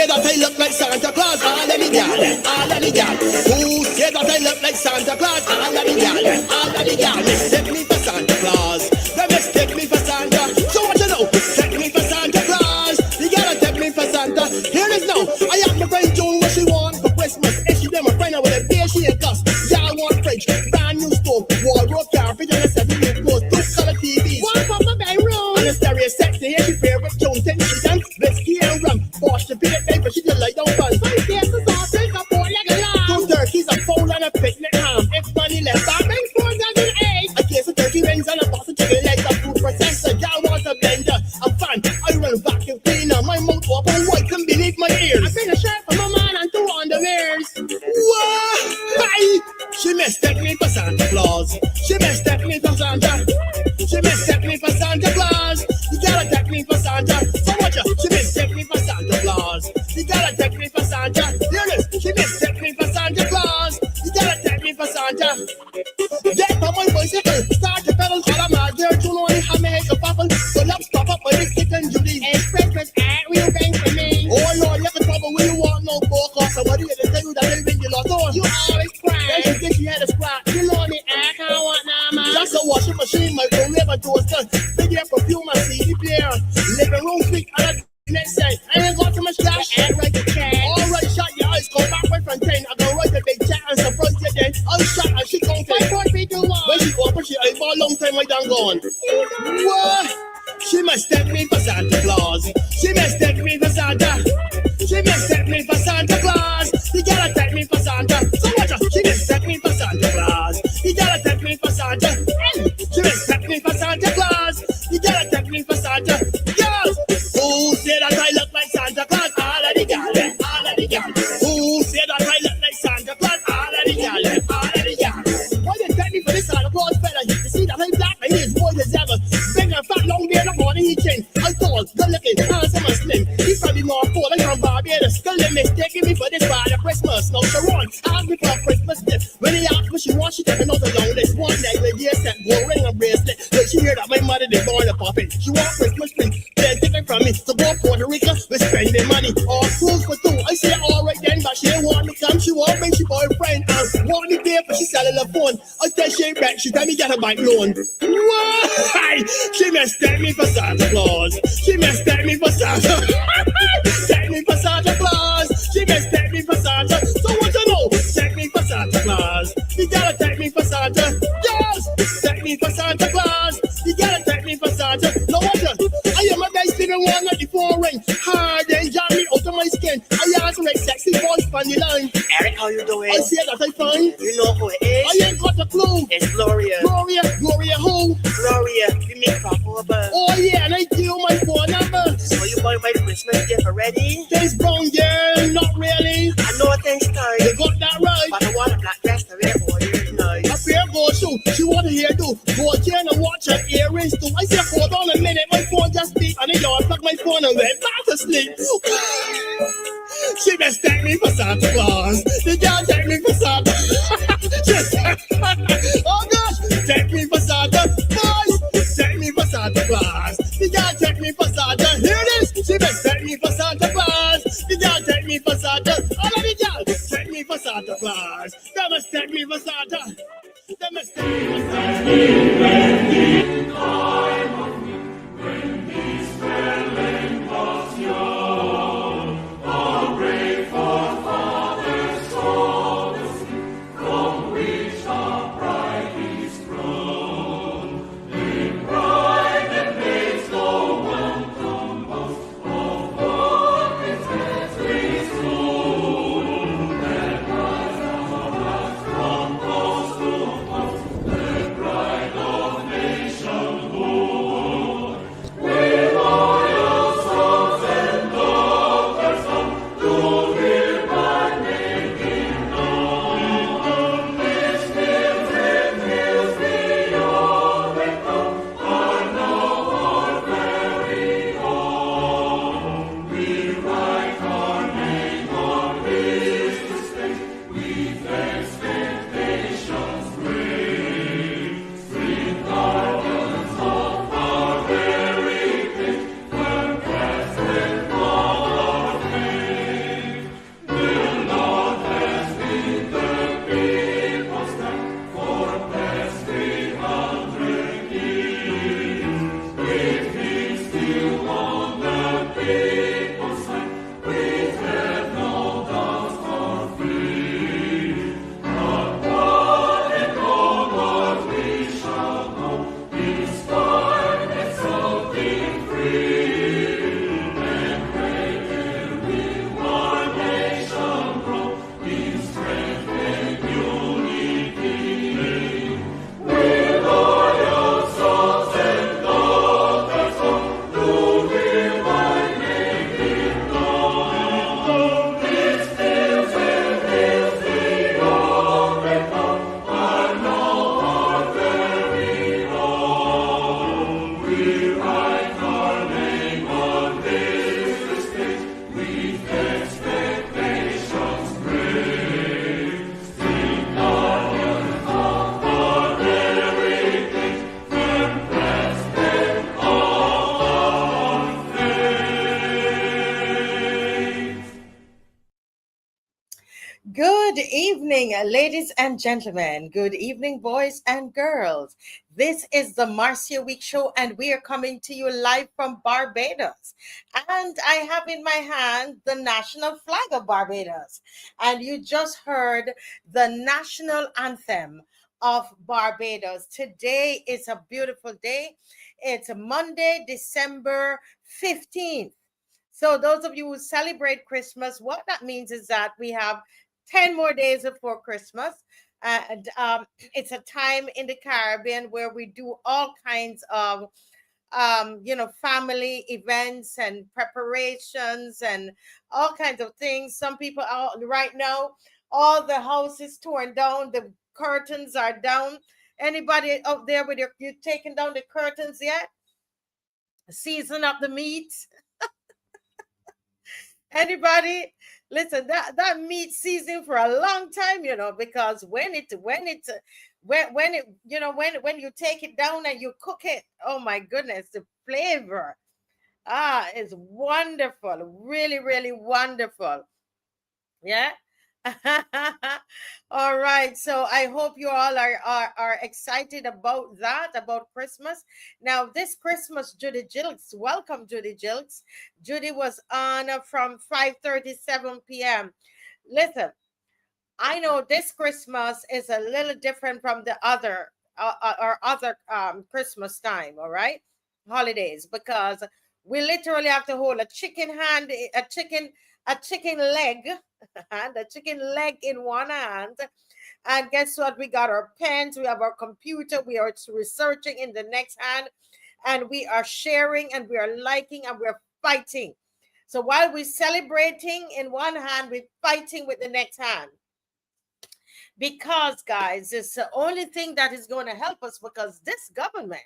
say that I look like Santa Claus? All of the gal, all of the gal. Who say that I look like Santa Claus? All of the gal, all of the gal. Mistake me for Santa Claus. They mistake me for Santa. So what you know? Take me for Santa Claus. You gotta take me for Santa. Here it is now. I have my friend June what she want for Christmas. If she them a friend with a beer she a cuss. Y'all want fridge, brand new stove, wardrobe, carpet, and a set of new clothes, 2-color TVs. One from my bedroom. And a stereo set. They hear she favorite tune. Take she done whiskey and rum. Wash the beer paper. She just like don't fun. 5 years of sausage, a pork like a lamb. 2 turkeys, a fowl and a picnic ham. If money left, I bring 4 dozen eggs. A case of turkey wings and a box of chicken legs. A food processor. Y'all want a blender. I'm fun. I run vacuum cleaner. My mouth open wide can beneath my ears. I bring a shirt for my man and 2 underwears. What? Hi! She mistake me for Santa Claus. She mistake me for Santa. She mistake me for Santa Claus. You gotta take me for Santa. So what you? She mistake me for Santa Claus. You gotta take me for Santa. Hear this? She mistake me for Santa Claus. You gotta take me for Santa. Get on my bicycle. Start to pedal. All I'm out there. You know I have my head to pop. So let's pop up with this chicken Judy. It's Christmas at real bang for me. Oh Lord, you can trouble when you want no book or somebody to tell you that they bring you lost on. You always cry. Then she think she had a scrap. You know me, I can't want nah, man. That's a washing machine, microwave and toaster. Video perfume and CD player. Living room speak and a next say. I ain't got too much cash. I ain't right to check. Alright, shut your eyes, go back right from 10. I go right to big chat and surprise you then. I'll shut and she gon' take 5, 4, 3, 2, 1. When she open, she eyeball long time I done gone. What? She mistake me for Santa Claus. She mistake me for Santa. She mistake me for Santa Claus. You gotta take me for Santa. So what you? She mistake me for Santa Claus. You gotta take me for Santa. She mistake me for Santa Claus. You gotta take me for Santa. Girls, who say that I look like Santa Claus? All of the gals, all of the gals. Who say that I look like Santa Claus? All of the gals, all of the gals. Why you take me for this Santa Claus fella? You see that I'm black and he's white as ever. Big and fat, long beard, up on he chin. I'm tall, good looking, handsome and slim. He's probably more full than from Barbados. Still they mistaking me for this Father Christmas. No, Sharon asked me for a Christmas gift. When he asked what she wants, she taking out a long list. One night, the year set, gold ring and bracelet. When she heard that my mother did born a puppet, she want Christmas tree. Then take it from me. So go Puerto Rico, we're spending money. All cruise for 2. I say alright then, but she ain't want me come. She want bring she boyfriend and want me there for she selling her phone. I tell she ain't back, she tell me get a bank loan. Why? She mistake me for Santa Claus. She mistake me for Santa. Take me for Santa Claus. She mistake me for Santa. So what you know? Take me for Santa Claus. You gotta take me for Santa. Yes! Take me for Santa Claus. You gotta take me for Santa. No wonder. I am a best living one at the phone ring. Hard and jam me out of my skin. I ask for a sexy voice on the line. Eric, how you doing? I say that I find. You know who it is? I ain't got a clue. It's Gloria. Gloria, Gloria who? Gloria, you make proper. Oh yeah, and I give you my phone number. So you buy my Christmas gift already? Thanks, brown girl, not really. I know things time. You got that right. But I want a black dress to wear for you tonight. A pair of gold shoes, she want to hear too. Go again and watch her earrings too. I said, hold on a minute, my phone just beat. And then y'all plug my phone and went back to sleep. She mistake me for Santa Claus. The girl take me for Santa. Oh gosh, take me for Santa. Boys, take me for Santa Claus. The girl take me for Santa. Here it is. She mistake me for Santa Claus. The girl take me for Santa. All of the girls take me for Santa Claus. They must take me for Santa. They must take me for Santa. When these spelling was young, all brave forefathers saw the sea from which our pride is grown. In pride that makes no one compose of what is every soul. That rise our hearts from coast to coast, the pride of Ladies and gentlemen, good evening, boys and girls. This is the Marcia Week Show, and we are coming to you live from Barbados. And I have in my hand the national flag of Barbados. And you just heard the national anthem of Barbados. Today is a beautiful day. It's Monday, December 15th. So those of you who celebrate Christmas, what that means is that we have 10 more days before Christmas. And it's a time in the Caribbean where we do all kinds of, family events and preparations and all kinds of things. Some people are right now, all the houses torn down, the curtains are down. Anybody out there with you taking down the curtains yet? Season up the meat. Anybody? Listen, that meat seasoning for a long time, because when it you take it down and you cook it, oh my goodness, the flavor is wonderful, really, really wonderful. Yeah. All right, so I hope you all are excited about that, about Christmas. Now this Christmas, Judy Jilks, welcome Judy Jilks. Judy was on from 5:37 p.m. Listen, I know this Christmas is a little different from the other Christmas time, all right, holidays, because we literally have to hold a chicken leg, and a chicken leg in one hand. And guess what? We got our pens, we have our computer, we are researching in the next hand, and we are sharing, and we are liking, and we're fighting. So while we're celebrating in one hand, we're fighting with the next hand. Because, guys, it's the only thing that is going to help us, because this government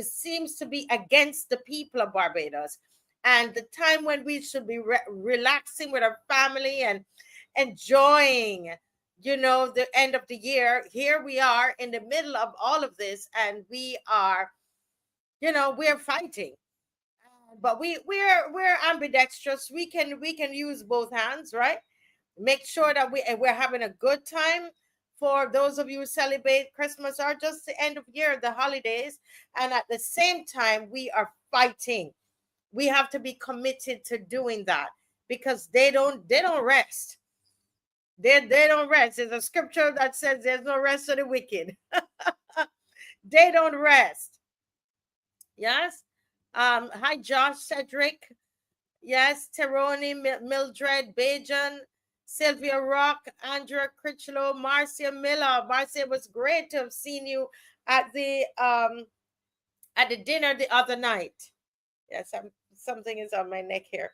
seems to be against the people of Barbados. And the time when we should be relaxing with our family and enjoying, the end of the year, here we are in the middle of all of this, and we are, we're fighting. But we're ambidextrous. We can use both hands, right? Make sure that we're having a good time. For those of you who celebrate Christmas or just the end of year, the holidays, and at the same time we are fighting. We have to be committed to doing that, because they don't rest. They don't rest. There's a scripture that says there's no rest for the wicked. They don't rest. Yes. Hi Josh, Cedric. Yes, Teroni, Mildred, Bajan, Sylvia Rock, Andrea Critchlow, Marcia Miller. Marcia, it was great to have seen you at the dinner the other night. Yes, something is on my neck here.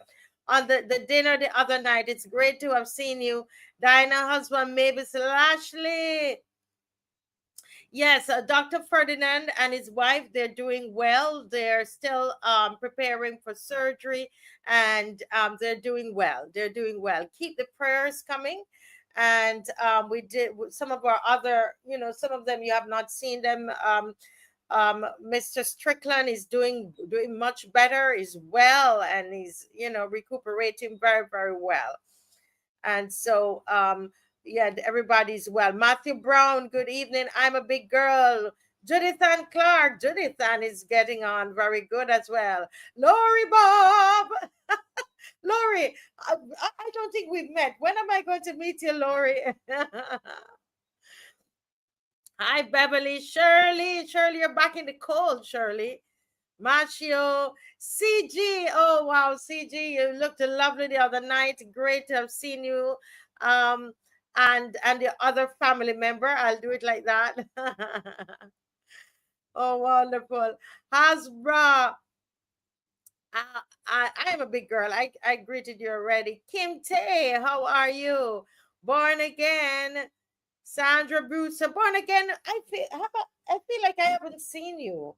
On the dinner the other night. It's great to have seen you. Diana, husband, Mavis Lashley. Yes, Dr. Ferdinand and his wife, they're doing well. They're still preparing for surgery, and they're doing well. They're doing well. Keep the prayers coming. And we did some of our other, some of them you have not seen them. Mr. Strickland is doing much better, is well, and he's, recuperating very, very well. And so, yeah, everybody's well. Matthew Brown, good evening. I'm a big girl. Judithan Clark. Judithan is getting on very good as well. Lori Bob. Lori, I don't think we've met. When am I going to meet you, Lori? Hi, Beverly. Shirley, you're back in the cold, Shirley. Machio, CG. Oh, wow, CG, you looked lovely the other night. Great to have seen you. And the other family member. I'll do it like that. Oh, wonderful. Hasbra. I am a big girl. I greeted you already. Kim Tay, how are you? Born again. Sandra Bruce, born again. I feel like I haven't seen you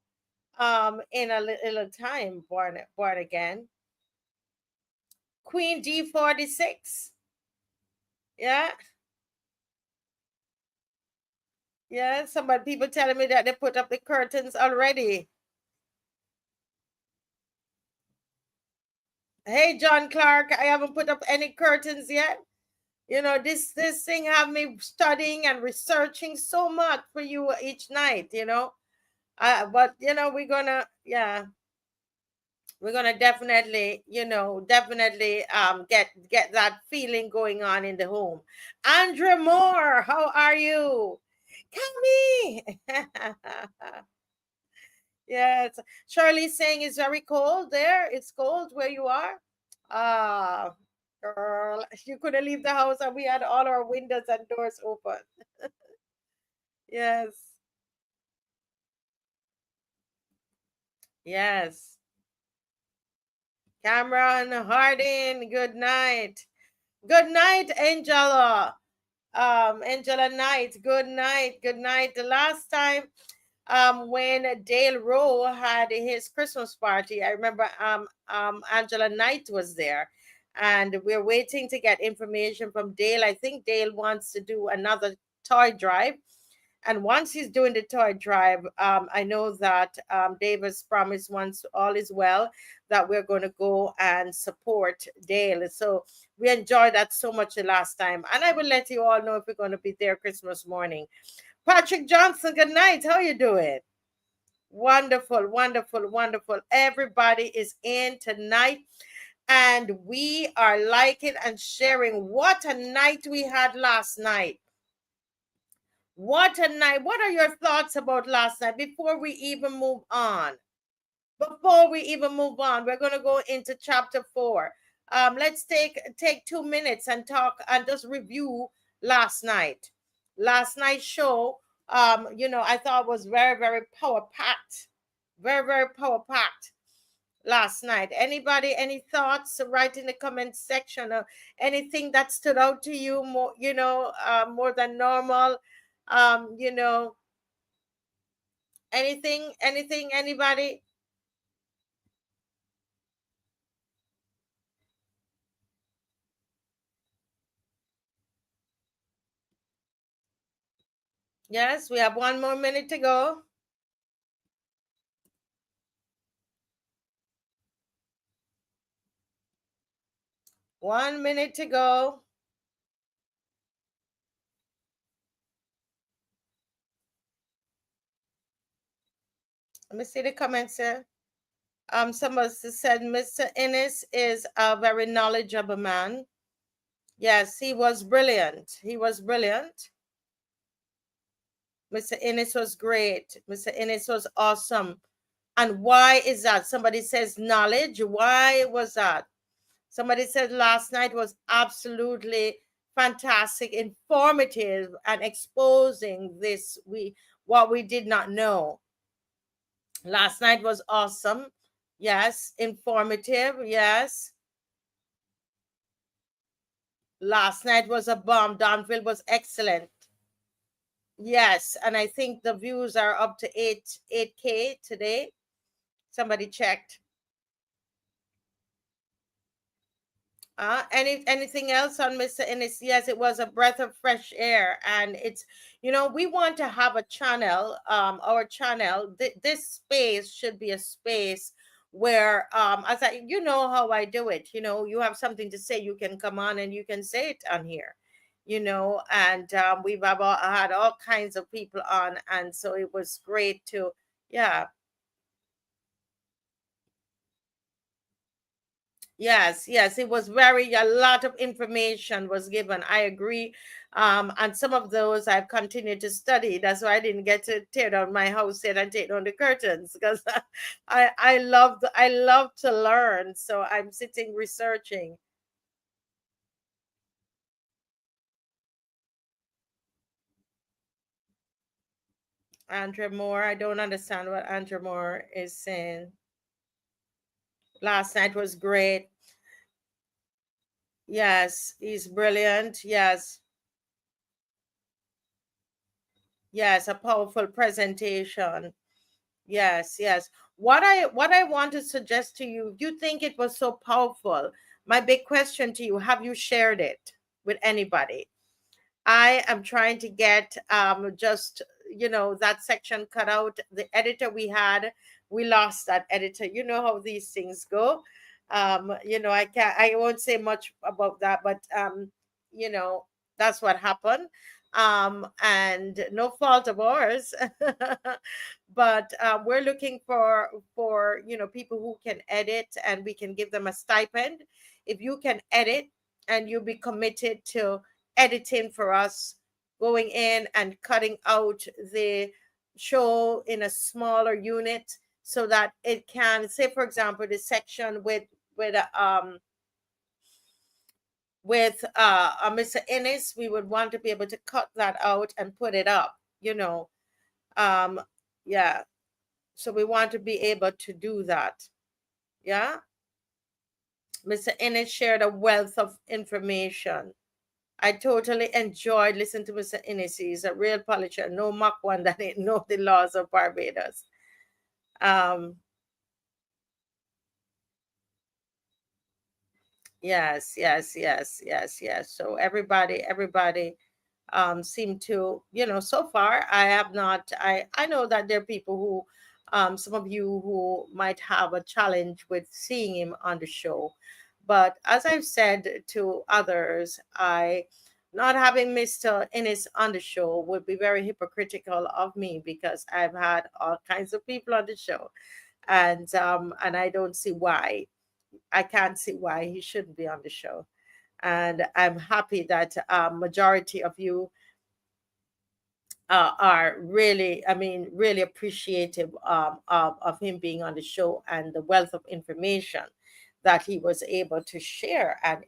in a little time. Born again. Queen D46. Yeah. Yeah, people telling me that they put up the curtains already. Hey, John Clark, I haven't put up any curtains yet. You know, this thing have me studying and researching so much for you each night, you know. But you know, we're gonna definitely, you know, definitely get that feeling going on in the home. Andrea Moore, how are you? Cammy. Yes. Shirley's saying it's very cold there. It's cold where you are. Ah, girl, you couldn't leave the house and we had all our windows and doors open. Yes. Yes. Cameron Harding, good night. Good night, Angela. Angela Knight, good night. Good night. The last time when Dale Rowe had his Christmas party, I remember Angela Knight was there, and we're waiting to get information from Dale. I think Dale wants to do another toy drive, and once he's doing the toy drive, I know that Davis promised, once all is well, that we're going to go and support Dale. So we enjoyed that so much the last time, and I will let you all know if we're going to be there Christmas morning. Patrick Johnson, good night. How you doing? Wonderful, wonderful, wonderful. Everybody is in tonight, and we are liking and sharing. What a night we had last night. What a night. What are your thoughts about last night before we even move on? Before we even move on, we're going to go into chapter 4. Let's take 2 minutes and talk and just review last night. Last night's show, you know, I thought was very, very power packed. Very, very power packed last night. Anybody, any thoughts? Write in the comment section of anything that stood out to you more, you know, more than normal. You know, anything, anybody? Yes, we have 1 more minute to go. One minute to go. Let me see the comments here. Someone said Mr. Innes is a very knowledgeable man. Yes, he was brilliant. He was brilliant. Mr. Innes was great. Mr. Innes was awesome. And why is that? Somebody says knowledge. Why was that? Somebody said last night was absolutely fantastic, informative, and exposing what we did not know. Last night was awesome. Yes. Informative. Yes. Last night was a bomb. Donville was excellent. Yes. And I think the views are up to 8K today. Somebody checked. Anything else on Mr. Innes? Yes, it was a breath of fresh air, and it's, you know, we want to have a channel. Our channel, this space should be a space where, as I, you know how I do it. You know, you have something to say, you can come on and you can say it on here. You know, and we've had all kinds of people on, and so it was great to, yeah. Yes, yes, it was a lot of information was given. I agree. And some of those I've continued to study. That's why I didn't get to tear down my house yet and take down the curtains, because I love to learn. So I'm sitting researching. Andrea Moore, I don't understand what Andrea Moore is saying. Last night was great. Yes, he's brilliant. Yes. Yes, a powerful presentation. Yes, yes. What I want to suggest to you, you think it was so powerful. My big question to you, have you shared it with anybody? I am trying to get just, you know, that section cut out. The editor we had, we lost that editor. You know how these things go. You know, I won't say much about that, but that's what happened. And no fault of ours. But we're looking for people who can edit, and we can give them a stipend. If you can edit and you be committed to editing for us, going in and cutting out the show in a smaller unit so that it can, say for example, the section with Mr. Ennis, we would want to be able to cut that out and put it up, yeah. So we want to be able to do that. Yeah. Mr. Ennis shared a wealth of information. I totally enjoyed listening to Mr. Ennis. He's a real politician, no mock one that didn't know the laws of Barbados. Yes. So everybody seem to, so far I have not, I know that there are people who, some of you who might have a challenge with seeing him on the show. But as I've said to others, not having Mr. Ennis on the show would be very hypocritical of me, because I've had all kinds of people on the show. And I don't see why. I can't see why he shouldn't be on the show. And I'm happy that majority of you are really, really appreciative of him being on the show and the wealth of information that he was able to share, and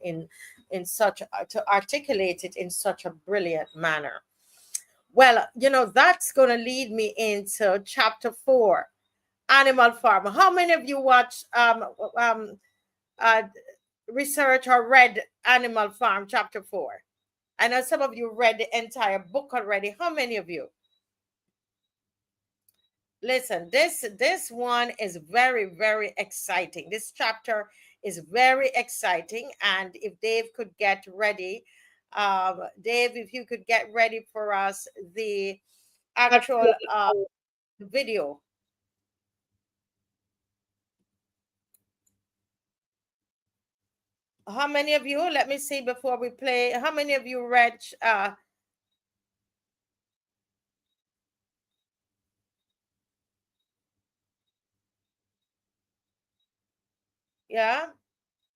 in such to articulate it in such a brilliant manner. Well, that's going to lead me into chapter 4, Animal Farm. How many of you watched research or read Animal Farm chapter 4? I know some of you read the entire book already. How many of you? Listen, this one is very, very exciting. This chapter is very exciting. And if Dave could get ready, Dave, if you could get ready for us the actual video. How many of you, let me see before we play, how many of you read yeah,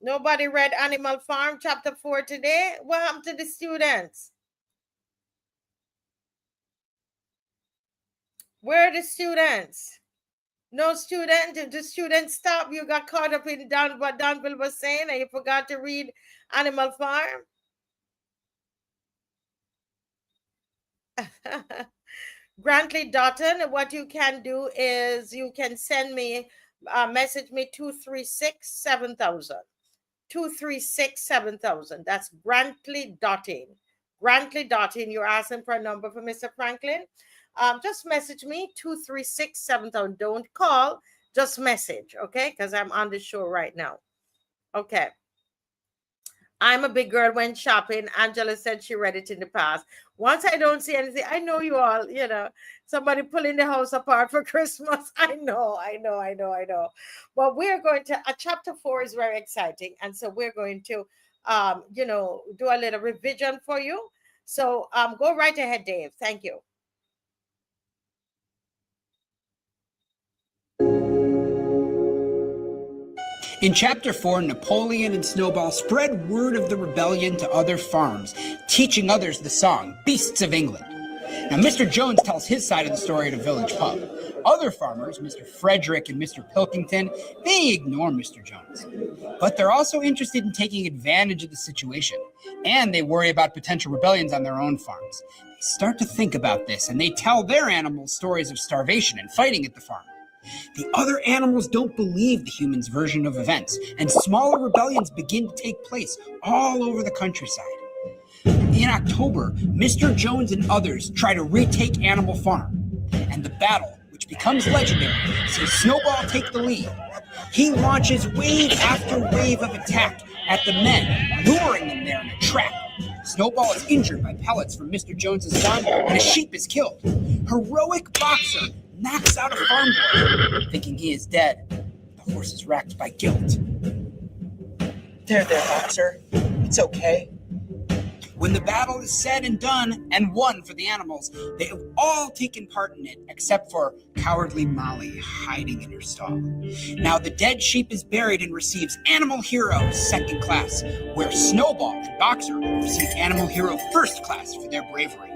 nobody read Animal Farm chapter 4 today? What happened to the students? Where are the students? No student. If the student stopped, you got caught up in what Danville was saying, and you forgot to read Animal Farm. Grantley Dotton, what you can do is you can send me, message me 236-7000. 236-7000. That's Grantley Dotton. Grantley Dotton. You're asking for a number for Mr. Franklin. Just message me 236-7000. Don't call, just message, okay? Because I'm on the show right now. Okay. I'm a big girl when shopping. Angela said she read it in the past. Once I don't see anything, I know you all, somebody pulling the house apart for Christmas. I know. But we're going to, chapter 4 is very exciting. And so we're going to, do a little revision for you. So go right ahead, Dave. Thank you. In Chapter 4, Napoleon and Snowball spread word of the rebellion to other farms, teaching others the song, Beasts of England. Now, Mr. Jones tells his side of the story at a village pub. Other farmers, Mr. Frederick and Mr. Pilkington, they ignore Mr. Jones. But they're also interested in taking advantage of the situation, and they worry about potential rebellions on their own farms. They start to think about this, and they tell their animals stories of starvation and fighting at the farm. The other animals don't believe the humans' version of events, and smaller rebellions begin to take place all over the countryside. In October, Mr. Jones and others try to retake Animal Farm, and the battle, which becomes legendary, sees Snowball take the lead. He launches wave after wave of attack at the men, luring them there in a trap. Snowball is injured by pellets from Mr. Jones's gun, and a sheep is killed. Heroic boxer knocks out a farm boy, thinking he is dead. The horse is racked by guilt. There, boxer. It's okay. When the battle is said and done and won for the animals, they have all taken part in it except for cowardly Molly hiding in her stall. Now the dead sheep is buried and receives Animal Hero second class, where Snowball and Boxer receive Animal Hero first class for their bravery.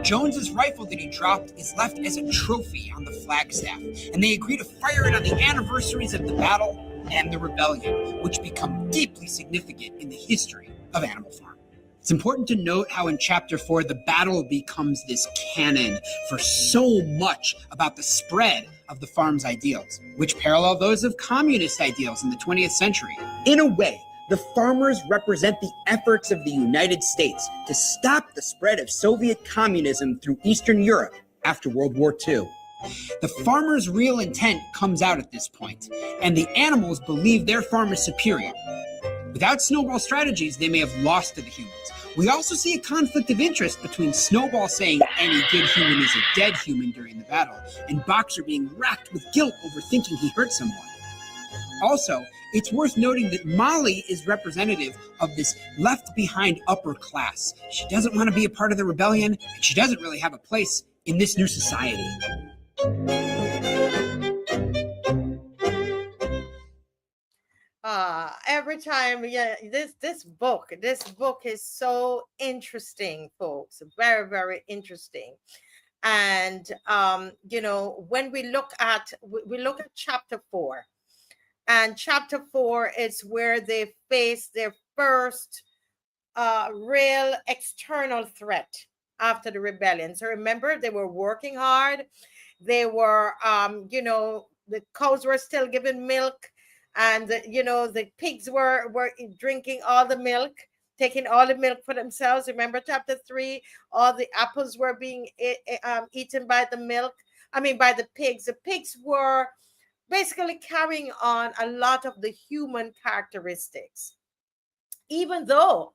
Jones's rifle that he dropped is left as a trophy on the flagstaff, and they agree to fire it on the anniversaries of the battle and the rebellion, which become deeply significant in the history of Animal Farm. It's important to note how in Chapter 4, the battle becomes this canon for so much about the spread of the farm's ideals, which parallel those of communist ideals in the 20th century. In a way, the farmers represent the efforts of the United States to stop the spread of Soviet communism through Eastern Europe after World War II. The farmers' real intent comes out at this point, and the animals believe their farm is superior. Without Snowball's strategies, they may have lost to the humans. We also see a conflict of interest between Snowball saying any good human is a dead human during the battle, and Boxer being racked with guilt over thinking he hurt someone. Also, it's worth noting that Molly is representative of this left-behind upper class. She doesn't want to be a part of the rebellion, and she doesn't really have a place in this new society. Every time, this book is so interesting, folks. Very, very interesting. And when we look at chapter 4, and chapter 4 is where they face their first real external threat after the rebellion. So remember, they were working hard. They were, the cows were still giving milk, and the pigs were drinking all the milk, taking all the milk for themselves. Remember chapter 3, all the apples were being eaten by the pigs. The pigs were basically carrying on a lot of the human characteristics, even though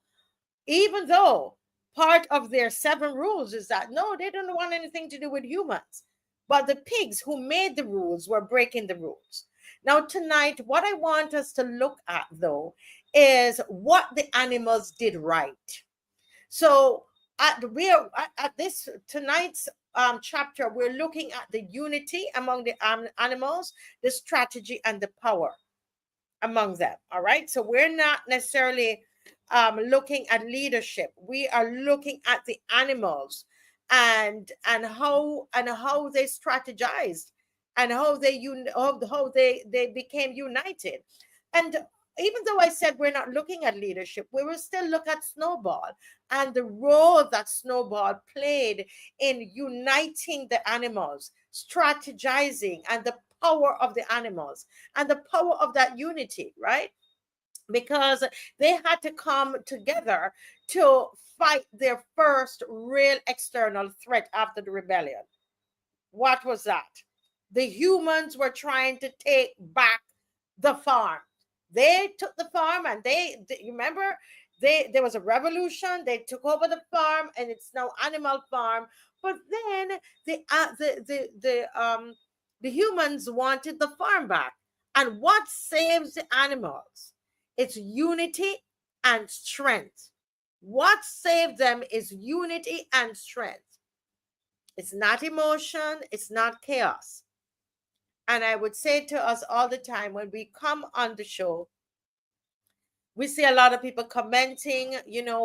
part of their 7 rules is that no, they don't want anything to do with humans. But the pigs who made the rules were breaking the rules. Now tonight, what I want us to look at, though, is what the animals did right. So at this tonight's chapter, we're looking at the unity among the animals, the strategy, and the power among them. All right. So we're not necessarily looking at leadership. We are looking at the animals and how they strategized and how they became united. And even though I said we're not looking at leadership, we will still look at Snowball and the role that Snowball played in uniting the animals, strategizing, and the power of the animals and the power of that unity, right? Because they had to come together to fight their first real external threat after the rebellion. What was that? The humans were trying to take back the farm. They took the farm, and remember, there was a revolution. They took over the farm, and it's now Animal Farm. But then the humans wanted the farm back. And what saves the animals? It's unity and strength. What saved them is unity and strength. It's not emotion. It's not chaos. And I would say to us all the time when we come on the show, we see a lot of people commenting.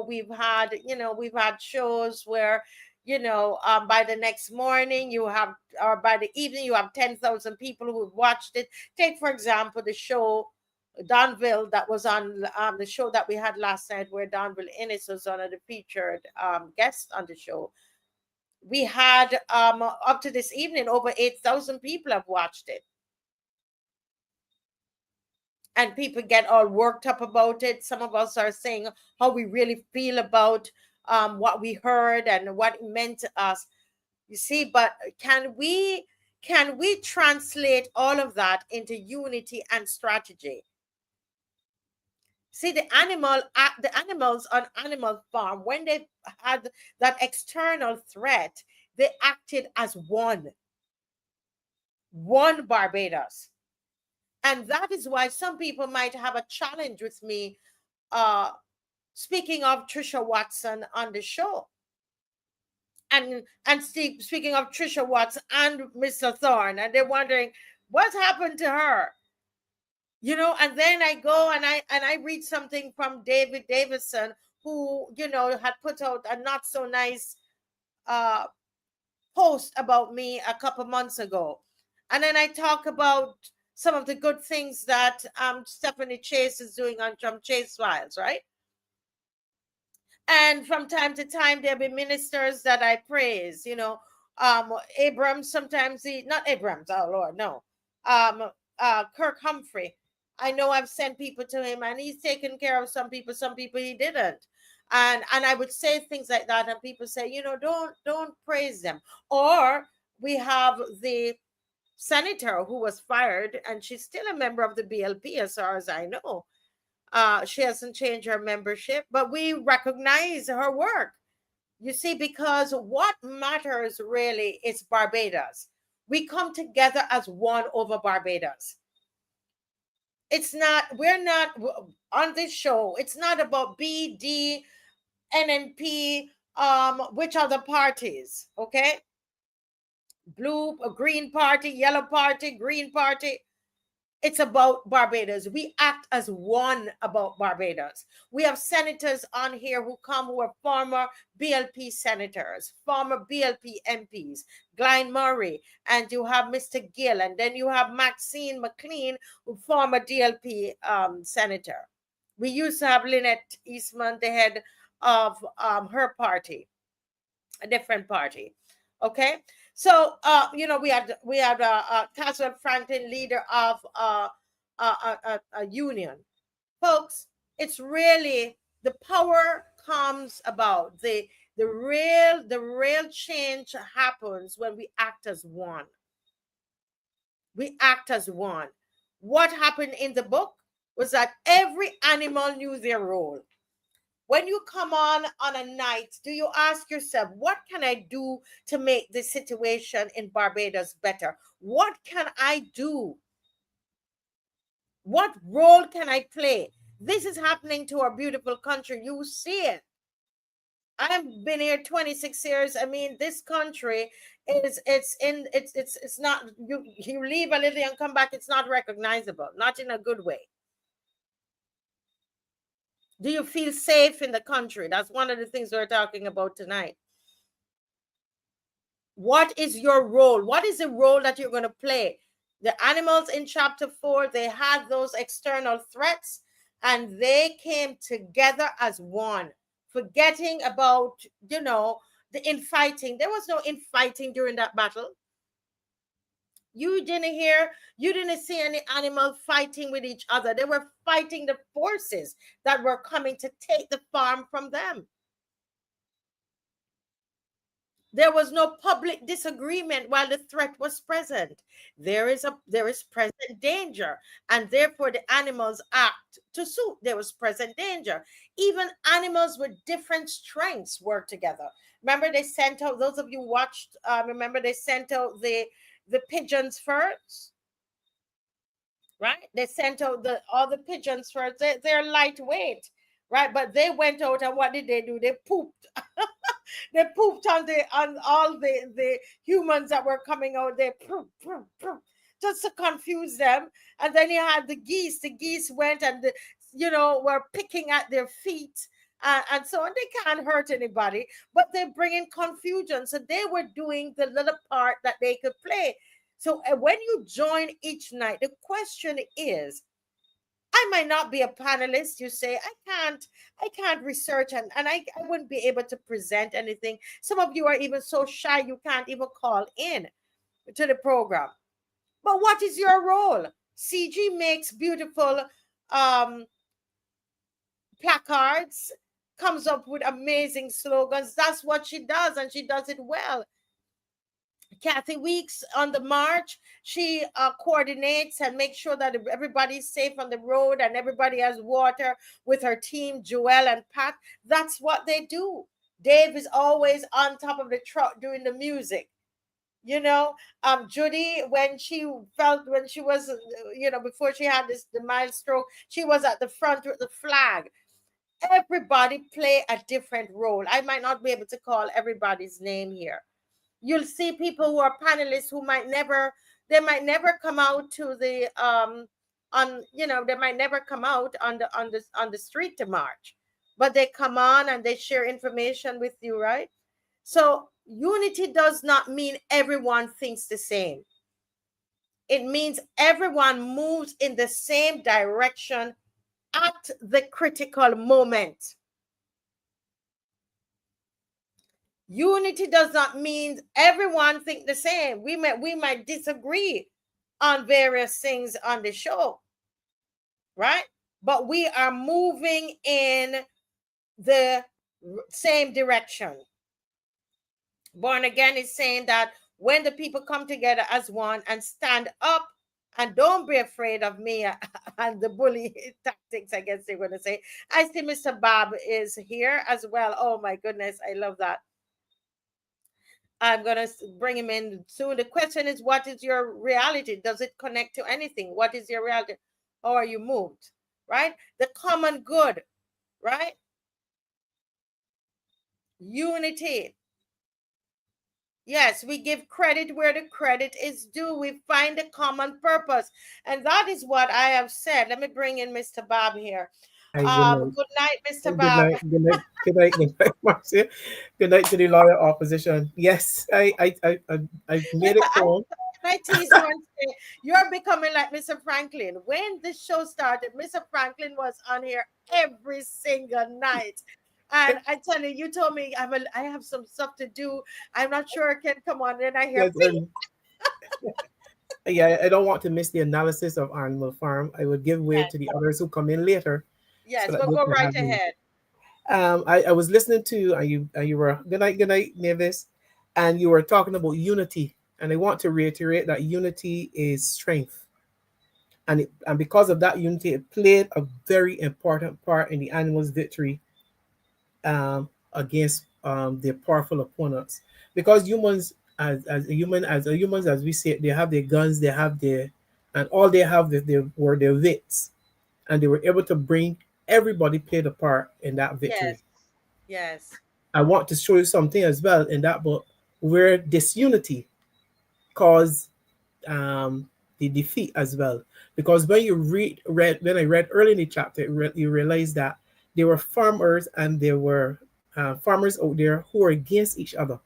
We've had shows where, by the next morning or by the evening, you have 10,000 people who have watched it. Take, for example, the show Donville that was on the show that we had last night, where Donville Innes was one of the featured guests on the show. We had up to this evening over 8,000 people have watched it. And people get all worked up about it. Some of us are saying how we really feel about what we heard and what it meant to us. You see, but can we translate all of that into unity and strategy? See, the animals on Animal Farm, when they had that external threat, they acted as one Barbados. And that is why some people might have a challenge with me speaking of Trisha Watson on the show. And speaking of Trisha Watson and Mr. Thorne, and they're wondering what happened to her. And then I go and I read something from David Davison, who, had put out a not so nice post about me a couple months ago. And then I talk about some of the good things that Stephanie Chase is doing on Trump Chase Files, right? And from time to time, there'll be ministers that I praise, Abrams, sometimes not Abrams, oh Lord, no. Kirk Humphrey. I know I've sent people to him and he's taken care of some people he didn't. And I would say things like that, and people say, don't praise them. Or we have the senator who was fired, and she's still a member of the BLP as far as I know. She hasn't changed her membership, but we recognize her work. You see, because what matters really is Barbados. We come together as one over Barbados. We're not on this show. It's not about BD, NNP, which other parties, okay? Blue, green party, yellow party, green party. It's about Barbados. We act as one about Barbados. We have senators on here who are former BLP senators, former BLP MPs, Glenn Murray, and you have Mr. Gill, and then you have Maxine McLean, who former DLP senator. We used to have Lynette Eastman, the head of her party, a different party. Okay, so we had Caswell Franklin, leader of a union. Folks, it's really the power comes about. The real change happens when we act as one. We act as one. What happened in the book was that every animal knew their role. When you come on a night, do you ask yourself, what can I do to make the situation in Barbados better? What can I do? What role can I play? This is happening to our beautiful country. You see it. I've been here 26 years. I mean, this country it's not, you leave a little and come back, it's not recognizable, not in a good way. Do you feel safe in the country? That's one of the things we're talking about tonight. What is your role? What is the role that you're going to play? The animals in chapter 4, they had those external threats and they came together as one, forgetting about, the infighting. There was no infighting during that battle. You didn't see any animals fighting with each other. They were fighting the forces that were coming to take the farm from them. There was no public disagreement while the threat was present. There is present danger, and therefore the animals act to suit. There was present danger. Even animals with different strengths work together. Remember, they sent out, those of you watched, remember they sent out the pigeons first, right? They sent out all the pigeons first. They're lightweight, right? But they went out and what did they do? They pooped. They pooped on all the humans that were coming out. They poop, just to confuse them. And then you had the geese. The geese went and were picking at their feet. And so on. They can't hurt anybody, but they're bringing confusion. So they were doing the little part that they could play. So when you join each night, the question is, I might not be a panelist. You say, I can't research and I wouldn't be able to present anything. Some of you are even so shy, you can't even call in to the program. But what is your role? CG makes beautiful placards, comes up with amazing slogans. That's what she does, and she does it well. Kathy Weeks on the march, she coordinates and makes sure that everybody's safe on the road and everybody has water with her team, Joelle and Pat. That's what they do. Dave is always on top of the truck doing the music. Judy, when she was, before she had the mild stroke, she was at the front with the flag. everybody play a different role. I might not be able to call everybody's name here. You'll see people who are panelists who they might never come out to the they might never come out on the street to march, but they come on and they share information with you, right? So unity does not mean everyone thinks the same. It means everyone moves in the same direction at the critical moment. Unity does not mean everyone think the same. We might disagree on various things on the show, right? But we are moving in the same direction. Born Again is saying that when the people come together as one and stand up and don't be afraid of me and the bully tactics, I guess they're going to say. I see Mr. Bob is here as well. Oh my goodness, I love that. I'm going to bring him in soon. The question is, what is your reality? Does it connect to anything? What is your reality? Or are you moved, right? The common good, right? Unity. Yes, we give credit where the credit is due. We find a common purpose. And that is what I have said. Let me bring in Mr. Bob here. Hi, Good night, Mr. good Bob. night, good night, good night, good night, Marcia. Good night to the lawyer opposition. Yes, I made a call. I tease you and say, you're becoming like Mr. Franklin. When the show started, Mr. Franklin was on here every single night. And I tell you, you told me I have some stuff to do. I'm not sure I can come on. And I hear, Yes, yeah, I don't want to miss the analysis of Animal Farm. I would give way yes, to the others who come in later, yes, so that but they go can right have me. ahead. I was listening to you were good night, Nevis, and you were talking about unity, and I want to reiterate that unity is strength, and because of that unity, it played a very important part in the animals' victory against their powerful opponents. Because humans, as we say, they have their guns, they have their, and all they have were their wits, and they were able to bring everybody played a part in that Yes, victory. yes, I want to show you something as well in that book where disunity caused the defeat as well. Because when you when I read early in the chapter, you realize that there were farmers and there were farmers out there who were against each other.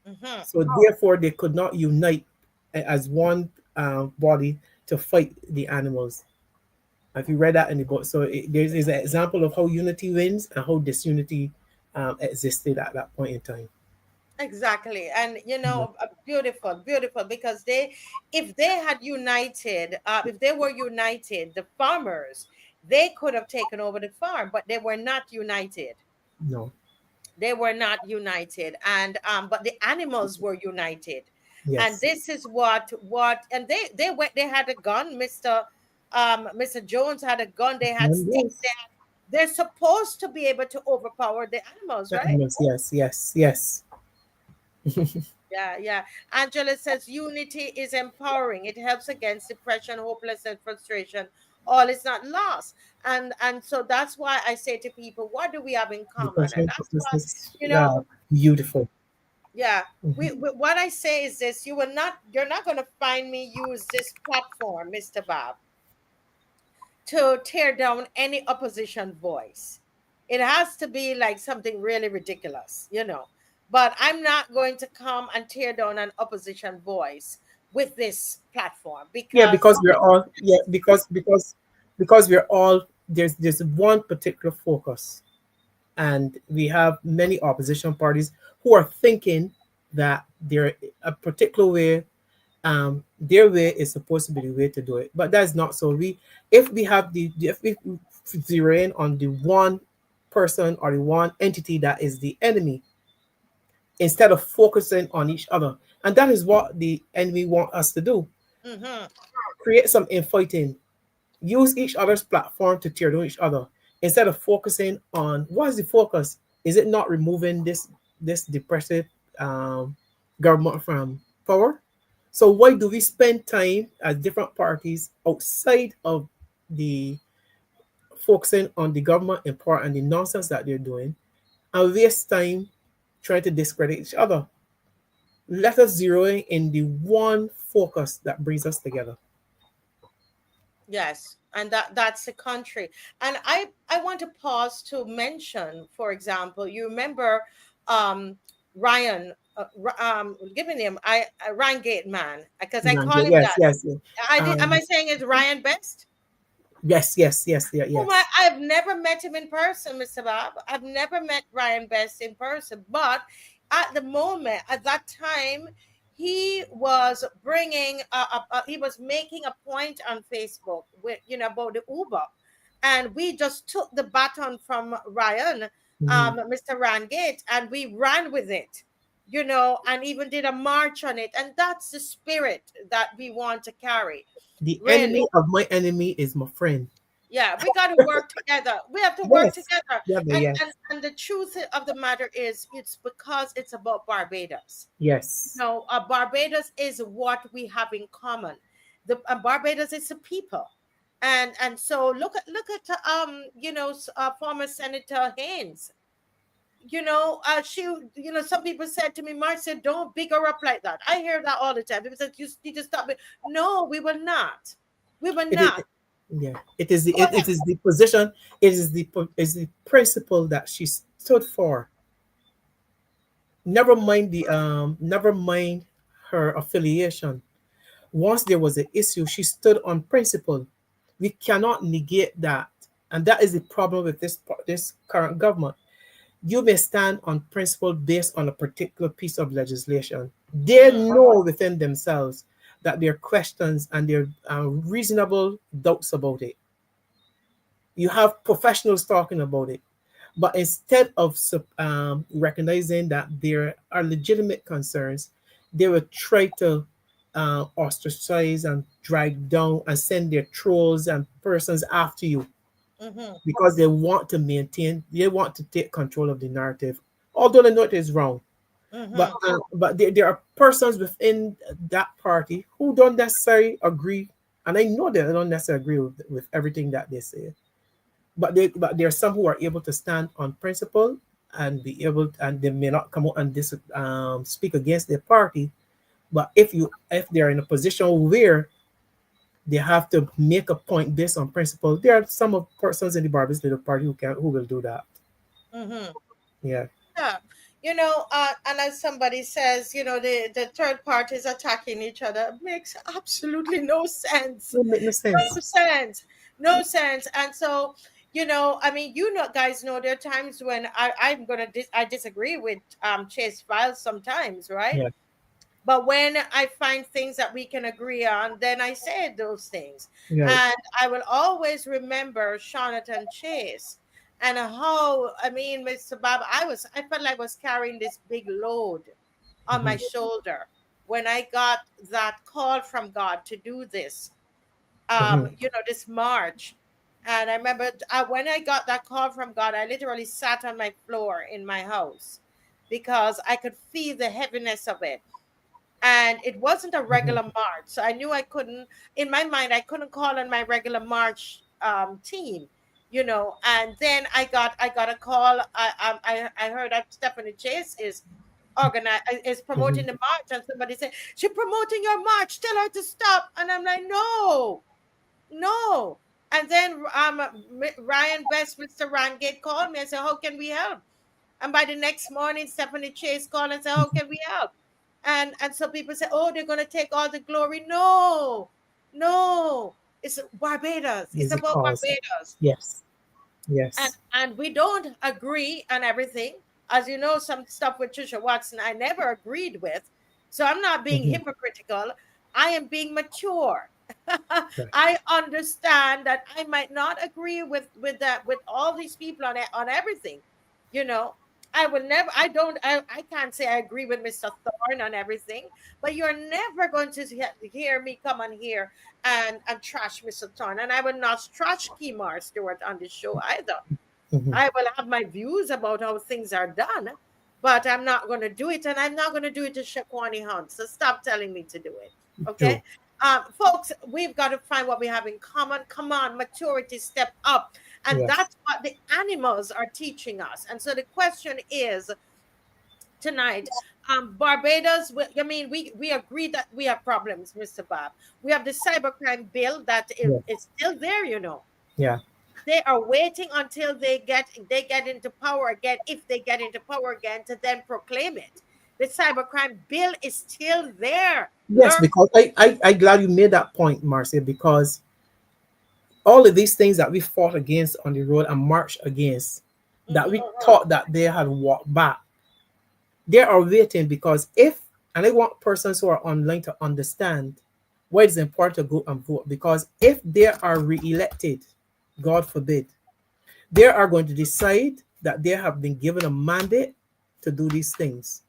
mm-hmm. So therefore, they could not unite as one body to fight the animals. If you read that in the book, so there's an example of how unity wins and how disunity existed at that point in time. Exactly. And Yeah. beautiful, beautiful, because if they had united, if they were united, the farmers, they could have taken over the farm, but they were not united. No. They were not united. And but the animals were united. And Yes. this is and they had a gun. Mr. Jones had a gun, they had And sticks, yes. they're supposed to be able to overpower the animals, right? Yes. Yes. Yes. Yeah, yeah. Angela says unity is empowering. It helps against depression, hopelessness, frustration. All is not lost. And so that's why I say to people, what do we have in common? And Depression, that's why, hopelessness, you know, yeah, beautiful. yeah. Mhm. What I say is this: you're not going to find me use this platform, Mr. Bob, to tear down any opposition voice. It has to be like something really ridiculous. But I'm not going to come and tear down an opposition voice with this platform Yeah, because because we're all because we're all there's one particular focus, and we have many opposition parties who are thinking that they're a particular way, their way is supposed to be the way to do it, but that's not so. If we have if we zero in on the one person or the one entity that is the enemy, instead of focusing on each other, and that is what the enemy want us to do: Mhm. create some infighting, use each other's platform to tear down each other, instead of focusing on what is the focus. Is it not removing this depressive government from power? So why do we spend time as different parties outside of the focusing on the government in part and the nonsense that they're doing, and waste time trying to discredit each other. Let us zero in the one focus that brings us together. Yes, and that's the country. And I want to pause to mention, for example, you remember Ryan, giving him Ryan Gate man, because I call him Yes, that. yes, yes. I did. Am I saying it's Ryan Best? Yes, yes, yes, yeah, Oh yes. my, I've never met him in person, Mr. Bob. I've never met Ryan Best in person, but at the moment, at that time, he was bringing, he was making a point on Facebook with, about the Uber, and we just took the baton from Ryan, Mr. Rangate, and we ran with it, and even did a march on it, and that's the spirit that we want to carry, The really. enemy of my enemy is my friend. Yeah, we got to work together. We have to work Yes. together. Yeah, but And, yes. and the truth of the matter is, it's because it's about Barbados. Yes. Barbados is what we have in common. The Barbados is a people, and so look at former Senator Haynes. She, some people said to me, Marcia, don't big her up like that. I hear that all the time. People said, you need to stop it. No, we will not. We will It is, not. yeah. It is the Go ahead. it is the position. It is the principle that she stood for. Never mind her affiliation. Once there was an issue, she stood on principle. We cannot negate that, and that is the problem with this current government. You may stand on principle based on a particular piece of legislation. They Mhm. know within themselves that there are questions and there are reasonable doubts about it. You have professionals talking about it. But instead of recognizing that there are legitimate concerns, they will try to ostracize and drag down and send their trolls and persons after you Mhm. because they want to take control of the narrative, although the narrative is wrong. But Mhm. there are persons within that party who don't necessarily agree, and I know they don't necessarily agree with everything that they say. But there are some who are able to stand on principle and and they may not come out and speak against their party. But if they're in a position where they have to make a point based on principle, there are some of persons in the Barbados Little Party who will do that. Mhm. Yeah, Yeah. And as somebody says, the third parties attacking each other makes absolutely no sense. it make no No sense. sense. No sense. And so, I mean, guys know there are times when I disagree with Chase Files sometimes, right? Yeah, But when I find things that we can agree on, then I say those things. right. And I will always remember Jonathan Chase and how, I mean, Mr. Bob, I felt like I was carrying this big load on my Mhm, shoulder when I got that call from God to do this, mhm, this march. And I remember when I got that call from God, I literally sat on my floor in my house because I could feel the heaviness of it, and it wasn't a mhm, regular march, so I knew I couldn't, in my mind, I couldn't call on my regular march team, and then I got a call. I heard that Stephanie Chase is promoting mhm, the march, and somebody said, she's promoting your march, tell her to stop. And I'm like, no, no. And then Ryan Best, Mr. Rangate, called me and said, how can we help? And by the next morning, Stephanie Chase called and said, how can we help? And so people say, oh, they're going to take all the glory. No, no. It's Barbados. It's is a about cause. Barbados. Yes, And yes. and we don't agree on everything. As you know, some stuff with Trisha Watson I never agreed with. So I'm not being Mhm, hypocritical. I am being mature. right. I understand that I might not agree with that with all these people on everything. You know, I will never. I can't say I agree with Mr. Thorne on everything, but you're never going to hear me come on here and trash Mr. Thorne, and I will not trash Kimar Stewart on the show either. Mhm, I will have my views about how things are done, but I'm not going to do it, and I'm not going to do it to Shaquani Hunt. So stop telling me to do it. Okay. Folks, we've got to find what we have in common. Come on, maturity, step up. And Yes. that's what the animals are teaching us. And so the question is tonight, Barbados, I mean, we agree that we have problems, Mr. Bob. We have the cybercrime bill that Yes. is still there, you know. Yeah. They are waiting until they get into power again, if they get into power again, to then proclaim it. The cybercrime bill is still there. Yes, Learn. because I glad you made that point, Marcia, because all of these things that we fought against on the road and marched against, that we thought that they had walked back, they are waiting. Because if, and I want persons who are online to understand why it's important to go and vote, because if they are re-elected, God forbid, they are going to decide that they have been given a mandate to do these things,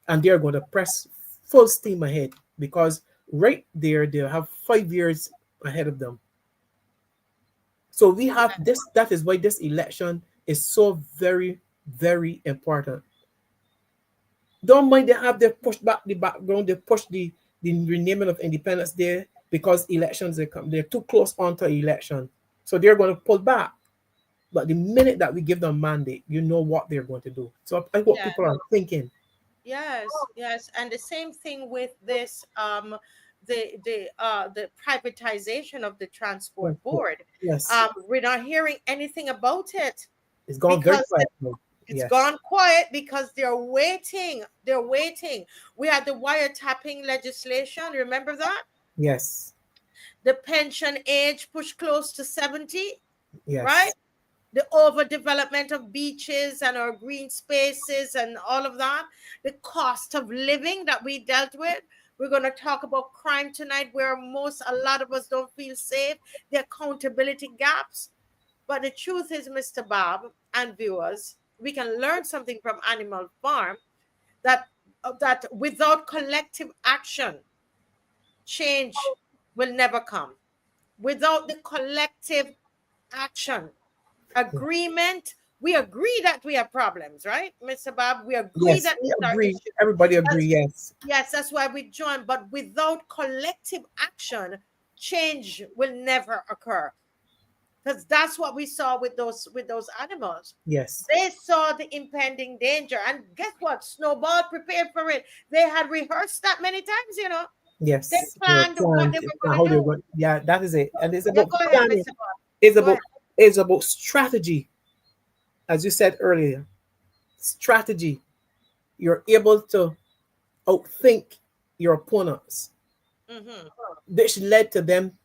and they are going to press full steam ahead, because right there they have 5 years ahead of them. So we have this. That is why this election is so very, very important. Don't mind they have, they push back the background, they push the renaming of Independence Day, because elections, they're too close onto election, so they're going to pull back. But the minute that we give them mandate, you know what they're going to do. So I hope people are thinking. Yes, yes, and the same thing with this the privatization of the transport board. Yes, We're not hearing anything about it. it's gone very Because quiet. it's Yes. gone quiet because they're waiting. They're waiting. We had the wiretapping legislation. Remember that? Yes. The pension age pushed close to 70, Yes. right? The overdevelopment of beaches and our green spaces and all of that. The cost of living that we dealt with. We're going to talk about crime tonight, where a lot of us don't feel safe. The accountability gaps. But the truth is, Mr. Bob and viewers, we can learn something from Animal Farm, that without collective action, change will never come. Without the collective action, agreement, we agree that we have problems, right, Mr. Bob? We agree Yes, that we these are agree. issues. Everybody agree. Yes. Yes, that's why we join. But without collective action, change will never occur. Because that's what we saw with those animals. Yes. They saw the impending danger, and guess what? Snowball prepared for it. They had rehearsed that many times, you know. Yes. They planned what they were going how to they're do. going. Yeah, that is it. And it's Yeah, about go ahead, planning. Mr. Bob. It's Go about ahead. it's about strategy, as you said earlier. Strategy. You're able to outthink your opponents, Mm-hmm. which led to them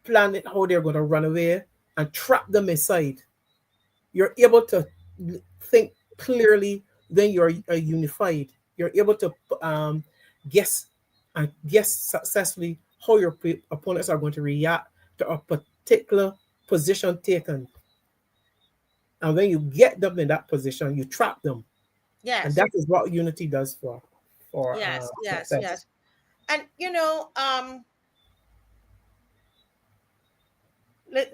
planning how they're going to run away and trap them inside. You're able to think clearly when you're unified. You're able to guess successfully how your opponents are going to react to a particular position taken. And when you get them in that position, you trap them. And Yes, that is what unity does for yes, yes, success. yes. And you know,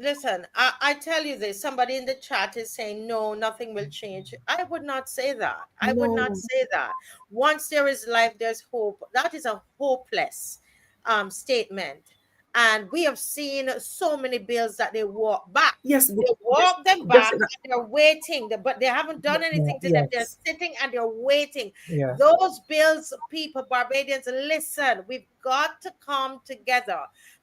listen, I tell you this. Somebody in the chat is saying, no, nothing will change. I would not say that. I would not No. say that. Once there is life, there's hope. That is a hopeless statement. And we have seen so many bills that they walk back. Yes, They walk them back and they're waiting, but they haven't done anything to them. They're yes. sitting and they're waiting. Yeah. Those bills, people, Barbadians, listen, we've got to come together.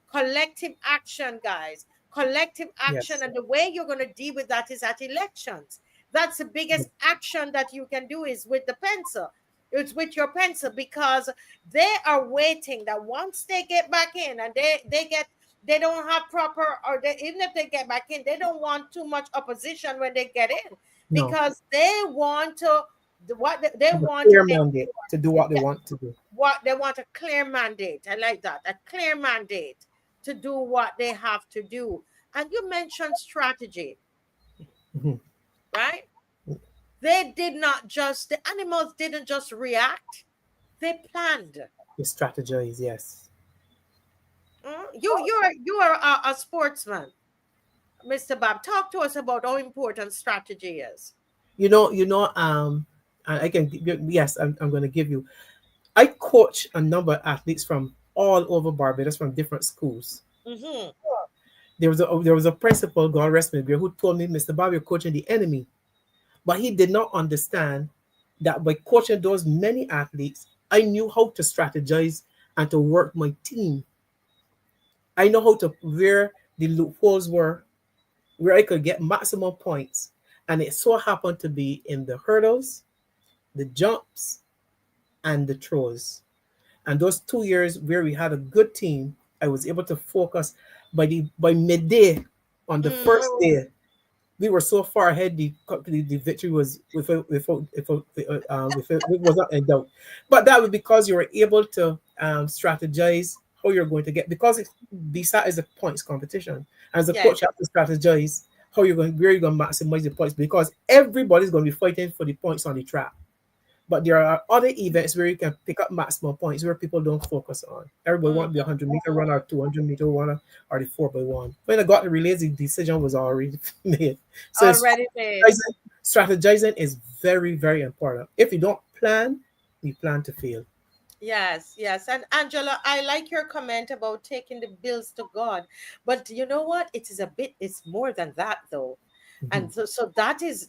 Collective action, guys. Collective action. Yes. And the way you're going to deal with that is at elections. That's the biggest action that you can do, is with the pencil. It's with your pencil, because they are waiting that once they get back in and they don't have proper, or even if they get back in, they don't want too much opposition when they get in, No. because they want to they Have a want clear to make mandate to do what they want to do. what they want, a clear mandate. I like that. A clear mandate to do what they have to do. And you mentioned strategy, Mhm. right? They did not just, the animals didn't just react, they planned. You strategize, yes. You are a sportsman, Mr. Bob. Talk to us about how important strategy is. And I can, yes, I'm going to give you. I coach a number of athletes from all over Barbados from different schools. Mm-hmm. There was a principal, God rest me, who told me, Mr. Bob, you're coaching the enemy. But he did not understand that by coaching those many athletes, I knew how to strategize and to work my team. I know how to where the loopholes were, where I could get maximum points. And it so happened to be in the hurdles, the jumps, and the throws. And those 2 years where we had a good team, I was able to focus by midday on the first day. We were so far ahead. The victory was it was not in doubt. But that was because you were able to strategize how you're going to get, because BSAT is a points competition. As a Yes. coach, you have to strategize how you're going, where you're going to maximize the points, because everybody's going to be fighting for the points on the track. But there are other events where you can pick up maximum points where people don't focus on. Everybody wants to be a 100-meter runner or 200-meter runner or the 4x1. When I got the relays, the decision was already made. So Already made. strategizing is very, very important. If you don't plan, you plan to fail. Yes, yes. And Angela, I like your comment about taking the bills to God. But you know what? It's more than that though. And so that is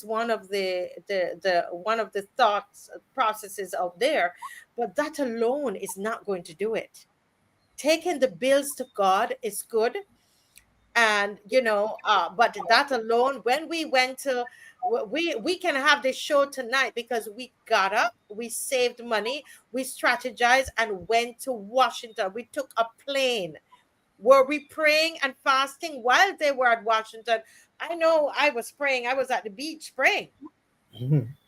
one of the one of the thoughts processes out there. But that alone is not going to do it. Taking the bills to God is good. And but that alone, when we went to we can have this show tonight because we got up, we saved money, we strategized and went to Washington. We took a plane. Were we praying and fasting while they were at Washington? I know I was praying. I was at the beach praying.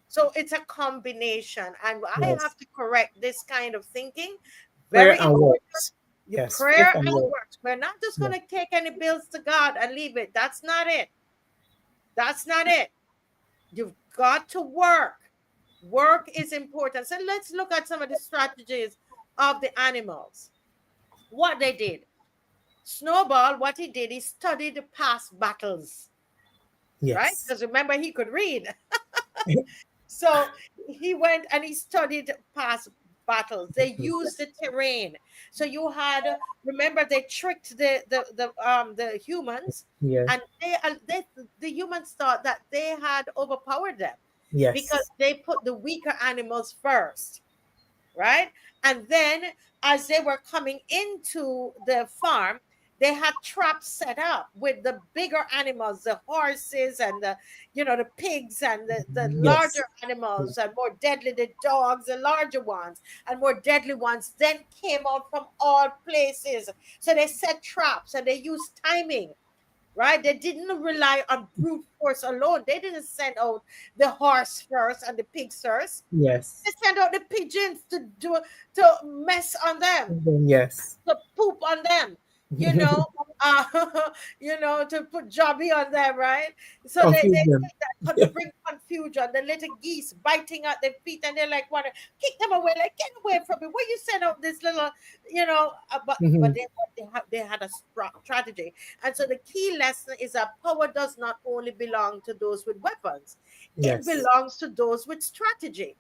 So it's a combination, and I Yes. have to correct this kind of thinking. Prayer Very and important. works. Yes. Prayer faith and works. works. We're not just going to take any bills to God and leave it. That's not it. That's not it. You've got to work. Work is important. So let's look at some of the strategies of the animals. What they did. Snowball, what he did, he studied past battles, right? Yes. Because remember, he could read. So he went and he studied past battles. They used the terrain. So you had, remember, they tricked the humans, Yes. and the humans thought that they had overpowered them Yes. because they put the weaker animals first, right? And then as they were coming into the farm, they had traps set up with the bigger animals, the horses and the pigs and the larger animals, and more deadly, the dogs, the larger ones, and more deadly ones then came out from all places. So they set traps and they used timing, right? They didn't rely on brute force alone. They didn't send out the horse first and the pigs first. Yes. They sent out the pigeons to mess on them, Yes. to poop on them, you know, uh, to put jobby on them, right? So they Confuse did them. that to bring confusion. The little geese biting at their feet, and they're like, want to kick them away, like get away from me. Where you send out this little, but they had a strategy. And so the key lesson is that power does not only belong to those with weapons; it Yes. belongs to those with strategy.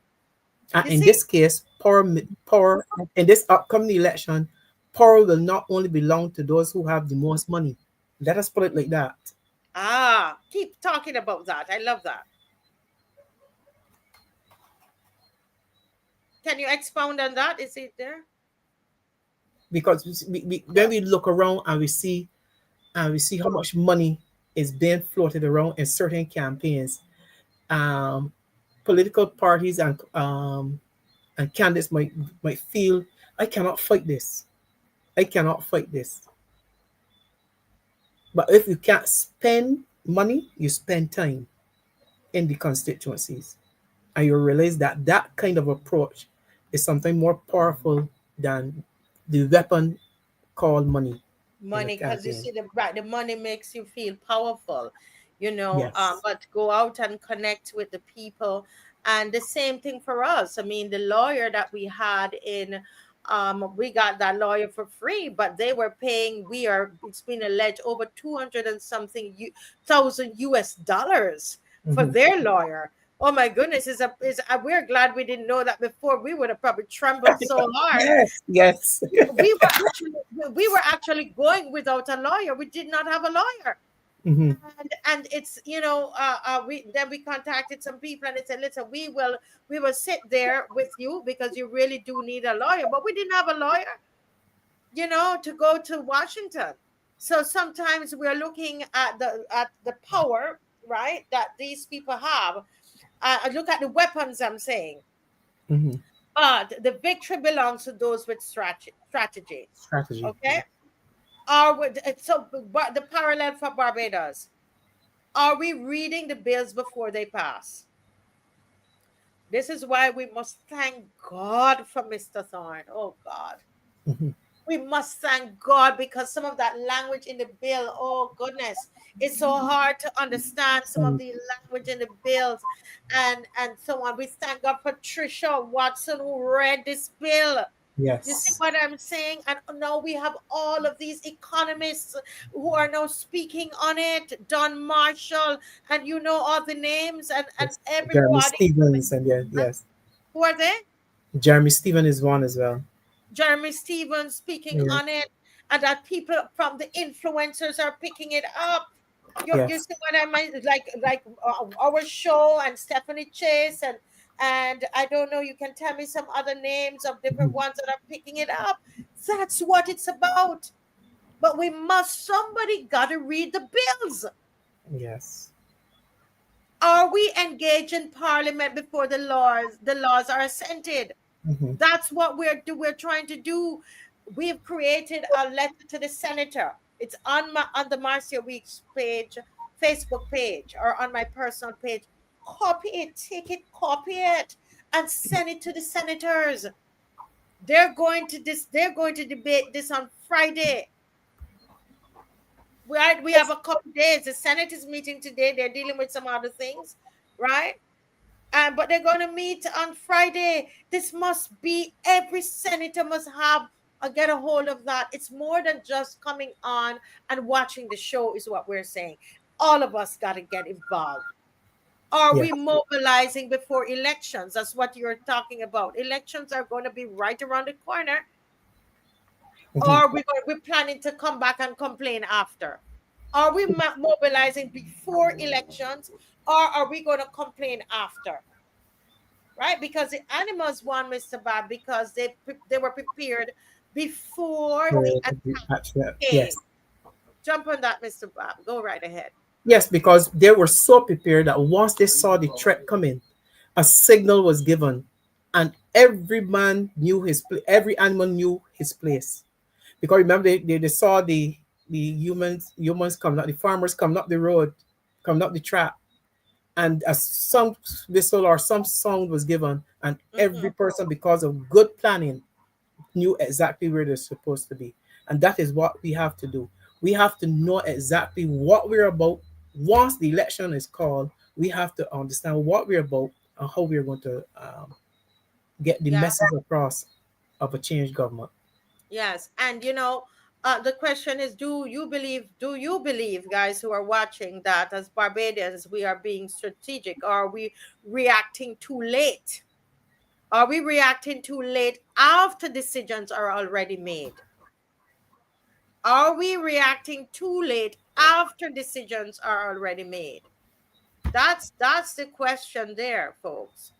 And You in see? this case, power in this upcoming election, power will not only belong to those who have the most money. Let us put it like that. Keep talking about that. I love that. Can you expound on that? Is it there? Because when we look around and we see how much money is being floated around in certain campaigns, political parties and candidates might feel, I cannot fight this. I cannot fight this. But if you can't spend money, you spend time in the constituencies. And you realize that that kind of approach is something more powerful than the weapon called money in a Money, because you campaign. see the money makes you feel powerful, Yes. but go out and connect with the people. And the same thing for us. I mean, the lawyer that we had in we got that lawyer for free, but they were paying, it's been alleged, over 200 and something thousand US dollars for Mhm. their lawyer. Oh my goodness, we're glad we didn't know that before. We would have probably trembled so hard. Yes, yes. We were actually going without a lawyer. We did not have a lawyer. Hmm. And it's, we contacted some people and they said, listen, we will sit there with you because you really do need a lawyer, but we didn't have a lawyer, to go to Washington. So sometimes we're looking at the power, right, that these people have. Look at the weapons, I'm saying. Hmm. But the victory belongs to those with strategy. Strategy. Okay. But the parallel for Barbados, are we reading the bills before they pass? This is why we must thank God for Mr. Thorne. Oh God. Hmm. We must thank God, because some of that language in the bill, oh goodness, it's so hard to understand some of Um, the language in the bills and so on. We thank God for Trisha Watson, who read this bill. You see yes. what I'm saying? And now we have all of these economists who are now speaking on it. Don Marshall, and all the names and Yes. Jeremy everybody. Stevens, and Huh? yes. Who are they? Jeremy Stevens is one as well. Jeremy Stevens speaking Yeah. on it, and that people from the influencers are picking it up. You Yes. see what I mean? Like our show and Stephanie Chase and I don't know. You can tell me some other names of different Mhm. ones that are picking it up. That's what it's about. But somebody got to read the bills. Yes. Are we engaged in Parliament before the laws are assented? Hmm. That's what we're trying to do. We've created a letter to the senator. It's on the Marcia Weeks page, Facebook page, or on my personal page. Copy it, take it, copy it, and send it to the senators. They're going to debate this on Friday. We have a couple days. The Senate is meeting today. They're dealing with some other things, right? But they're going to meet on Friday. This must be, every senator must have get a hold of that. It's more than just coming on and watching the show, is what we're saying. All of us got to get involved. Are Yes. we mobilizing before elections? That's what you're talking about. Elections are going to be right around the corner. Or Hmm. we're planning to come back and complain after? Are we mobilizing before elections, or are we going to complain after? Right? Because the animals won, Mr. Bob, because they were prepared before the attack came. Yes. Jump on that, Mr. Bob. Go right ahead. Yes, because they were so prepared that once they saw the threat coming, a signal was given, and every man knew his place. Every animal knew his place. Because remember, they saw the humans coming up, the farmers coming up the road, coming up the trap, and some whistle or some sound was given, and every Mhm. person, because of good planning, knew exactly where they're supposed to be. And that is what we have to do. We have to know exactly what we're about. Once the election is called, we have to understand what we're about and how we're going to get the Yeah. message across of a changed government. Yes. And the question is, do you believe, guys who are watching, that as Barbadians we are being strategic? Are we reacting too late? Are we reacting too late after decisions are already made? Are we reacting too late after decisions are already made? That's the question there, folks.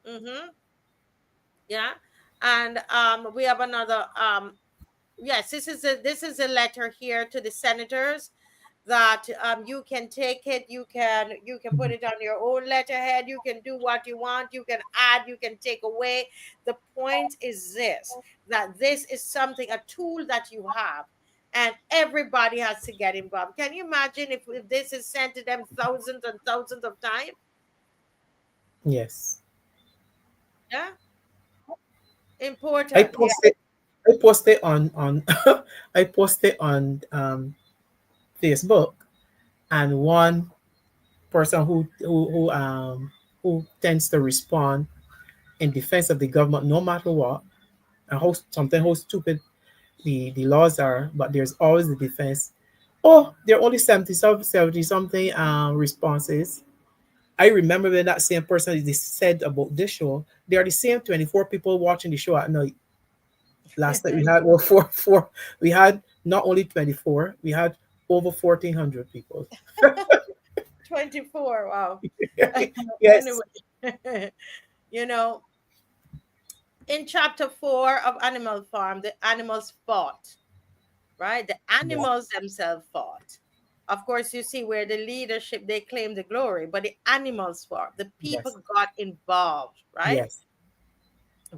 Mm-hmm. Yeah. And we have another yes, this is a letter here to the senators, that you can take it, you can put Mhm. it on your own letterhead, you can do what you want, you can add, you can take away. The point is this, that this is something, a tool that you have, and everybody has to get involved. Can you imagine if this is sent to them thousands and thousands of times? Yes. Yeah, I important. posted I posted on I posted on Facebook, and one person who tends to respond in defense of the government no matter what, and how stupid the laws are, but there's always the defense. Oh, there are only 70 something responses. I remember when that same person they said about this show, they are the same 24 people watching the show at night. Last night we had four. We had not only 24, we had over 1,400 people. 24. Wow. Yes, Anyway, you know, in chapter 4 of Animal Farm, the animals fought, right? The yeah, animals themselves fought. Of course, you see where the leadership they claim the glory, but the animals fought. The yes, people got involved, right? yes,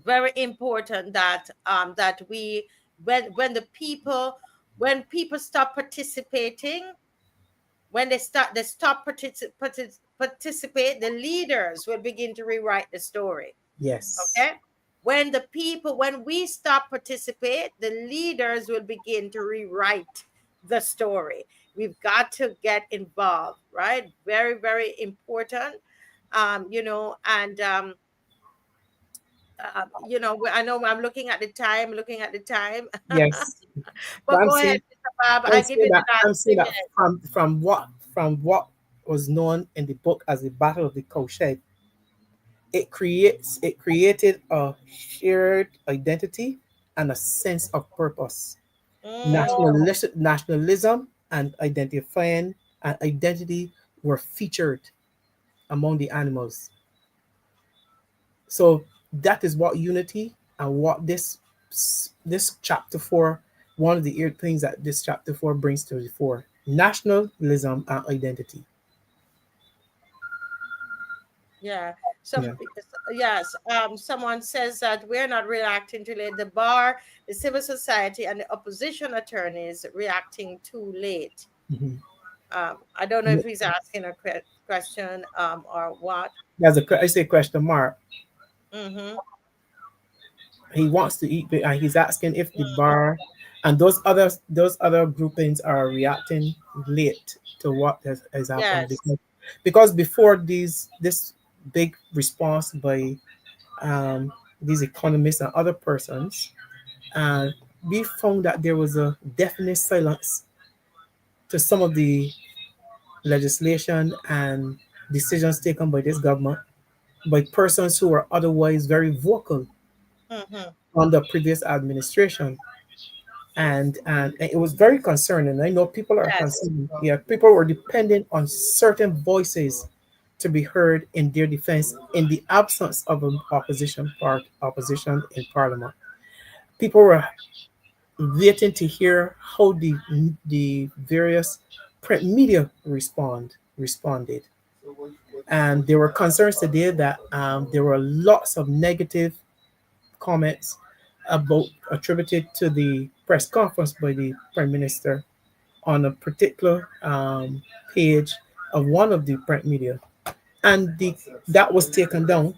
Very important that that we when the people when people stop participating, when they stop participate, the leaders will begin to rewrite the story. yes, Okay, when we stop participate, the leaders will begin to rewrite the story. We've got to get involved, right? Very, very important. And I know I'm looking at the time. yes. But But go ahead, Mr. Bob. I give you the last I'm saying three that minutes. from what was known in the book as the Battle of the Cowshed, it created a shared identity and a sense of purpose. Mm, Nationalism and identifying and identity were featured among the animals. So that is what unity and what this chapter 4, one of the things that this chapter 4 brings to the fore: nationalism and identity. yeah. Yeah. Yes. Someone says that we're not reacting too late. The bar, the civil society, and the opposition attorneys reacting too late. Mhm. I don't know if he's asking a question or what. I say question mark. Mm-hmm. He wants to eat, and he's asking if the bar and those other groupings are reacting late to what has happened, Yes. because before this big response by these economists and other persons, uh, we found that there was a definite silence to some of the legislation and decisions taken by this government by persons who were otherwise very vocal Mm-hmm. on the previous administration. And it was very concerning. I know people are Yes. concerned. Yeah, people were dependent on certain voices to be heard in their defense in the absence of an opposition in parliament. People were waiting to hear how the various print media responded, and there were concerns today that there were lots of negative comments about attributed to the press conference by the Prime Minister on a particular page of one of the print media, and that was taken down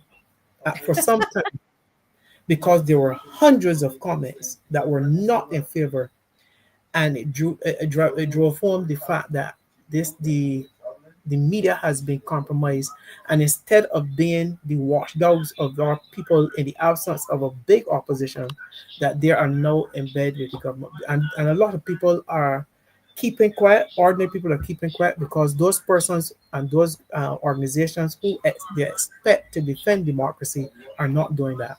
for some time because there were hundreds of comments that were not in favor, and it drove home the fact that the media has been compromised, and instead of being the watchdogs of our people in the absence of a big opposition, that they are now in bed with the government, and a lot of people are keeping quiet. Ordinary people are keeping quiet because those persons and those organizations who they expect to defend democracy are not doing that.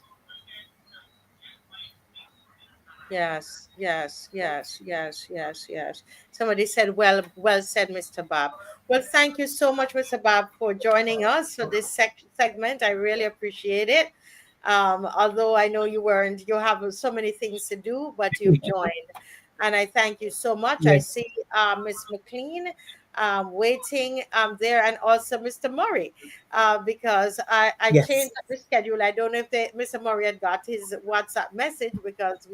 Yes, yes, yes, yes, yes, yes. Somebody said, well said, Mr. Bob. Well, thank you so much, Mr. Bob, for joining us for this segment. I really appreciate it. Although I know you have so many things to do, but you've joined. And I thank you so much. I Yes, see Miss McLean waiting there, and also Mr. Murray, because I yes. changed the schedule. I don't know if Mr. Murray had got his WhatsApp message, because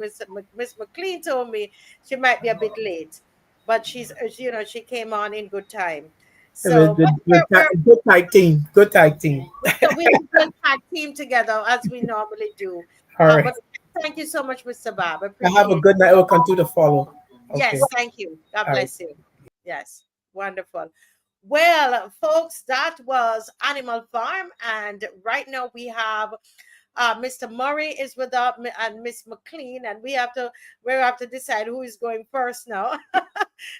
Miss McLean told me she might be a bit late, but she came on in good time. So, but Good tag team. Good tag team. we will tag team together as we normally do. All right. But thank you so much, Mr. Bob. I I have a appreciate it. good night. I will continue to follow. Okay. Yes, thank you. God All right. bless you. Yes, wonderful. Well, folks, that was Animal Farm, and right now we have Mr. Murray is with us and Miss McLean, and we have to decide who is going first now.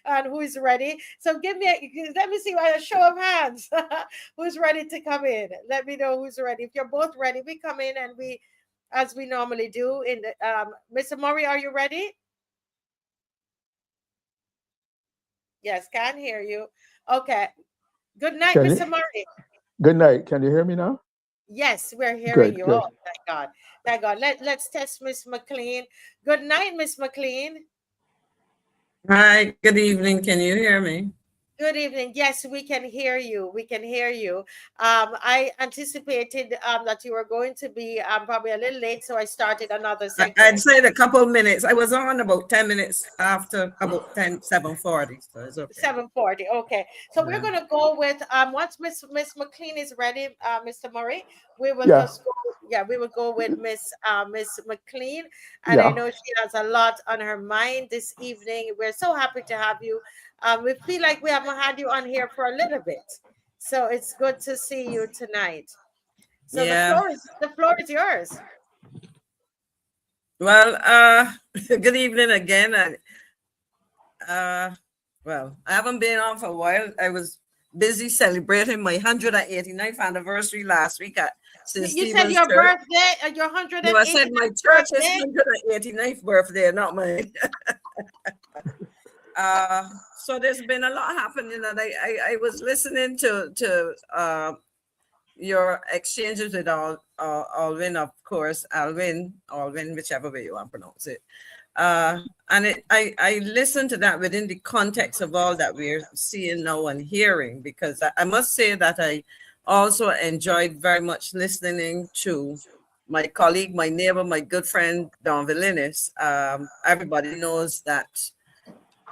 And who is ready? So let me see a show of hands. Who's ready to come in? Let me know who's ready. If you're both ready, we come in and we, as we normally do. In the Mr. Murray, are you ready? Yes, can't hear you. Okay. Good night, Mr. Murray. Good night. Can you hear me now? Yes, we're hearing you. Good. Oh, thank God. Thank God. Let's test Miss McLean. Good night, Miss McLean. Hi, good evening. Can you hear me? Good evening. Yes, we can hear you. We can hear you. I anticipated that you were going to be probably a little late, so I started another segment. I'd say a couple of minutes. I was on about 10 minutes after about 7:40. So it's okay. 7:40. Okay. So we're going to go with once Miss McLean is ready, Mr. Murray, we will just go. Yeah, we will go with Miss McLean. And I know she has a lot on her mind this evening. We're so happy to have you. We feel like we haven't had you on here for a little bit. So it's good to see you tonight. So the floor is yours. Well, good evening again. Well, I haven't been on for a while. I was busy celebrating my 189th anniversary last week at St. You Stephen's said your Church. birthday, your 189th. No, I said my church's 189th birthday, not mine. So there's been a lot happening, and I was listening to your exchanges with Alvin, of course, Alvin, whichever way you want to pronounce it. And I listened to that within the context of all that we're seeing now and hearing, because I must say that I also enjoyed very much listening to my colleague, my neighbor, my good friend, Don Villinis. Everybody knows that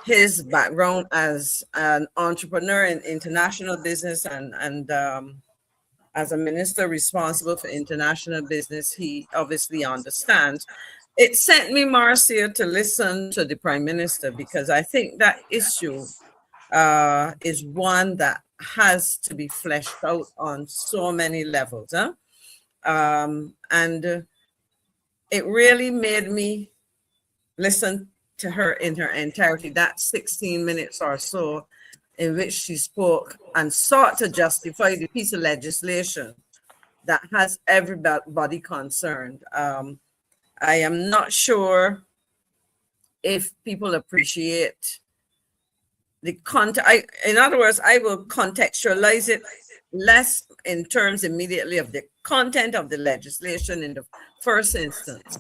his background as an entrepreneur in international business and as a minister responsible for international business, he obviously understands. It sent me, Marcia, to listen to the Prime Minister, because I think that issue is one that has to be fleshed out on so many levels. And it really made me listen to her in her entirety, that 16 minutes or so in which she spoke and sought to justify the piece of legislation that has everybody concerned. I am not sure if people appreciate the content. In other words, I will contextualize it less in terms immediately of the content of the legislation in the first instance,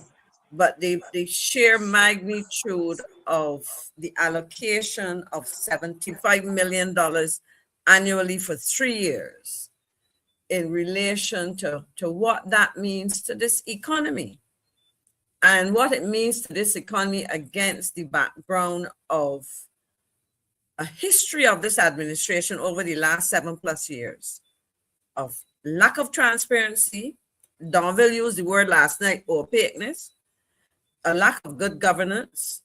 but the sheer magnitude of the allocation of $75 million annually for 3 years in relation to what that means to this economy and what it means to this economy against the background of a history of this administration over the last 7+ years of lack of transparency. Donville used the word last night, opaqueness, a lack of good governance,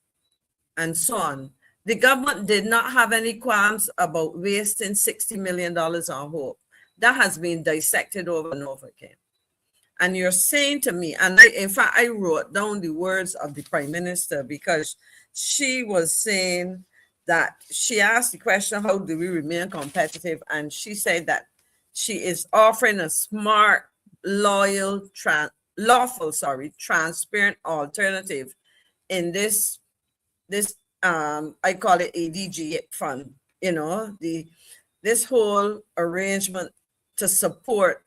and so on. The government did not have any qualms about wasting $60 million on hope. That has been dissected over and over again. And you're saying to me, and in fact, I wrote down the words of the Prime Minister, because she was saying that she asked the question, how do we remain competitive? And she said that she is offering a smart, loyal, lawful, transparent alternative in this I call it ADG fund, this whole arrangement to support.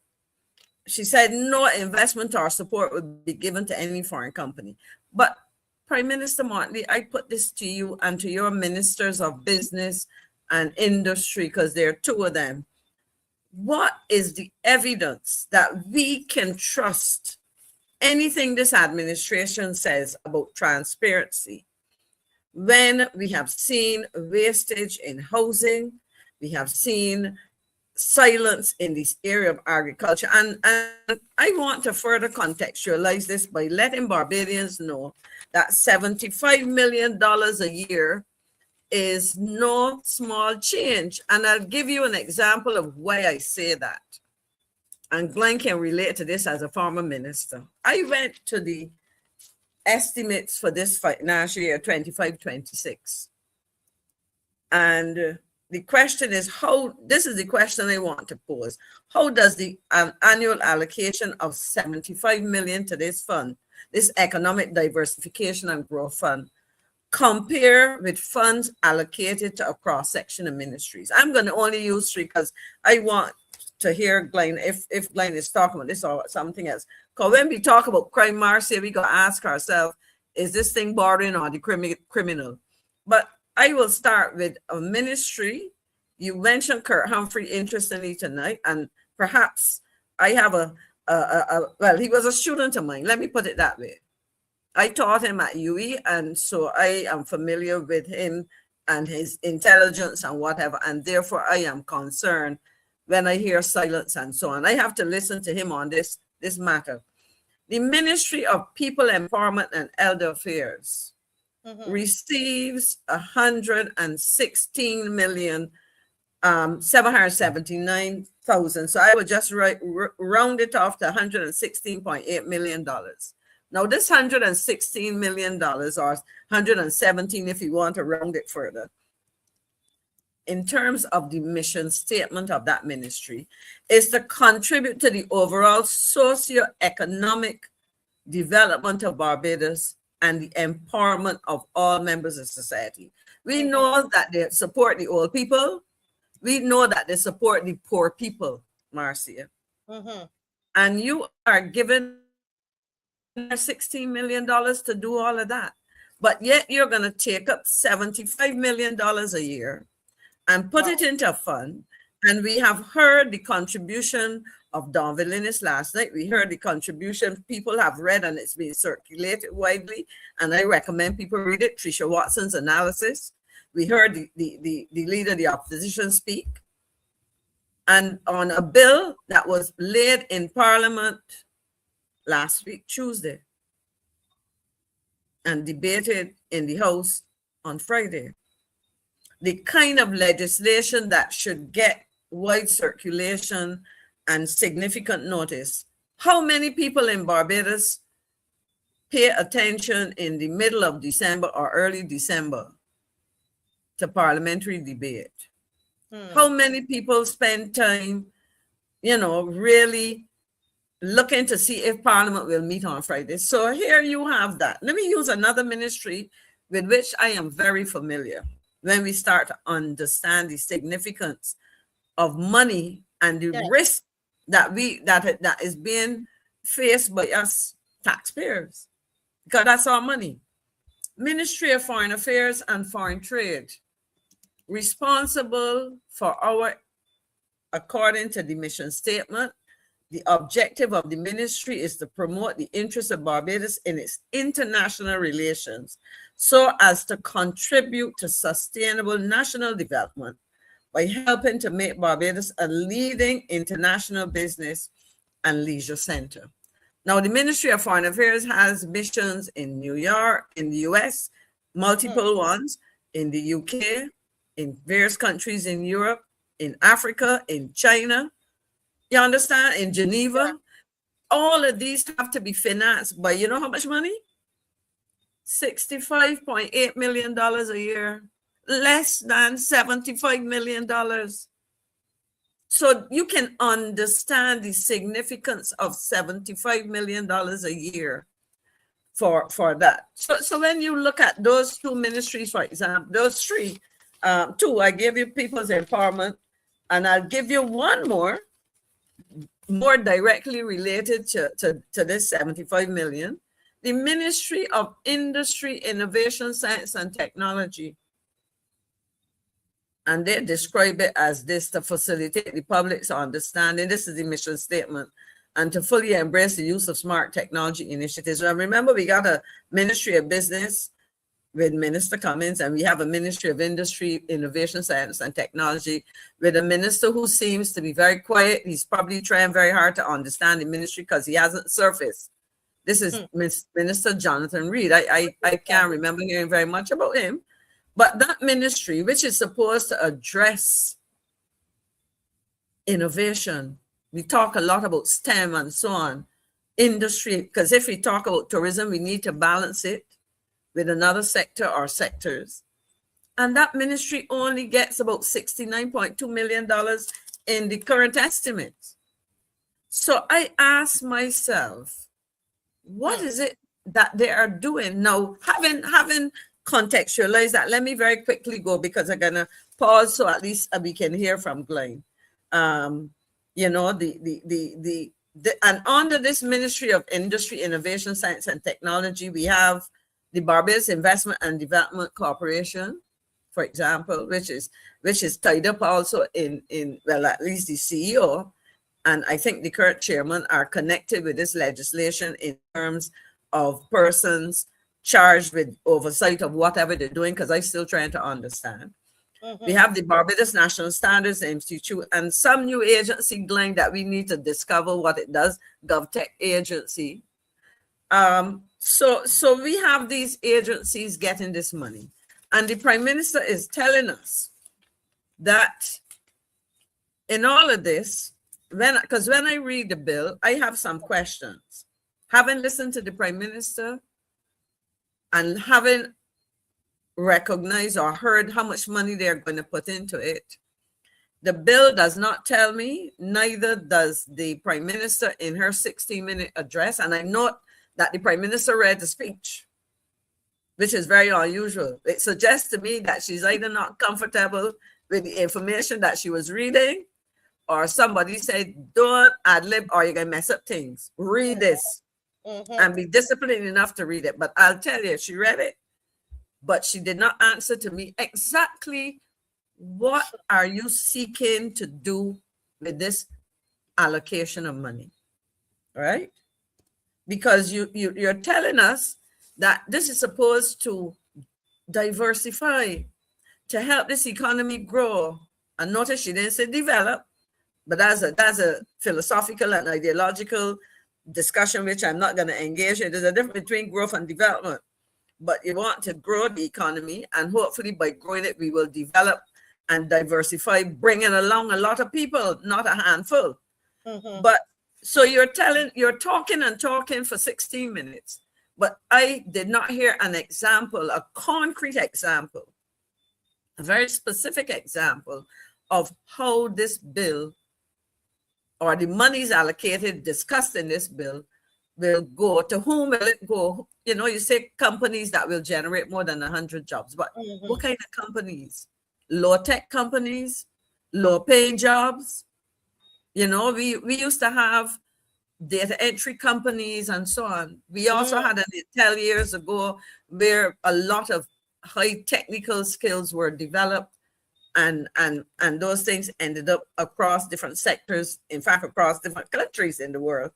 She said no investment or support would be given to any foreign company. But Prime Minister Motley, I put this to you and to your ministers of business and industry, because there are two of them. What is the evidence that we can trust anything this administration says about transparency when we have seen wastage in housing, we have seen silence in this area of agriculture? And I want to further contextualize this by letting Barbadians know that $75 million a year is no small change. And I'll give you an example of why I say that. And Glenn can relate to this as a former minister. I went to the estimates for this financial year, 25-26. And the question is this is the question I want to pose. How does the annual allocation of 75 million to this fund, this Economic Diversification and Growth Fund, compare with funds allocated to a cross-section of ministries? I'm going to only use 3 because I want to hear Glenn, if Glenn is talking about this or something else. Because when we talk about crime, Marcia, we got to ask ourselves, is this thing bordering on the criminal? But I will start with a ministry. You mentioned Kurt Humphrey interestingly tonight, and perhaps I have well, he was a student of mine. Let me put it that way. I taught him at UE, and so I am familiar with him and his intelligence and whatever, and therefore I am concerned when I hear silence and so on. I have to listen to him on this matter. The Ministry of People Empowerment and Elder Affairs receives 116,779,000. So I would just round it off to $116.8 million. Now this $116 million, or 117 if you want to round it further, in terms of the mission statement of that ministry, is to contribute to the overall socio-economic development of Barbados and the empowerment of all members of society. We know that they support the old people. We know that they support the poor people, Marcia. And you are given $16 million to do all of that. But yet you're going to take up $75 million a year and put it into a fund. And we have heard the contribution of Don Villinis last night. We heard the contribution people have read, and it's been circulated widely. And I recommend people read it, Tricia Watson's analysis. We heard the leader of the opposition speak. And on a bill that was laid in Parliament last week, Tuesday, and debated in the House on Friday. The kind of legislation that should get wide circulation and significant notice. How many people in Barbados pay attention in the middle of December or early December to parliamentary debate? How many people spend time, really looking to see if Parliament will meet on Friday? So here you have that. Let me use another ministry with which I am very familiar. When we start to understand the significance of money and the risk that is being faced by us taxpayers, because that's our money. Ministry of Foreign Affairs and Foreign Trade, responsible for according to the mission statement, the objective of the ministry is to promote the interests of Barbados in its international relations so as to contribute to sustainable national development by helping to make Barbados a leading international business and leisure center. Now, the Ministry of Foreign Affairs has missions in New York, in the US, multiple ones, in the UK, in various countries in Europe, in Africa, in China. You understand? In Geneva. All of these have to be financed by, you know how much money? $65.8 million a year. Less than $75 million. So you can understand the significance of $75 million a year for that. So when you look at those two ministries, for example, those three, two, I gave you People's Empowerment, and I'll give you one more directly related to this 75 million, the Ministry of Industry, Innovation, Science and Technology. And they describe it as this: to facilitate the public's understanding, this is the mission statement, and to fully embrace the use of smart technology initiatives. And remember, we got a Ministry of Business with Minister Cummins, and we have a Ministry of Industry, Innovation, Science and Technology with a minister who seems to be very quiet. He's probably trying very hard to understand the ministry because he hasn't surfaced. This is Minister Jonathan Reed. I can't remember hearing very much about him. But that ministry, which is supposed to address innovation, we talk a lot about STEM and so on, industry, because if we talk about tourism, we need to balance it with another sector or sectors. And that ministry only gets about $69.2 million in the current estimates. So I ask myself, what is it that they are doing now? Having contextualized that, let me very quickly go, because I'm gonna pause so at least we can hear from Glenn. You know, and under this Ministry of Industry, Innovation, Science and Technology, we have the Barbados Investment and Development Corporation, for example, which is tied up also in well, at least the CEO and I think the current chairman are connected with this legislation in terms of persons charged with oversight of whatever they're doing, because I'm still trying to understand. We have the Barbados National Standards Institute and some new agency, Glenn, that we need to discover what it does, GovTech agency. So we have these agencies getting this money. And the Prime Minister is telling us that in all of this, because when I read the bill, I have some questions. Having listened to the Prime Minister and having recognized or heard how much money they're going to put into it, the bill does not tell me, neither does the Prime Minister in her 16-minute address. And I note that the Prime Minister read the speech, which is very unusual. It suggests to me that she's either not comfortable with the information that she was reading, or somebody said, don't ad-lib or you're going to mess up things. Read this and be disciplined enough to read it. But I'll tell you, she read it, but she did not answer to me exactly what are you seeking to do with this allocation of money, all right? Because you're telling us that this is supposed to diversify, to help this economy grow. And notice she didn't say develop, but that's a philosophical and ideological discussion, which I'm not going to engage in. There's a difference between growth and development. But you want to grow the economy, and hopefully by growing it, we will develop and diversify, bringing along a lot of people, not a handful. But so you're talking and talking for 16 minutes, but I did not hear an example, a concrete example, a very specific example of how this bill or the monies allocated, discussed in this bill, will go. To whom will it go? You know, you say companies that will generate more than 100 jobs, but what kind of companies? Low-tech companies, low-paying jobs. You know, we used to have data entry companies and so on. We also had an Intel years ago where a lot of high technical skills were developed, and those things ended up across different sectors, in fact, across different countries in the world.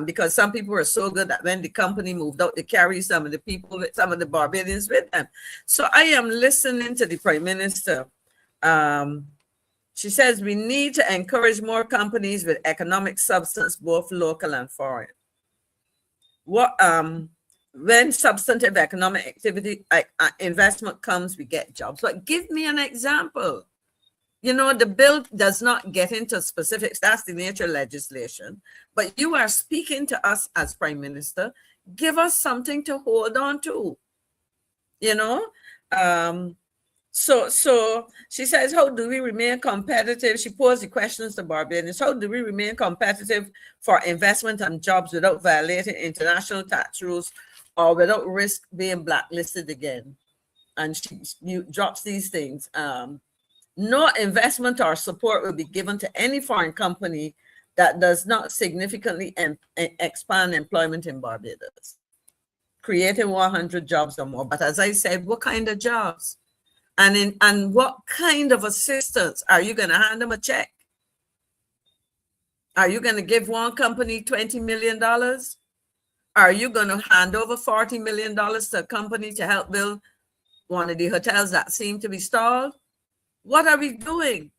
Because some people were so good that when the company moved out, they carry some of the people, some of the Barbadians with them. So I am listening to the Prime Minister. She says we need to encourage more companies with economic substance, both local and foreign. When substantive economic activity, investment comes, we get jobs. But give me an example. You know, the bill does not get into specifics. That's the nature of legislation. But you are speaking to us as Prime Minister. Give us something to hold on to. You know? So she says, how do we remain competitive? She posed the questions to Barbadians. How do we remain competitive for investment and jobs without violating international tax rules or without risk being blacklisted again? And she drops these things. No investment or support will be given to any foreign company that does not significantly expand employment in Barbados, creating 100 jobs or more. But as I said, what kind of jobs? And what kind of assistance? Are you going to hand them a check? Are you going to give one company $20 million? Are you going to hand over $40 million to a company to help build one of the hotels that seem to be stalled? What are we doing?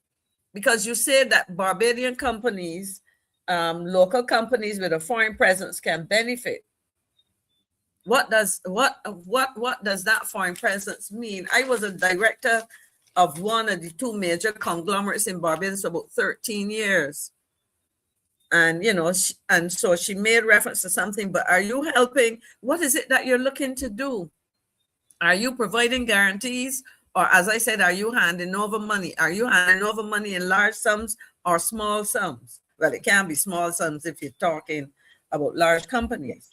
Because you say that Barbadian companies, local companies with a foreign presence can benefit. What does that foreign presence mean? I was a director of one of the two major conglomerates in Barbados for about 13 years. And, you know, and so she made reference to something, but are you helping? What is it that you're looking to do? Are you providing guarantees Or as I said, are you handing over money? Are you handing over money in large sums or small sums? Well, it can be small sums if you're talking about large companies.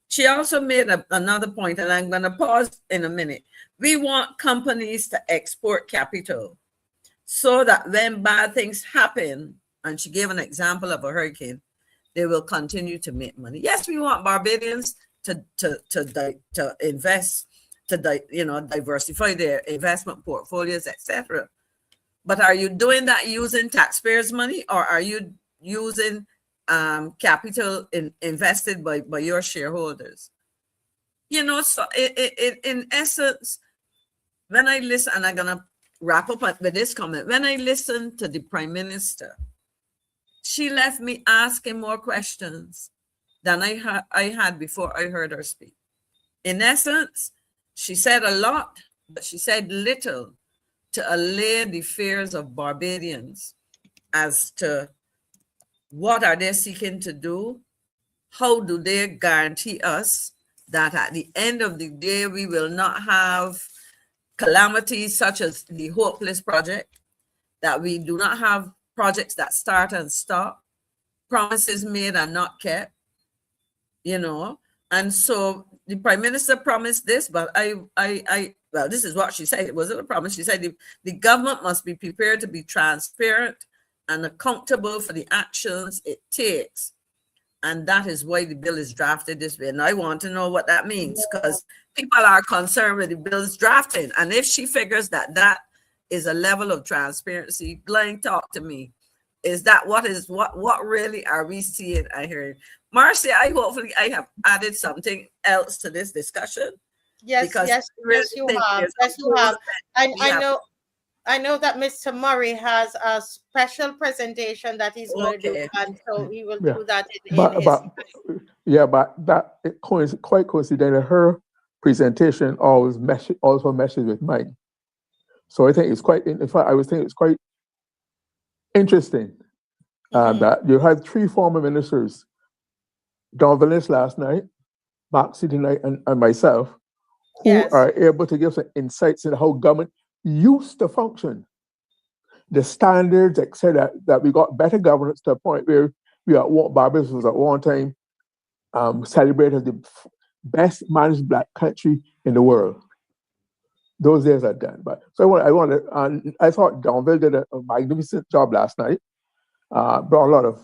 She also made another point, and I'm going to pause in a minute. We want companies to export capital so that when bad things happen, and she gave an example of a hurricane, they will continue to make money. Yes, we want Barbadians to invest, to diversify their investment portfolios, etc. But are you doing that using taxpayers' money, or are you using capital invested by your shareholders? So in essence, when I listen, and I'm gonna wrap up with this comment. When I listened to the Prime Minister, she left me asking more questions than I had before I heard her speak. In essence, she said a lot, but she said little to allay the fears of Barbadians as to what are they seeking to do? How do they guarantee us that at the end of the day, we will not have calamities such as the Hopeless Project, that we do not have projects that start and stop, promises made and not kept, And so the Prime Minister promised this, but well, this is what she said. It wasn't a promise. She said the government must be prepared to be transparent and accountable for the actions it takes. And that is why the bill is drafted this way. And I want to know what that means, because people are concerned with the bill's drafting. And if she figures that that is a level of transparency, Glenn, talk to me. Is that what really are we seeing and hearing? Marcy, hopefully I have added something else to this discussion. Yes, yes, you have. I know that Mr. Murray has a special presentation that he's going to do, and so he will do that but that it quite coincidentally, her presentation also meshes with mine. So I think it's quite, in fact, I was thinking it's quite interesting that you had three former ministers, Don Vallis last night, Mark City tonight, and myself, who are able to give some insights into how government used to function, the standards, etc., that we got better governance to a point where Barbados was at one time celebrated as the best managed Black country in the world. Those days are done. But so I thought Donville did a magnificent job last night. Brought a lot of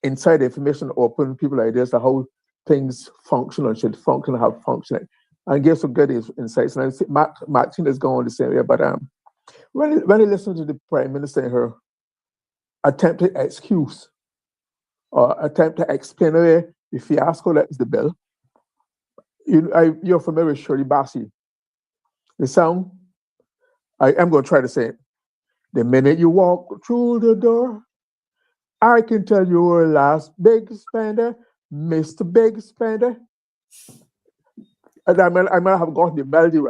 inside information, open people ideas to how things function or should function, how function, and give some good insights. And I see Martin is going the same way. But when I listen to the Prime Minister and her attempted excuse or attempt to explain away the fiasco that is the bill, you're familiar with Shirley Bassey. The song, I am going to try to say it. The minute you walk through the door, I can tell you were last big spender, Mr. Big Spender. And I might have gotten the melody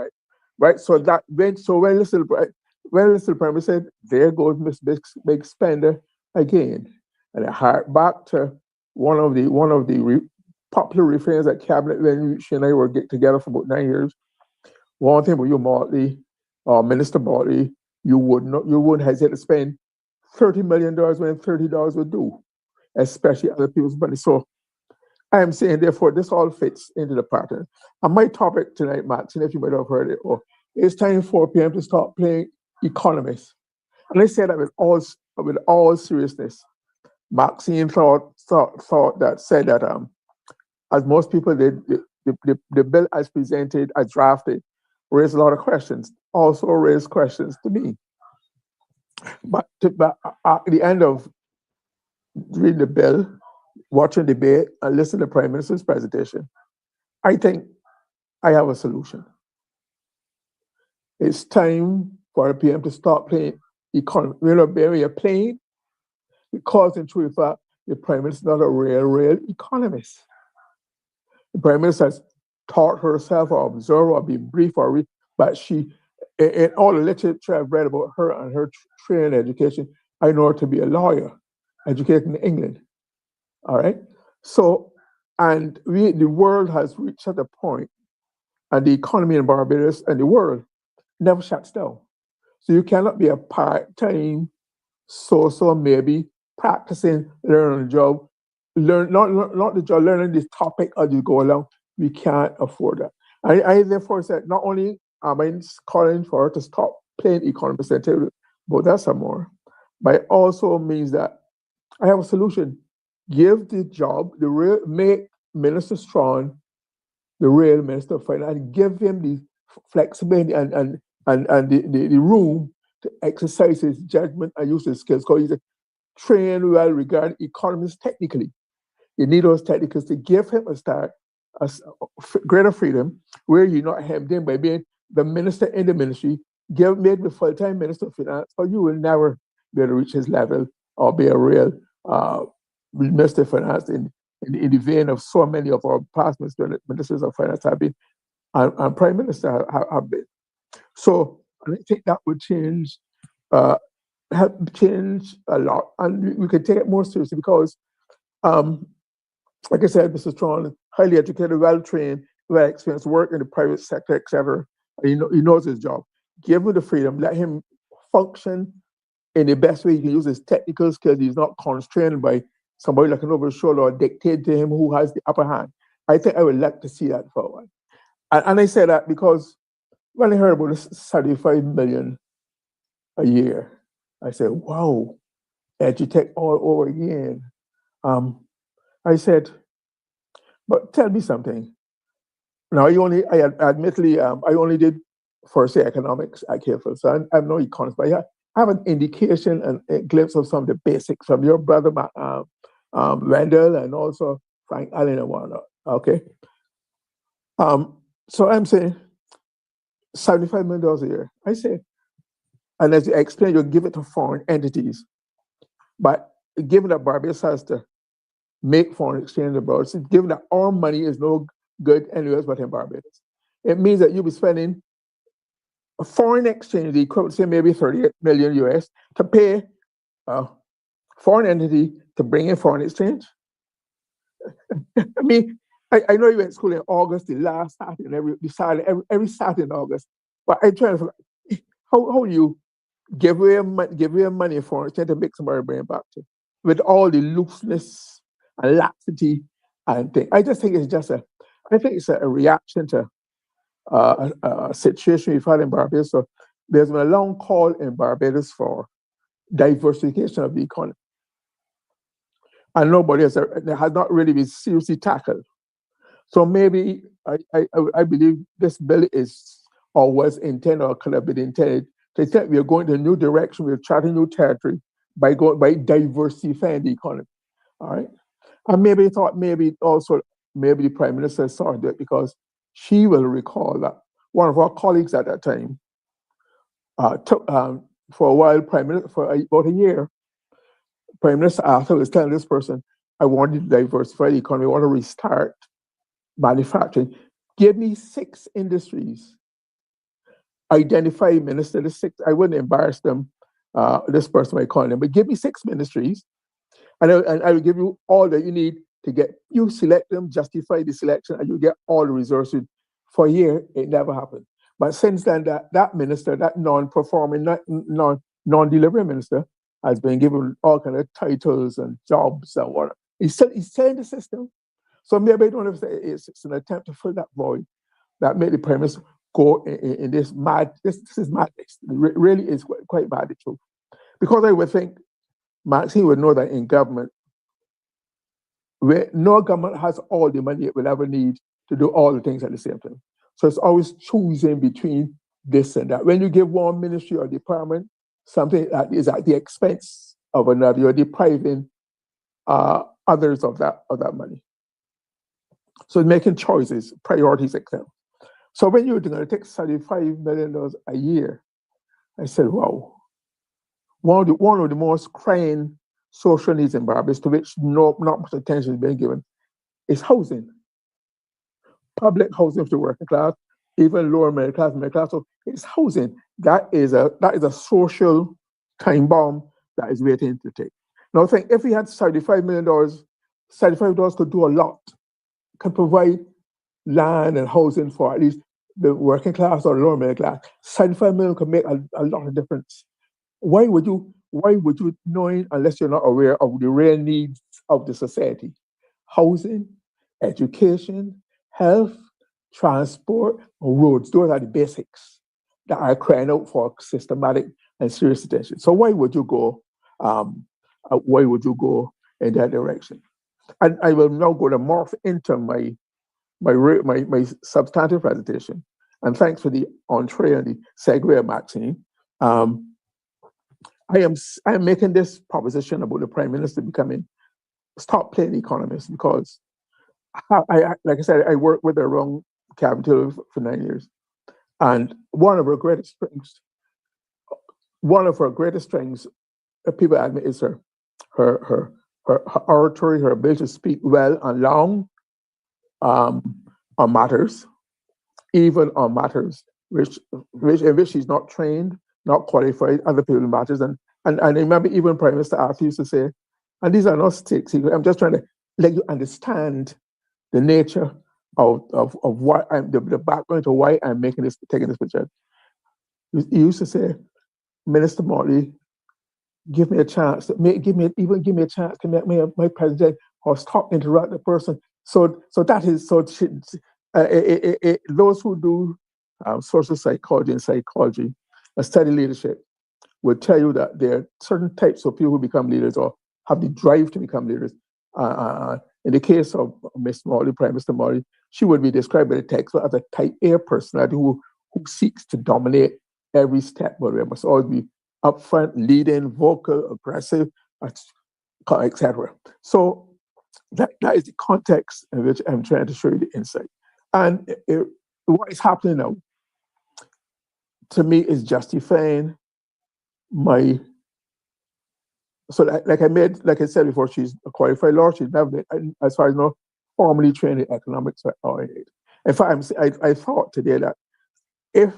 right? So that when Little Prime said, "There goes Miss Big Spender again," and I hark back to one of the popular refrains at cabinet when she and I were get together for about 9 years. One thing about you, Motley, Minister Motley, you wouldn't hesitate to spend $30 million when $30 would do, especially other people's money. So I am saying, therefore, this all fits into the pattern. And my topic tonight, Martin, if you might have heard it, it's time 4 p.m. to start playing economists. And I say that with all seriousness. Maxine said that as most people did, the bill as presented, as drafted, raised a lot of questions. Also raised questions to me. But at the end of reading the bill, watching the debate, and listening to the Prime Minister's presentation, I think I have a solution. It's time for the PM to start playing economy. When you're playing, because in truth, the Prime Minister is not a real economist. The Prime Minister has taught herself or observed or been brief but she, in all the literature I've read about her and her training education, I know her to be a lawyer, educated in England. All right. So, and the world has reached at a point, and the economy in Barbados and the world never shuts down. So you cannot be a part-time so maybe practicing, learning the job, not the job, learning this topic as you go along. We can't afford that. I therefore said, not only am I calling for her to stop playing economist and table, but that's some more. But it also means that I have a solution. Give the job, make Minister Strong the real Minister of Finance, and give him the flexibility and the room to exercise his judgment and use his skills, because he's a trained, well-regarded economist technically. You need those technicals to give him a greater freedom, where you're not hemmed in by being the minister in the ministry. Make the full-time Minister of Finance, or you will never be able to reach his level or be a real Minister of Finance in the vein of so many of our past ministers of finance have been, and Prime Minister have been. So I think that would change a lot, and we can take it more seriously because, like I said, Mr. Strong, highly educated, well-trained, well-experienced, work in the private sector, etc. He knows his job. Give him the freedom, let him function in the best way he can use his technical skills. He's not constrained by somebody looking over his shoulder or dictate to him who has the upper hand. I think I would like to see that for a while. And I say that because when I heard about this 75 million a year, I said, wow, EduTech all over again. I said, but tell me something. Now, admittedly, I only did first year economics at Careful, so I'm no economist, but I have an indication and a glimpse of some of the basics from your brother, Wendell, and also Frank Allen and whatnot. Okay. So I'm saying $75 million a year. I say, and as you explain, you'll give it to foreign entities, but given that Barbados has to make foreign exchange abroad, so given that our money is no good anywhere but in Barbados, it means that you'll be spending a foreign exchange, the equivalent, say maybe 38 million US, to pay a foreign entity to bring in foreign exchange. I mean, I know you went to school in August, the last Saturday, every Saturday in August, but I'm trying to figure how you give away money for exchange to make somebody bring it back to, with all the looseness and laxity and things. I just think it's a reaction to a situation we've had in Barbados. So there's been a long call in Barbados for diversification of the economy, and nobody has not really been seriously tackled. So maybe I believe this bill is or was intended or could have been intended to say we are going to a new direction, we're charting new territory by diversifying the economy. All right. And maybe the Prime Minister saw that, because she will recall that one of our colleagues at that time took for a while, for about a year, Prime Minister Arthur was telling this person, I want you to diversify the economy, I want to restart manufacturing. Give me 6 industries. Identify, Minister, the 6. I wouldn't embarrass them, this person might call them, but give me 6 ministries, and I will give you all that you need to get. You select them, justify the selection, and you get all the resources. For a year, it never happened. But since then, that minister, that non-performing, non-delivering minister, has been given all kind of titles and jobs and whatnot. He's still in the system. So maybe I don't know if it's an attempt to fill that void that made the Prime Minister go in this mad. This is madness. It really is quite bad, the truth. Because I would think Maxine would know that in government, where no government has all the money it will ever need to do all the things at the same time. So it's always choosing between this and that. When you give one ministry or department something that is at the expense of another, you're depriving others of that money. So making choices, priorities, etc. So when you're going to take $35 million a year, I said, wow. One of the most crying social needs in Barbados, to which not much attention is being given, is housing. Public housing for the working class, even lower middle class. So it's housing. That is a social time bomb that is waiting to take. Now I think if we had $75 million, $75 could do a lot. Could provide land and housing for at least the working class or lower middle class, 75 million can make a lot of difference. Why would you, knowing, unless you're not aware of the real needs of the society, housing, education, health, transport, roads, those are the basics that are crying out for systematic and serious attention. So why would you go in that direction? And I will now go to morph into my substantive presentation. And thanks for the entree and the segue, Maxine. I'm making this proposition about the Prime Minister stop playing economist, because like I said, I worked with her around Capitol for 9 years. And one of her greatest strengths, people admit, is her oratory, her ability to speak well and long on matters, even on matters in which she's not trained, not qualified, other people matters. And I remember even Prime Minister Arthur used to say, and these are not stakes, I'm just trying to let you understand the nature of what the background to why I'm taking this picture. He used to say, Minister Motley, give me a chance, give me a chance to make me my president, or stop interrupt the person. So that is those who do social psychology and psychology and study leadership will tell you that there are certain types of people who become leaders or have the drive to become leaders. In the case of Miss Motley, Prime Minister Motley, she would be described by the textbook as a type A personality who seeks to dominate every step, but there must always be upfront, leading, vocal, aggressive, etc. So that is the context in which I'm trying to show you the insight. And what is happening now, to me, is justifying my. So, like I said before, she's a qualified lawyer. She's never been, as far as I know, formally trained in economics or in it. In fact, I thought today that if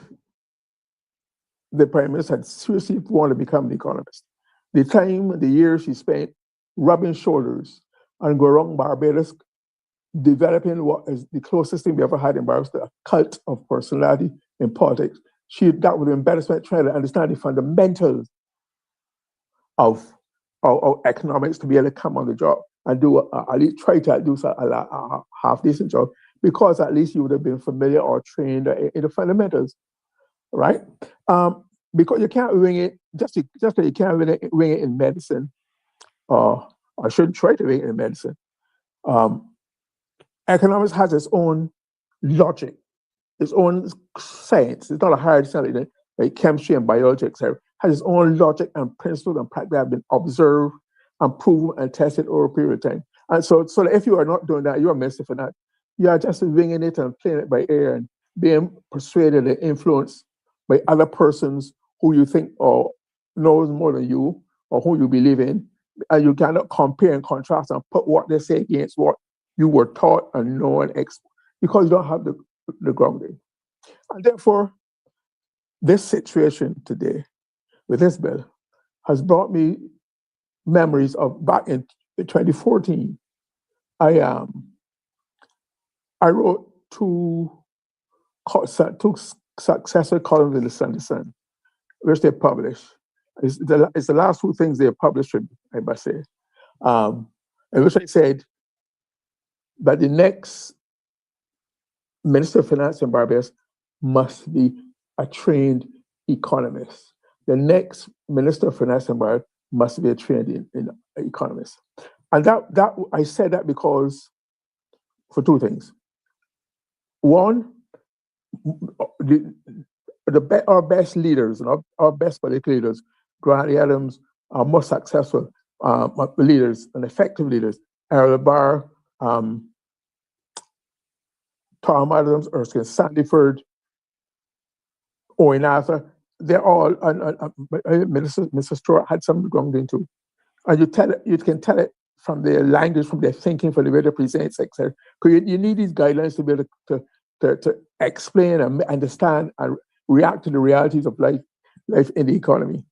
the Prime Minister had seriously wanted to become an economist, the time, the years she spent rubbing shoulders and go around Barbados, developing what is the closest thing we ever had in Barbados, a cult of personality in politics. That would have been better spent trying to understand the fundamentals of economics to be able to come on the job and do at least try to do a half decent job, because at least you would have been familiar or trained in the fundamentals, right? Because you can't wing it just like you can't wing it in medicine, or I shouldn't try to wing it in medicine. Economics has its own logic, its own science. It's not a hard science like chemistry and biology, etc. Has its own logic and principles and practice that have been observed and proven and tested over a period of time. And so if you are not doing that, you are missing for that. You are just winging it and playing it by ear and being persuaded and influenced by other persons who you think or knows more than you or who you believe in, and you cannot compare and contrast and put what they say against what you were taught and know and because you don't have the grounding. And therefore, this situation today with this bill has brought me memories of back in 2014. I wrote two successor columns in the Sunday Sun, which they published. It's the last two things they published, I must say, in which I said that the next Minister of Finance in Barbados must be a trained economist. The next Minister of Finance in Barbados must be a trained economist. And that I said that because for two things. One, our best leaders and our best political leaders, Grant Adams, our most successful leaders and effective leaders, Errol Barr, Tom Adams, Erskine Sandiford, Owen Arthur, they're all, Mr. Stewart had some grounding too. And you can tell it from their language, from their thinking, from the way they present, etc. Because you need these guidelines to be able to explain and understand and react to the realities of life in the economy.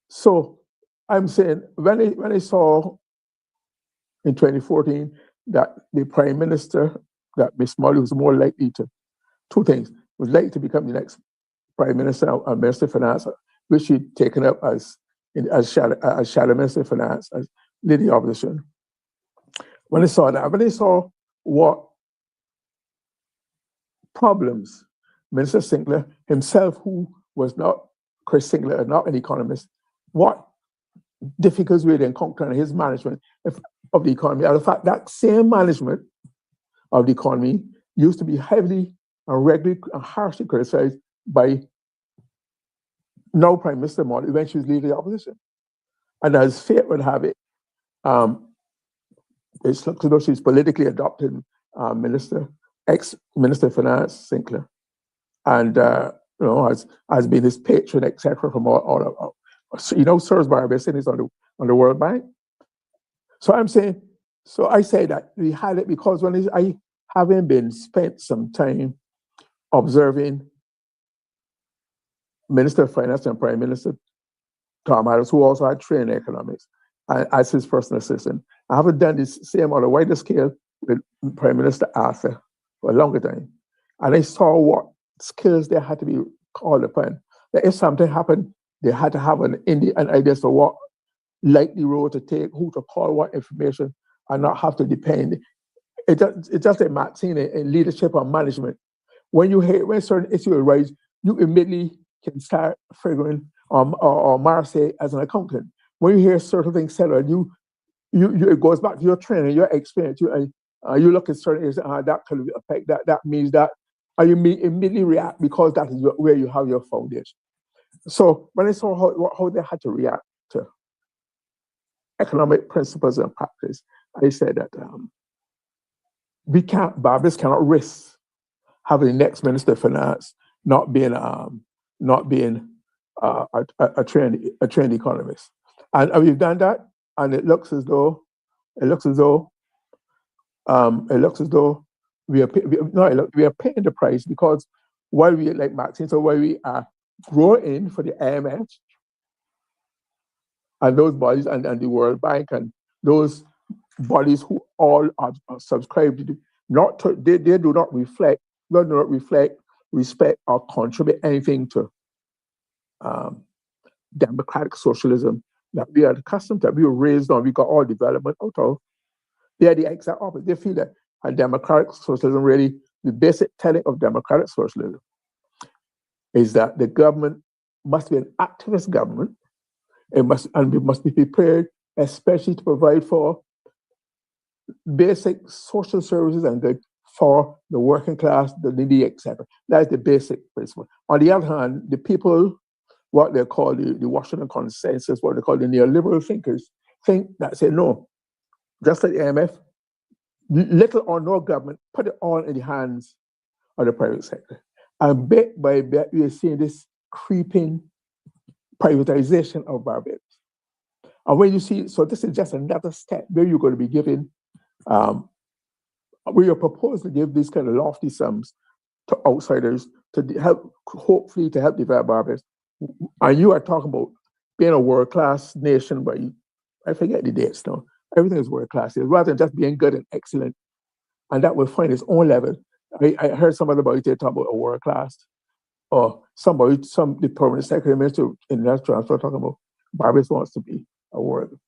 So I'm saying, when I saw in 2014 that the Prime Minister, that Ms. Motley was more likely to two things. Was likely to become the next Prime Minister or Minister of Finance, which she'd taken up as shadow Minister of Finance, as leading opposition. When they saw that, when they saw what problems Minister Sinclair himself, who was not Chris Sinclair, not an economist, what difficulties we encountered in his management of the economy. And in fact, that same management of the economy used to be heavily and regularly and harshly criticized by now Prime Minister Mottleey when she was leading the opposition. And as fate would have it, it's looks as though she's politically adopted ex-Minister of Finance Sinclair, and has been his patron, etc. from all serves Barbados and is on the World Bank. So I say that we had it because I having been spent some time observing Minister of Finance and Prime Minister Tom Adams, who also had trained in economics, as his personal assistant. I haven't done this same on a wider scale with Prime Minister Arthur for a longer time. And I saw what skills they had to be called upon. That if something happened, they had to have an idea for what likely road to take, who to call, what information, and not have to depend. It's just like Maxine in leadership or management. When certain issues arise, you immediately can start figuring or Marseille as an accountant. When you hear certain things said, it goes back to your training, your experience. You look at certain things, that could affect that. That means that, and you immediately react because that is where you have your foundation. So when I saw how they had to react to economic principles and practice, I said that Barbados cannot risk having the next Minister of Finance not being a trained economist. And we've done that, and it looks as though we are paying the price, because while we, like Maxine, so while we are growing for the IMF and those bodies and the World Bank and those bodies who all are subscribed to, they do not reflect, respect, or contribute anything to democratic socialism that we are accustomed to, we were raised on, we got all development out of. They are the exact opposite. They feel that a democratic socialism, really, the basic tenet of democratic socialism is that the government must be an activist government. We must be prepared, especially to provide for basic social services and good for the working class, the needy, etc. That is the basic principle. On the other hand, the people, what they call the Washington consensus, what they call the neoliberal thinkers, think that say no, just like the IMF, little or no government, put it all in the hands of the private sector. And bit by bit, we are seeing this creeping privatization of Barbados. And when you see, so this is just another step where you're going to be giving, where you're proposed to give these kind of lofty sums to outsiders to help, hopefully to help develop Barbados. And you are talking about being a world-class nation, but I forget the dates now. Everything is world-class here, rather than just being good and excellent. And that will find its own level. I heard somebody about it, they talk about a world-class, or the permanent secretary minister in that transfer talking about Barbados wants to be a world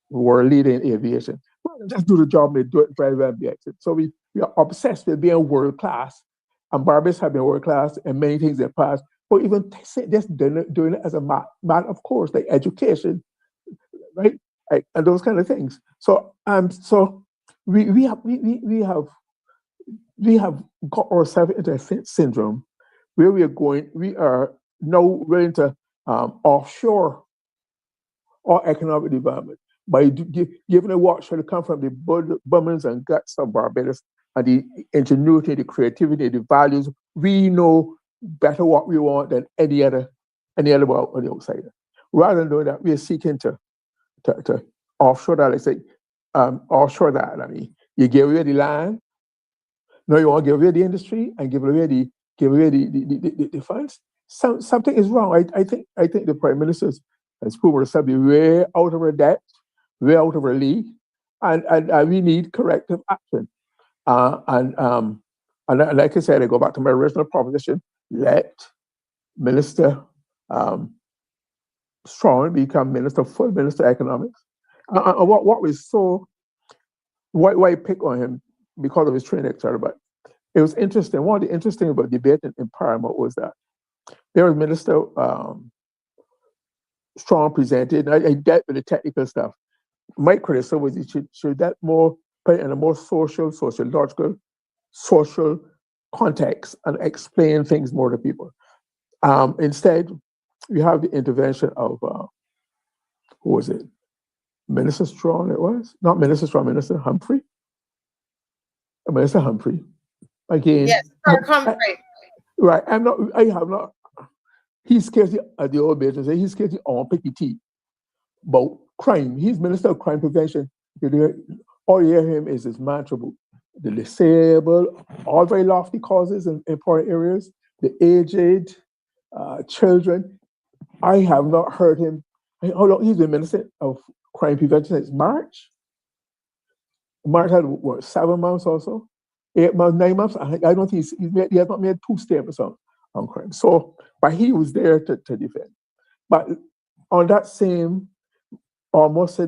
leader in aviation. Well, just do the job and do it very well and be excellent. So we are obsessed with being world-class, and Barbados have been world-class in many things in the past, but even just doing it as a matter of course, like education, right? And those kind of things. So we have got ourselves into a syndrome where we are now willing to offshore our economic development by giving a what should come from the bones and guts of Barbados and the ingenuity, the creativity, the values. We know better what we want than any other on the outside. Rather than doing that, we are seeking to offshore that. Let's say offshore that. I mean, you give away the land. No, you want to give away the industry and give away the funds. Something is wrong. I think the Prime Minister has proven herself to be way out of her depth, way out of her league, and we need corrective action. And like I said, I go back to my original proposition: let Minister Strong become full Minister of Economics. And what was so why I pick on him because of his training, etc. But it was interesting. One of the interesting about debating in Parliament was that there was Minister Strong presented, and I dealt with the technical stuff. My criticism was he should that more put in a more sociological, social context and explain things more to people. Instead, we have the intervention of who was it? Minister Strong. It was not Minister Strong. Minister Humphrey. Minister Humphrey. Again. Yes, Sir Humphrey. Right. I have not. He's scarcely at the old business. He's scarcely on PPT. But crime. He's Minister of Crime Prevention. All you hear him is his mantra about the disabled, all very lofty causes in important areas, the aged, children. I have not heard him. How long? He's been Minister of Crime Prevention since March. March had what, 7 months or so? 8 months, 9 months? I don't think he has not made 2 statements on crime. So, but he was there to defend. But on that same, almost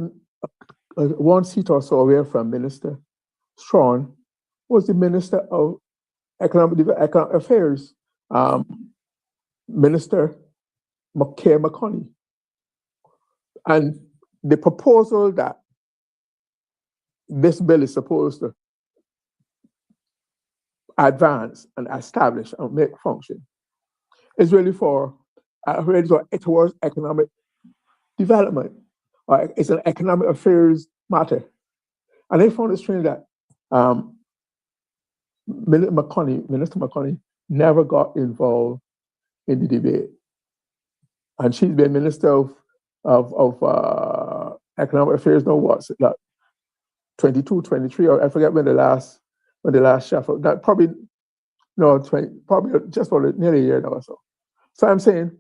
one seat or so away from Minister Strong was the Minister of Economic Affairs, Minister MIA MOTTLEY. And the proposal that this bill is supposed to advance and establish and make function is really towards economic development. It's an economic affairs matter. And they found it strange that Minister McConney never got involved in the debate. And she's been Minister of Economic Affairs, no what's it, like 22, 23, or I forget when the last shuffle. That probably just for nearly a year now or so. So I'm saying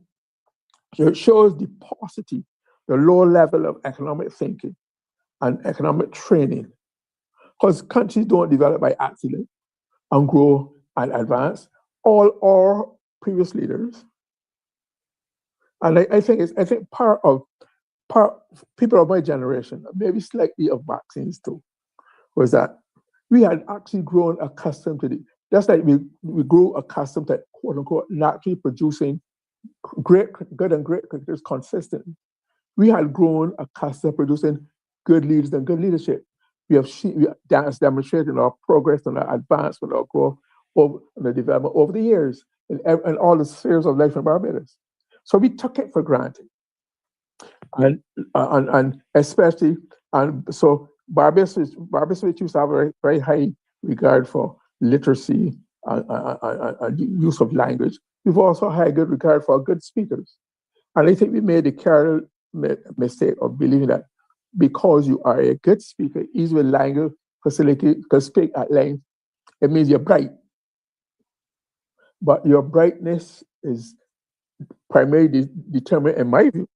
it shows the paucity, the low level of economic thinking and economic training. Because countries don't develop by accident and grow and advance. All our previous leaders, and I think part people of my generation, maybe slightly of Maxine's too, was that we had actually grown accustomed to just like we grew accustomed to quote unquote naturally producing good cricketers consistently. We had grown accustomed to producing good leaders and good leadership. We have demonstrated our progress and our advancement, our growth, and the development over the years in all the spheres of life in Barbados. So we took it for granted, and especially so Barbados used to have a very, very high regard for literacy and use of language. We've also had good regard for good speakers, and I think we made the careless mistake of believing that because you are a good speaker, easy with language facility, can speak at length, it means you're bright. But your brightness is primarily determined, in my view,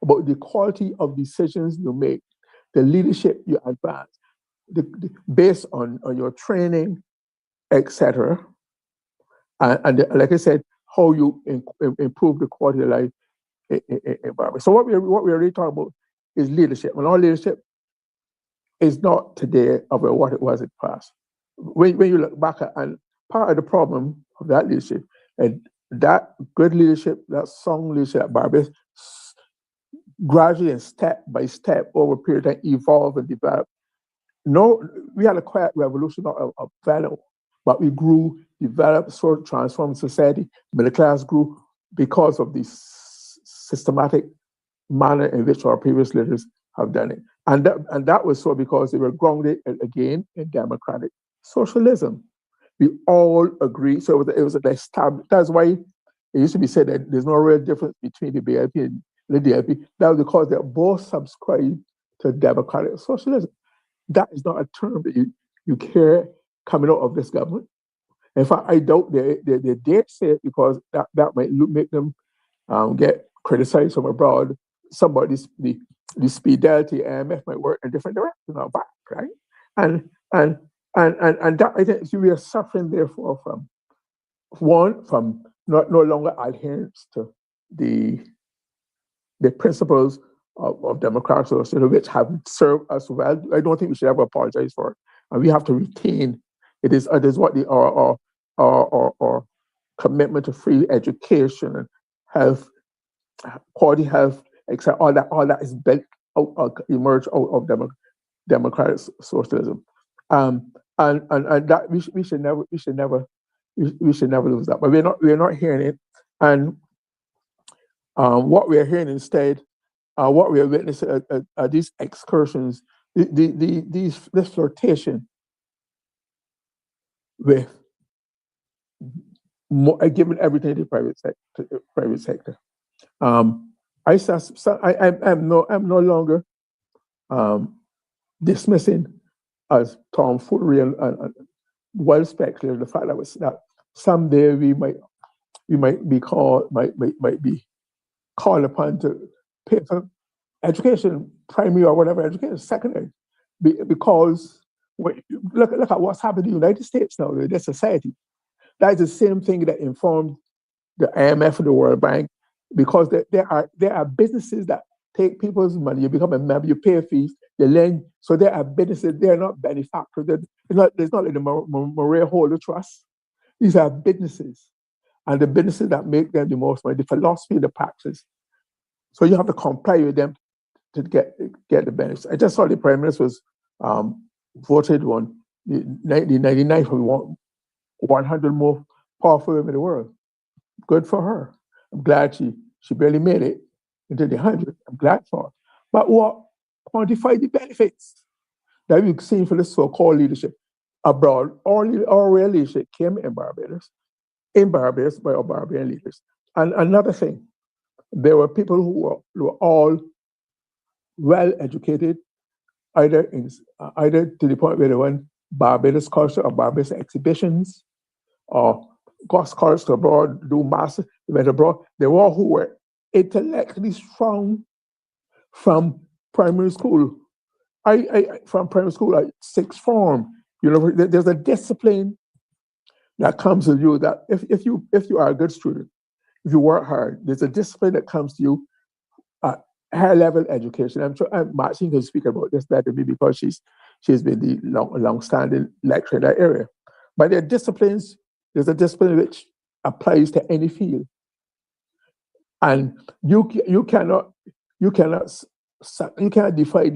about the quality of decisions you make, the leadership you advance, based on your training, etc. And like I said, how you improve the quality of life in Barbados. So what we're really talking about is leadership. And our leadership is not today about what it was in the past. When you look back at, and part of the problem of that leadership, and that good leadership, that strong leadership at Barbados, gradually and step by step over a period of time evolve and develop. No, we had a quiet revolution of value, but we grew, developed, sort of transformed society. Middle class grew because of this systematic manner in which our previous leaders have done it. And that was so because they were grounded, again, in democratic socialism. We all agree. So it was an established. That's why it used to be said that there's no real difference between the BLP and the DLP. That was because they both subscribe to democratic socialism. That is not a term that you hear coming out of this government. In fact, I doubt they dare say it because that might make them get criticized from abroad. The speedality IMF might work in a different direction or back, right? And And that I think we are suffering therefore from no longer adherence to the principles of democratic society, which have served us well. I don't think we should ever apologize for it, and we have to retain it is what our commitment to free education and health, quality health, etc. All that is built emerged out of democratic socialism, and that we should never lose that. But we're not hearing it, and what we're hearing instead, what we are witnessing are these excursions, this flirtation with giving everything to the private sector. I'm no longer dismissing as tomfoolery and well speculative the fact that someday we might be called upon to pay for education, primary or whatever education, secondary, because look at what's happened in the United States now, their society. That is the same thing that informed the IMF and the World Bank, because there are businesses that take people's money. You become a member, you pay a fee, they lend. So there are businesses, they are not benefactors. There's not like the Maria Holder Trust. These are businesses, and the businesses that make them the most money, the philosophy, the practice. So you have to comply with them to get the benefits. I just saw the Prime Minister was voted on the 99th of 100 more powerful women in the world. Good for her. I'm glad she barely made it into the 100. I'm glad for her. But what quantify the benefits that we've seen for the so-called leadership abroad? All real leadership came in Barbados by our Barbadian leaders. And another thing, there were people who were all well educated, either to the point where they went Barbados culture or Barbados exhibitions, or got scholars to abroad, do masters, they went abroad. They were all who were intellectually strong from primary school. From primary school, like sixth form, there's a discipline that comes with you that if you are a good student, if you work hard, there's a discipline that comes to you at higher level education. I'm sure Martin can speak about this better than me because she's been the long-standing lecturer in that area. But there are disciplines. There's a discipline which applies to any field, and you cannot defy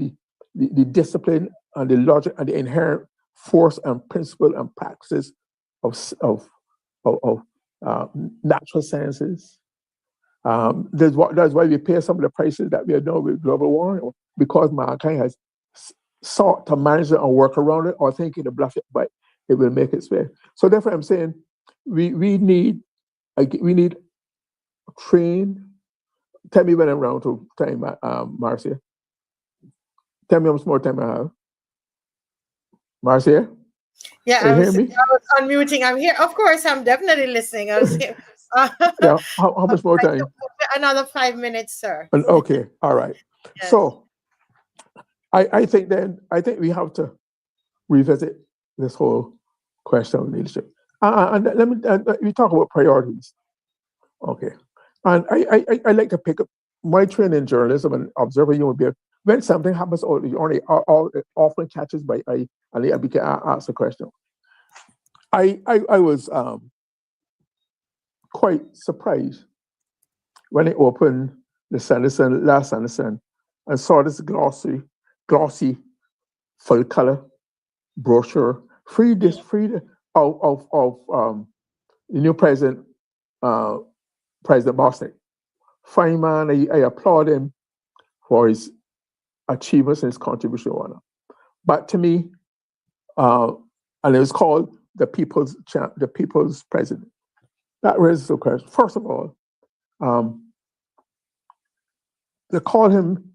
the discipline and the logic and the inherent force and principle and practices of natural sciences. That's why we pay some of the prices that we are doing with global warming, because mankind has sought to manage it and work around it, or thinking to bluff it, but it will make its way. So therefore, I'm saying we need train. Tell me when I'm round to time, Marcia. Tell me how much more time I have. Marcia? Yeah, Can you hear me? I was unmuting. I'm here. Of course, I'm definitely listening. I was here. Yeah. How much more time? Another 5 minutes, sir. Okay. All right. Yes. So I think we have to revisit this whole question of leadership. And let me we talk about priorities. Okay. And I like to pick up my training in journalism and observing human behavior. When something happens, it often catches my eye, and I can ask a question. I was quite surprised when I opened the Sanderson, last Sanderson, and saw this glossy, full color brochure, free of the new president, President Bosnick. Fine man, I applaud him for his achievements and his contribution. But to me, and it was called the People's President. That raises the question. First of all, they called him.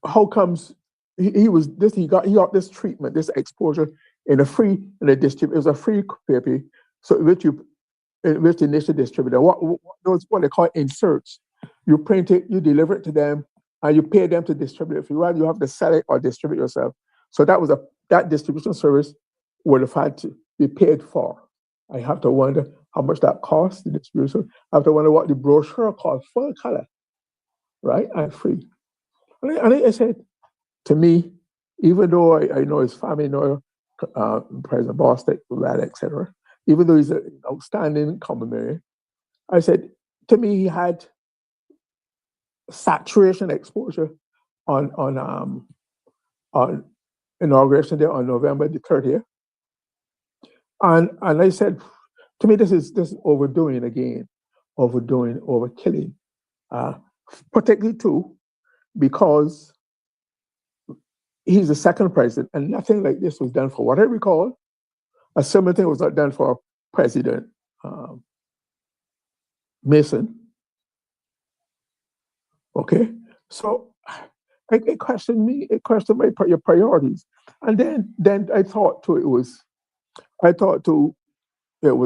How comes he got this treatment, this exposure in a distribute? It was a free paper, so which the initial distributor, what they call inserts. You print it, you deliver it to them, and you pay them to distribute it. If you want, you have to sell it or distribute yourself. So that was that distribution service would have had to be paid for. I have to wonder how much that cost, the distribution. I have to wonder what the brochure cost, full color, right, and free. And I said, to me, even though I know his family, know President Bostic, etc., even though he's an outstanding commonwealth, I said, to me, he had saturation exposure on inauguration day on November the 30th. And I said, to me, this is overdoing again, overkilling, particularly too, because he's the second president, and nothing like this was done for what I recall. A similar thing was not done for President Mason. Okay, so it questioned your priorities, and then I thought too it was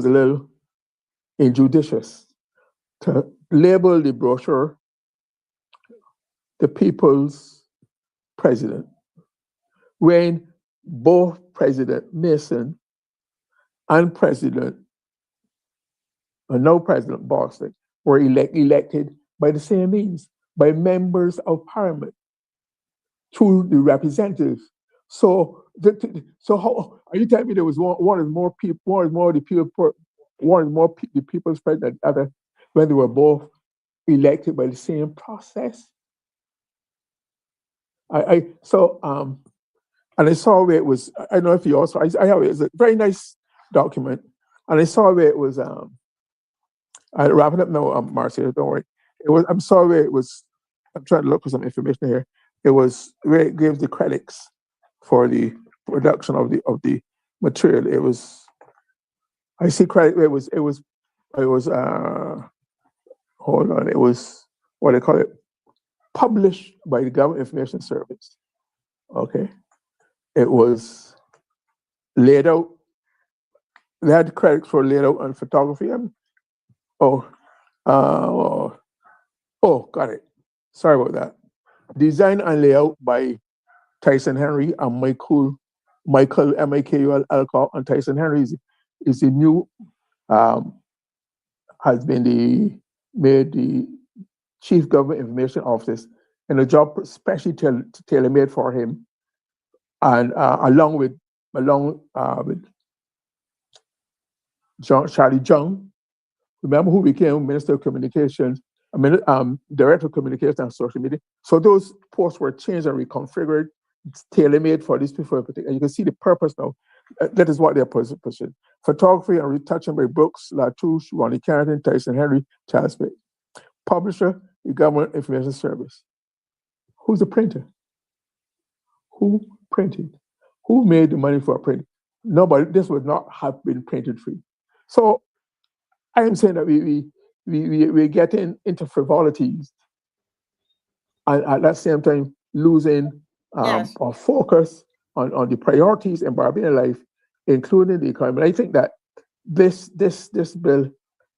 a little injudicious to label the brochure the people's president when both President Mason and now President Bostic were elected by the same means, by members of parliament through the representatives. So how are you telling me there was one is more the people's president than the other when they were both elected by the same process? And I saw where it was. I don't know if you also. I have it. It's a very nice document, and I saw where it was. I'm wrapping up now, Marcia. Don't worry. It was. I'm sorry. It was. I'm trying to look for some information here. It was where it gives the credits for the production of the material. It was. I see credit. It was. Hold on. It was what they call it. Published by the Government Information Service. Okay. It was laid out. They had credits for laid out on photography. Got it. Sorry about that. Design and layout by Tyson Henry and Michael Michael Alcock, and Tyson Henry is the new has been made the Chief Government Information Office, and a job especially tailor-made for him, and along with Charlie Jung, remember, who became Minister of Communications, Director of Communications and Social Media. So those posts were changed and reconfigured, tailor-made for these people in particular. And you can see the purpose now. That is what they're pushing. Photography and retouching by Brooks, Latouche, Ronnie Carrington, Tyson Henry, Charles Pitt. Publisher, the Government Information Service. Who's the printer? Who printed? Who made the money for printing? Nobody. This would not have been printed free. So I am saying that we're getting into frivolities, and at that same time losing our focus on the priorities in Barbadian life, including the economy. And I think that this bill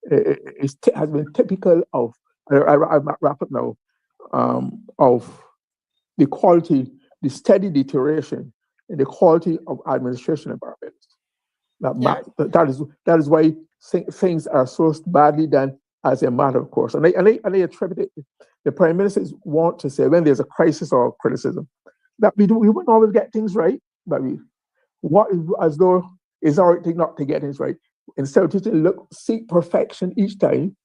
has been typical of, I wrap up now, of the quality, the steady deterioration in the quality of administration in Barbados. That is why things are so badly done as a matter of course. And I attribute it. The Prime Ministers want to say when there's a crisis or criticism that we wouldn't always get things right, but as though it's our thing not to get things right. Instead of just seek perfection each time,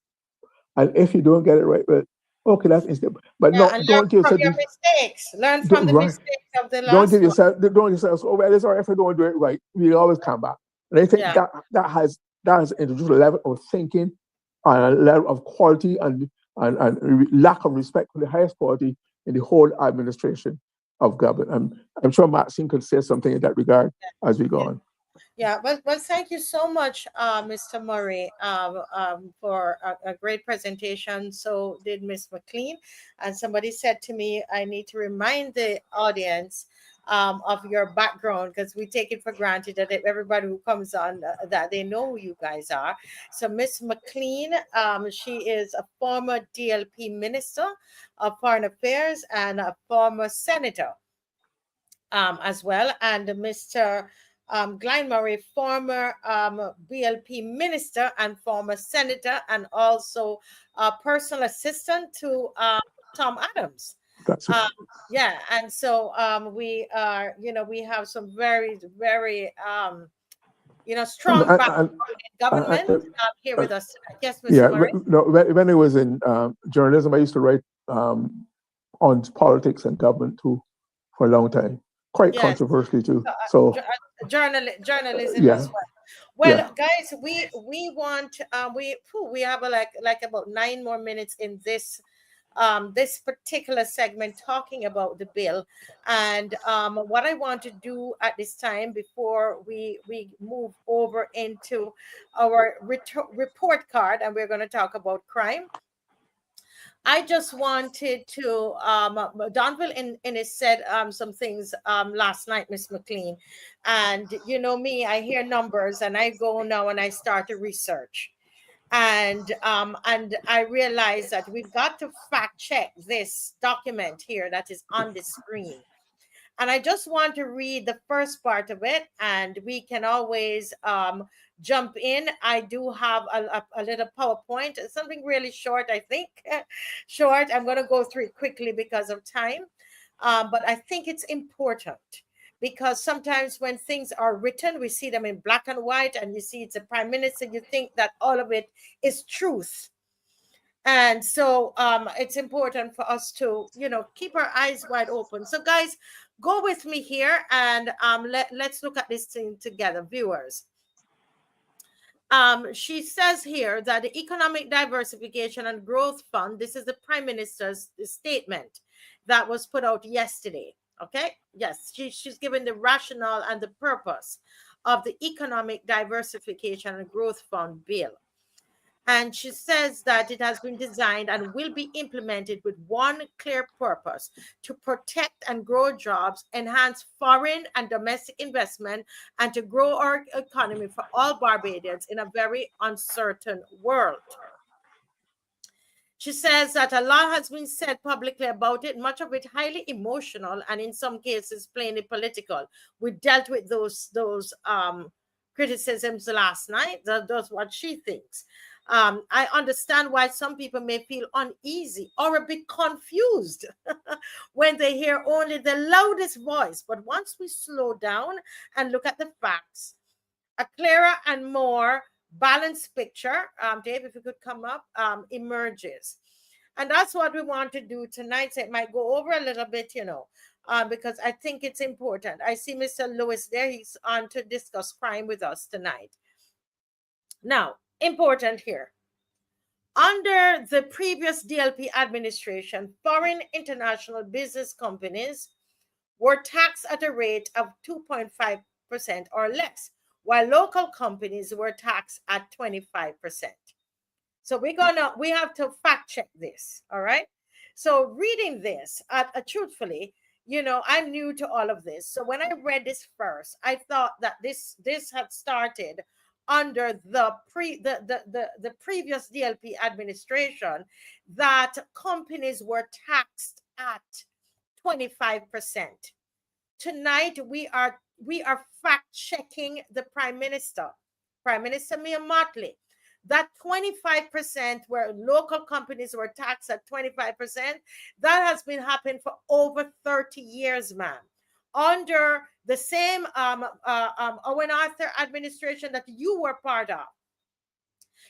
and if you don't get it right, well, okay, that's instead. But don't give yourself your mistakes. Learn from the mistakes of the last. Don't give yourself. Oh well, it's all right if I don't do it right. We always come back. And I think that has introduced a level of thinking and a level of quality and lack of respect for the highest quality in the whole administration of government. I'm sure Maxine could say something in that regard as we go on. Yeah, well, thank you so much, Mr. Murray, for a great presentation. So did Miss McLean. And somebody said to me, I need to remind the audience of your background, because we take it for granted that everybody who comes on, that they know who you guys are. So Miss McLean, she is a former DLP Minister of Foreign Affairs and a former Senator as well. And Mr. Glenn Murray, former BLP minister and former senator, and also personal assistant to Tom Adams. That's it. Yeah, and so we are, we have some very, very, strong background in government here with us tonight. Yes, Mr. Yeah, Murray? no, when I was in journalism, I used to write on politics and government too for a long time. Quite Yes. controversially too. So journalism yeah. as well. Well, Yeah. guys, we want we have like about 9 more minutes in this this particular segment talking about the bill, and what I want to do at this time before we move over into our report card, and we're going to talk about crime. I just wanted to, Donville Innes said some things last night, Miss McLean. And you know me, I hear numbers and I go now and I start to research. And I realize that we've got to fact check this document here that is on the screen. And I just want to read the first part of it, and we can always jump in. I do have a little PowerPoint, something really short, I think. Short. I'm going to go through it quickly because of time. But I think it's important because sometimes when things are written, we see them in black and white, and you see it's a prime minister, you think that all of it is truth. And so it's important for us to, keep our eyes wide open. So guys, go with me here and let's look at this thing together, viewers. She says here that the Economic Diversification and Growth Fund, this is the Prime Minister's statement that was put out yesterday. Okay. Yes, she's given the rationale and the purpose of the Economic Diversification and Growth Fund bill. And she says that it has been designed and will be implemented with one clear purpose: to protect and grow jobs, enhance foreign and domestic investment, and to grow our economy for all Barbadians in a very uncertain world. She says that a lot has been said publicly about it, much of it highly emotional and in some cases plainly political. We dealt with those criticisms last night. That's what she thinks. I understand why some people may feel uneasy or a bit confused when they hear only the loudest voice. But once we slow down and look at the facts, a clearer and more balanced picture, Dave, if you could come up, emerges. And that's what we want to do tonight. So it might go over a little bit, because I think it's important. I see Mr. Lewis there. He's on to discuss crime with us tonight. Now, important here. Under the previous DLP administration, foreign international business companies were taxed at a rate of 2.5% or less, while local companies were taxed at 25%. So we have to fact check this, all right? So reading this, truthfully, I'm new to all of this. So when I read this first, I thought that this had started under the previous DLP administration, that companies were taxed at 25%. Tonight we are fact checking the Prime Minister MIA Mottley, that 25% where local companies were taxed at 25%, that has been happening for over 30 years, ma'am, under the same Owen Arthur administration that you were part of.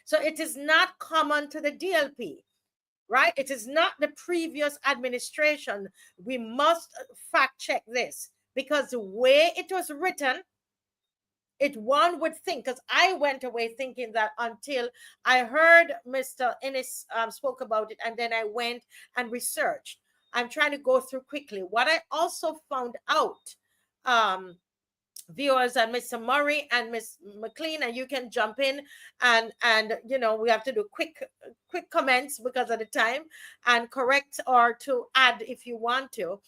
So it is not common to the DLP, right? It is not the previous administration. We must fact check this, because the way it was written, one would think, because I went away thinking that until I heard Mr. Innes spoke about it, and then I went and researched. I'm trying to go through quickly. What I also found out, viewers and Mr. Murray and Miss McLean, and you can jump in and we have to do quick comments because of the time, and correct or to add if you want to.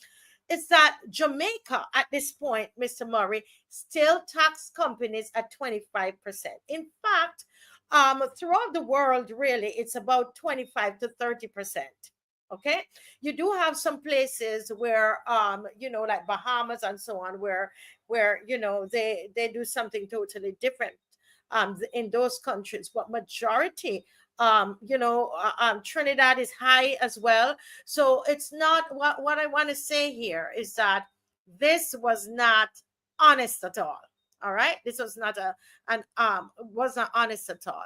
Is that Jamaica at this point, Mr. Murray, still tax companies at 25%. In fact, throughout the world, really, it's about 25 to 30%. Okay, you do have some places where you know, like Bahamas and so on, where you know, they do something totally different in those countries, but majority you know, Trinidad is high as well. So it's not what I want to say here is that this was not honest at all. All right, this was not was not honest at all.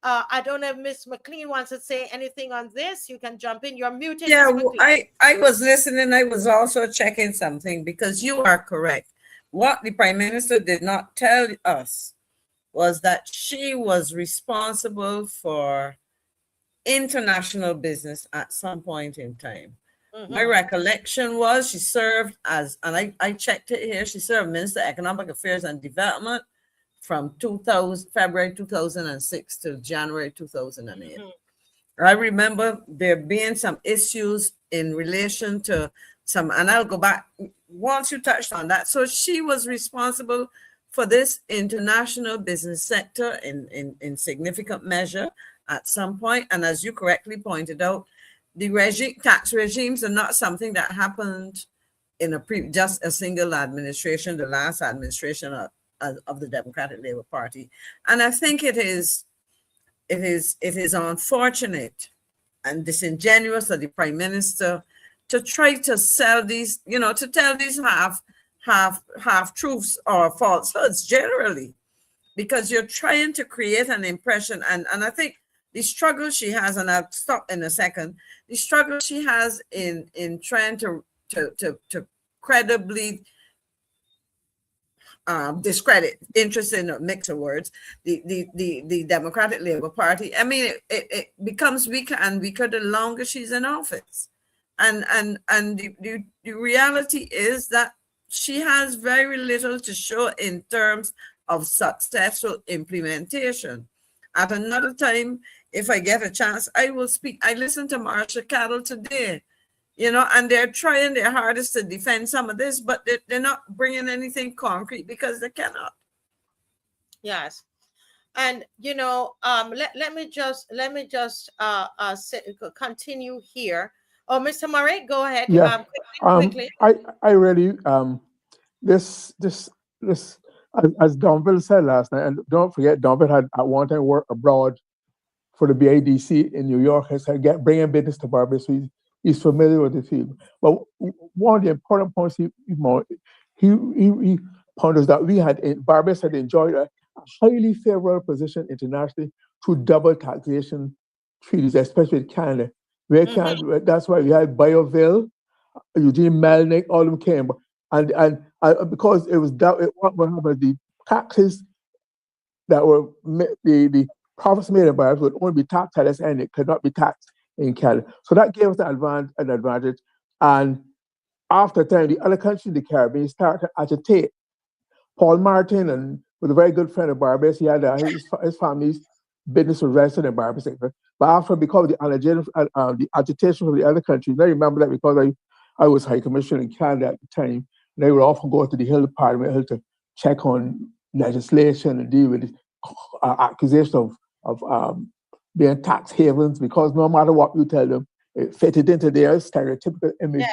I don't know if Miss McLean wants to say anything on this. You can jump in. You're muted, Yeah, Miss McLean. I was listening. I was also checking something because you are correct. What the Prime Minister did not tell us was that she was responsible for international business at some point in time. My recollection was she served as, and I checked it here, she served Minister of Economic Affairs and Development from February 2006 to January 2008. I remember there being some issues in relation to some, and I'll go back once you touched on that. So she was responsible for this international business sector in significant measure at some point. And as you correctly pointed out, the tax regimes are not something that happened in just a single administration, the last administration of the Democratic Labour Party. And I think it is unfortunate and disingenuous of the Prime Minister to try to sell these, you know, to tell these half truths or falsehoods generally, because you're trying to create an impression. And I think the struggle she has, and I'll stop in a second, the struggle she has in trying to credibly discredit, interesting mix of words, the Democratic Labour Party. I mean, it becomes weaker and weaker the longer she's in office. And the reality is that she has very little to show in terms of successful implementation. At another time, if I get a chance, I will speak. I listened to Marsha Cattle today, you know, and they're trying their hardest to defend some of this, but they're not bringing anything concrete because they cannot. Yes. And you know, let me just continue here. Oh, Mr. Murray, go ahead. Yeah. Quickly. I really this as Donville said last night, and don't forget Donville had at one time worked abroad for the BIDC in New York. He said bringing business to Barbados. So he's familiar with the field. But one of the important points he pointed is that we had Barbados had enjoyed a highly favorable position internationally through double taxation treaties, especially with Canada. That's why we had Bioville, Eugene Melnick, all of them came, and because it was what happened, the taxes that were the profits made in Barbados would only be taxed at this end; it could not be taxed in Canada. So that gave us an advantage. And after a time, the other countries in the Caribbean started to agitate. Paul Martin and was a very good friend of Barbados. He had his family's business was registered in Barbados. But after, because of the agitation from the other countries, I remember that because I was High Commissioner in Canada at the time, they would often go to the Hill Parliament to check on legislation and deal with the accusation of being tax havens, because no matter what you tell them, it fitted into their stereotypical image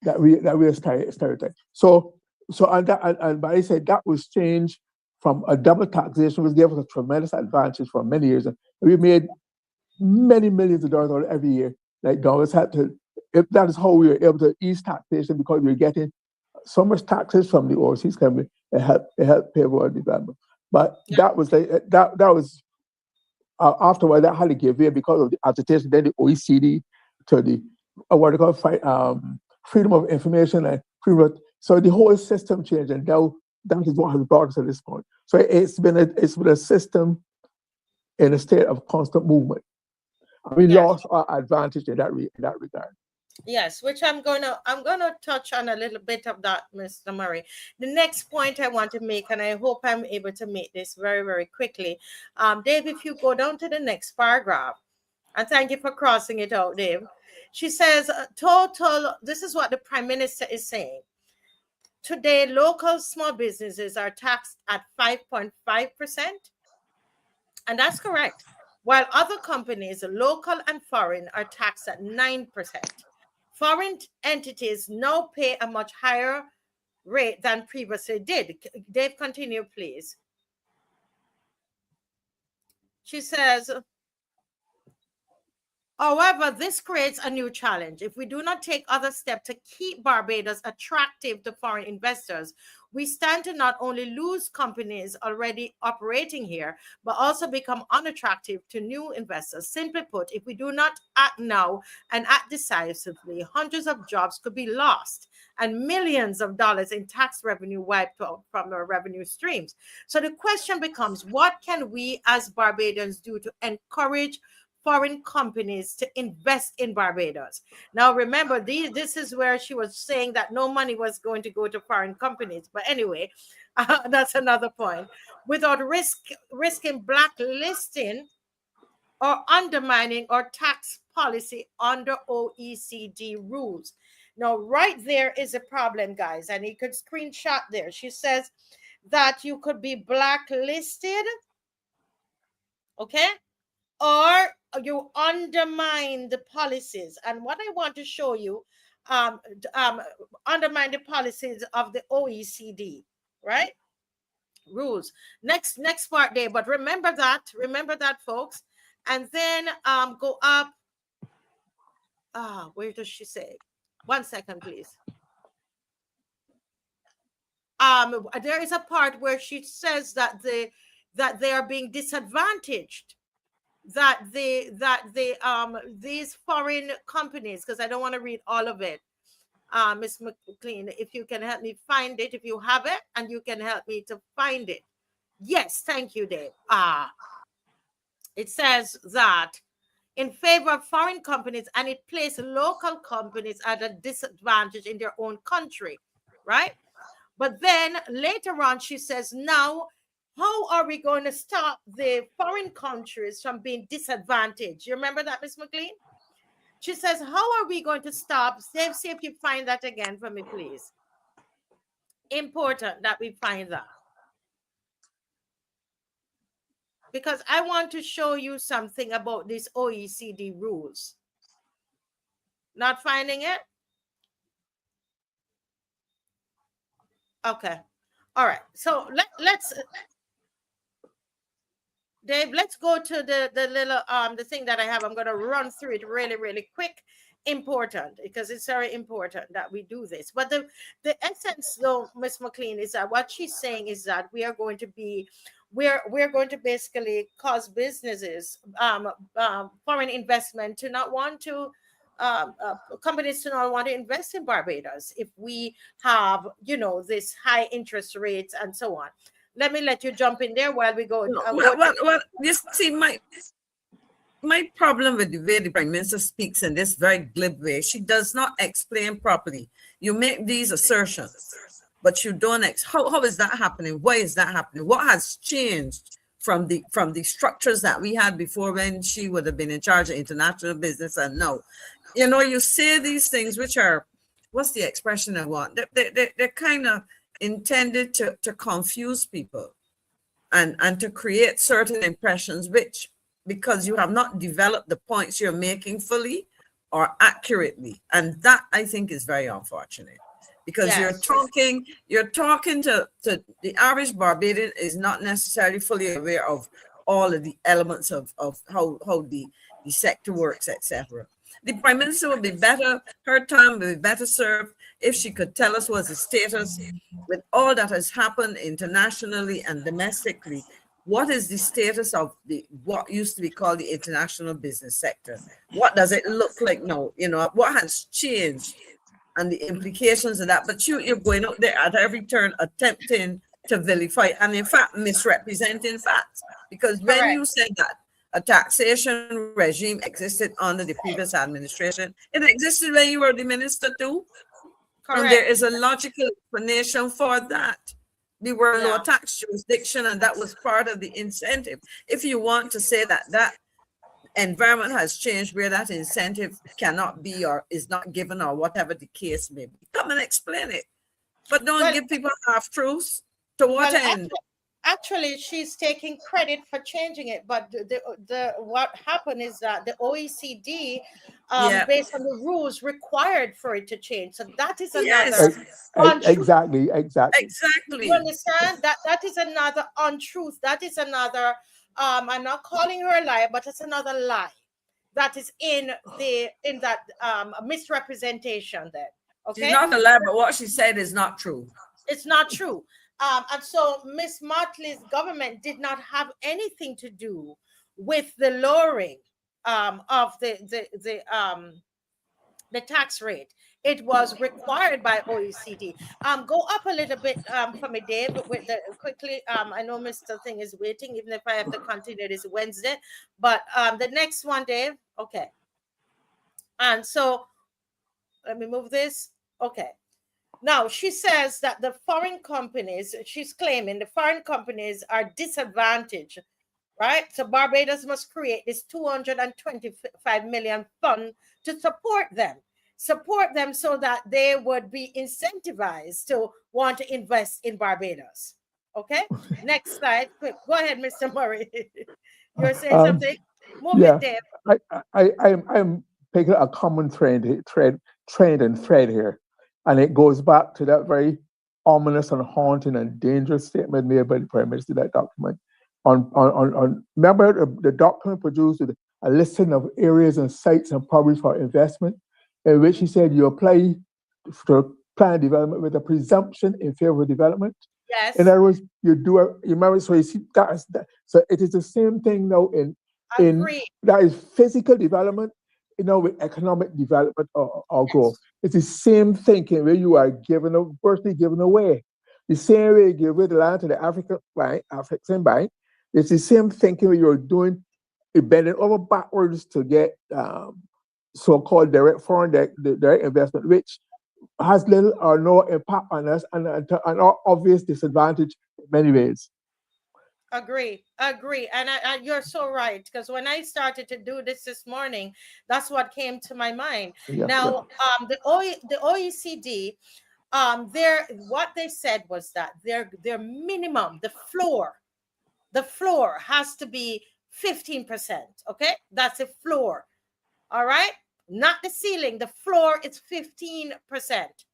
that we are stereotyped. So but I said that was changed from a double taxation, which gave us a tremendous advantage for many years. And we made many millions of dollars every year. Like Douglas had to. That is how we were able to ease taxation, because we were getting so much taxes from the overseas company. It helped pay for our development. But that was after a while that had to give way because of the agitation. Then the OECD to the what they call freedom of information and freedom of, so the whole system changed, and now that is what has brought us to this point. So it's been a system in a state of constant movement. And we lost our advantage in that regard. Yes, which I'm gonna touch on a little bit of that, Mr. Murray. The next point I want to make, and I hope I'm able to make this very, very quickly. Dave, if you go down to the next paragraph, and thank you for crossing it out, Dave. She says, this is what the Prime Minister is saying. Today, local small businesses are taxed at 5.5%. And that's correct. while other companies, local and foreign, are taxed at 9%. Foreign entities now pay a much higher rate than previously did. Dave, continue, please. She says, however, this creates a new challenge. If we do not take other steps to keep Barbados attractive to foreign investors, we stand to not only lose companies already operating here, but also become unattractive to new investors. Simply put, if we do not act now and act decisively, hundreds of jobs could be lost and millions of dollars in tax revenue wiped out from our revenue streams. So the question becomes, what can we as Barbadians do to encourage foreign companies to invest in Barbados? Now, remember, this is where she was saying that no money was going to go to foreign companies. But anyway, that's another point. Without risking blacklisting or undermining our tax policy under OECD rules. Now, right there is a problem, guys, and you could screenshot there. She says that you could be blacklisted, okay? Or you undermine the policies. And what I want to show you, undermine the policies of the OECD, right? Rules. Next part there, but remember that, folks. And then go up. Where does she say? 1 second, please. There is a part where she says that they are being disadvantaged. That these foreign companies, because I don't want to read all of it, Ms. McLean, if you can help me find it, if you have it, and you can help me to find it. Yes, thank you, Dave. It says that in favor of foreign companies, and it places local companies at a disadvantage in their own country, right? But then later on, she says, now, how are we going to stop the foreign countries from being disadvantaged? You remember that, Ms. McLean? She says, how are we going to stop? See if you find that again for me, please. Important that we find that. Because I want to show you something about these OECD rules. Not finding it? Okay. All right. So let's... Dave, let's go to the little the thing that I have. I'm going to run through it really, really quick. Important, because it's very important that we do this. But the essence, though, Ms. McLean, is that what she's saying is that we are going to be, we're going to basically cause businesses, foreign investment to not want to, companies to not want to invest in Barbados if we have, you know, this high interest rates and so on. Let me let you jump in there while we go. Well, you see, my problem with the way the Prime Minister speaks in this very glib way, she does not explain properly. You make these assertions, but you don't. How is that happening? Why is that happening? What has changed from the structures that we had before when she would have been in charge of international business and now? You know, you say these things which are, what's the expression I want? They're kind of intended to confuse people and to create certain impressions, which, because you have not developed the points you're making fully or accurately. And that, I think, is very unfortunate, because Yes. you're talking to the average Barbadian is not necessarily fully aware of all of the elements of how the sector works, etc. The Prime Minister would be better, her time would be better served if she could tell us what's the status with all that has happened internationally and domestically. What is the status of what used to be called the international business sector? What does it look like now? You know, what has changed and the implications of that? But you're going out there at every turn attempting to vilify and, in fact, misrepresenting facts. Because when Correct. you said that a taxation regime existed under the previous administration, it existed when you were the minister too. Correct. And there is a logical explanation for that. We were a Yeah. low tax jurisdiction, and that was part of the incentive. If you want to say that that environment has changed where that incentive cannot be or is not given or whatever the case may be, come and explain it. But don't Well- give people half truths. To what end? actually she's taking credit for changing it, but the what happened is that the OECD, Yeah. based on the rules, required for it to change. So that is Yes. another untruth. Exactly. You Exactly. understand? That is another untruth. That is another. I'm not calling her a liar, but it's another lie that is in that misrepresentation there. Okay, She's not a liar, but what she said is not true. it's not true. And so Miss Motley's government did not have anything to do with the lowering of the tax rate. It was required by OECD. Go up a little bit for me, Dave, with the quickly. I know Mr. Thing is waiting, even if I have to continue, it is Wednesday. But the next one, Dave. Okay. And so let me move this. Okay. Now she says that the foreign companies, she's claiming the foreign companies are disadvantaged, right? So Barbados must create this 225 million fund to support them so that they would be incentivized to want to invest in Barbados. Okay, next slide. Quick. Go ahead, Mr. Murray. You're saying something? Move it, Dave. I'm picking a common trend and thread here, and it goes back to that very ominous and haunting and dangerous statement made by the Prime Minister, that document. Remember the document produced with a listing of areas and sites and properties for investment, in which he said you apply to plan development with a presumption in favor of development. Yes. In other words, you remember, so you see that. So it is the same thing now in that is physical development, with economic development or growth. It's the same thinking where you are virtually giving away. The same way you give away the land to the African bank, it's the same thinking where you're bending over backwards to get so-called direct foreign direct investment, which has little or no impact on us and an obvious disadvantage in many ways. Agree. And you're so right, because when I started to do this morning, that's what came to my mind. The OECD, what they said was that their minimum, the floor has to be 15%. Okay, that's a floor. All right, not the ceiling. The floor is 15%.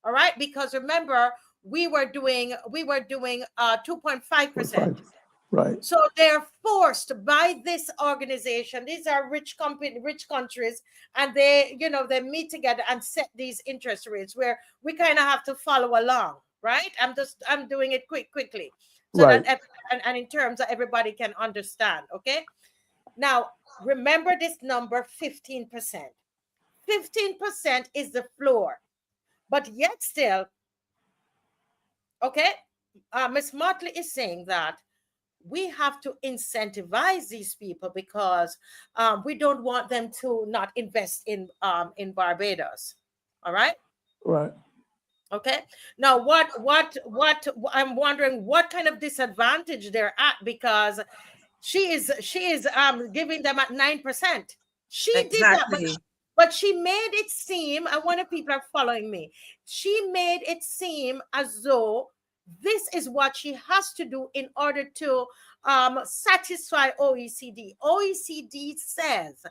All right, because remember we were doing 2.5%. Right. So they're forced by this organization. These are rich countries, and they meet together and set these interest rates where we kind of have to follow along, right? I'm doing it quickly, so right. that and in terms that everybody can understand. Okay. Now remember this number, 15%. 15% is the floor, but yet still, okay. Ms. Motley is saying that we have to incentivize these people because we don't want them to not invest in Barbados. All right. Right. Okay. Now, what I'm wondering, what kind of disadvantage they're at, because she is giving them at 9%. She did that, but she made it seem, I wonder if people are following me. She made it seem as though this is what she has to do in order to satisfy OECD. OECD says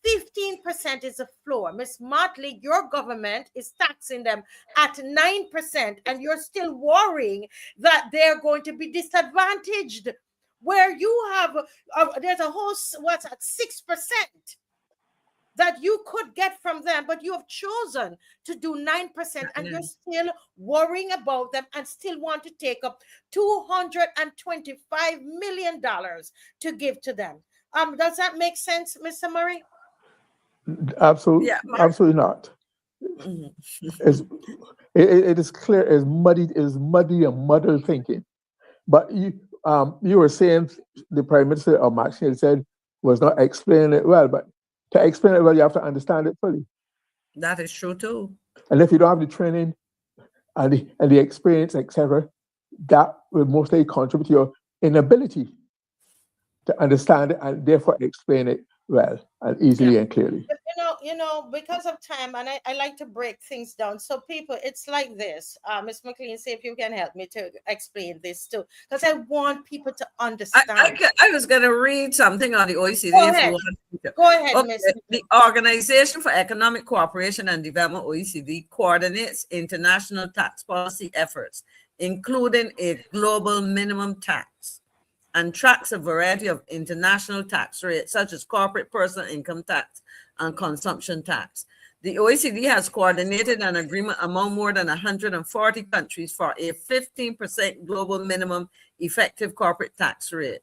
15% is a floor. Ms. Motley, your government is taxing them at 9%, and you're still worrying that they're going to be disadvantaged, where you have, there's a whole, 6% that you could get from them, but you have chosen to do 9%, and you're still worrying about them and still want to take up $225 million to give to them. Does that make sense, Mr. Murray? Absolutely, absolutely not. It is clear, is muddy and muddled thinking. But you were saying the Prime Minister or Maxine said was not explaining it well, but to explain it well, you have to understand it fully. That is true too. And if you don't have the training and the experience, etc., that will mostly contribute to your inability to understand it and therefore explain it well and easily and clearly. because of time, and I like to break things down. So people, it's like this. Ms. McLean, see if you can help me to explain this too, because I want people to understand. I was going to read something on the OECD. Go if you ahead. want to. Go ahead, Okay. Ms. The Organization for Economic Cooperation and Development, OECD, coordinates international tax policy efforts, including a global minimum tax, and tracks a variety of international tax rates, such as corporate personal income tax and consumption tax. The OECD has coordinated an agreement among more than 140 countries for a 15% global minimum effective corporate tax rate.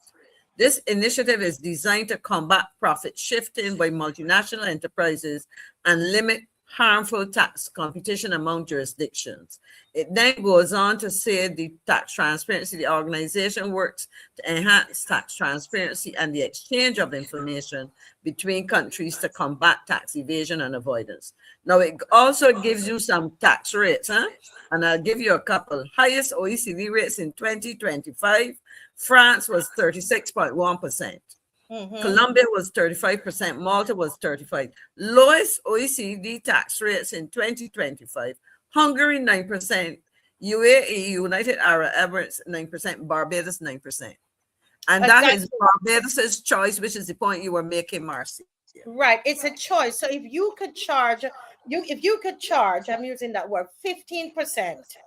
This initiative is designed to combat profit shifting by multinational enterprises and limit harmful tax competition among jurisdictions. It then goes on to say the tax transparency, the organization works to enhance tax transparency and the exchange of information between countries to combat tax evasion and avoidance. Now, it also gives you some tax rates, and I'll give you a couple. Highest OECD rates in 2025, France was 36.1%. Colombia was 35%, Malta was 35%. Lowest OECD tax rates in 2025, Hungary 9%, UAE, United Arab Emirates 9%, Barbados 9%. And that is Barbados' choice, which is the point you were making, Marcy. Right, it's a choice. So if you could charge, I'm using that word, 15%,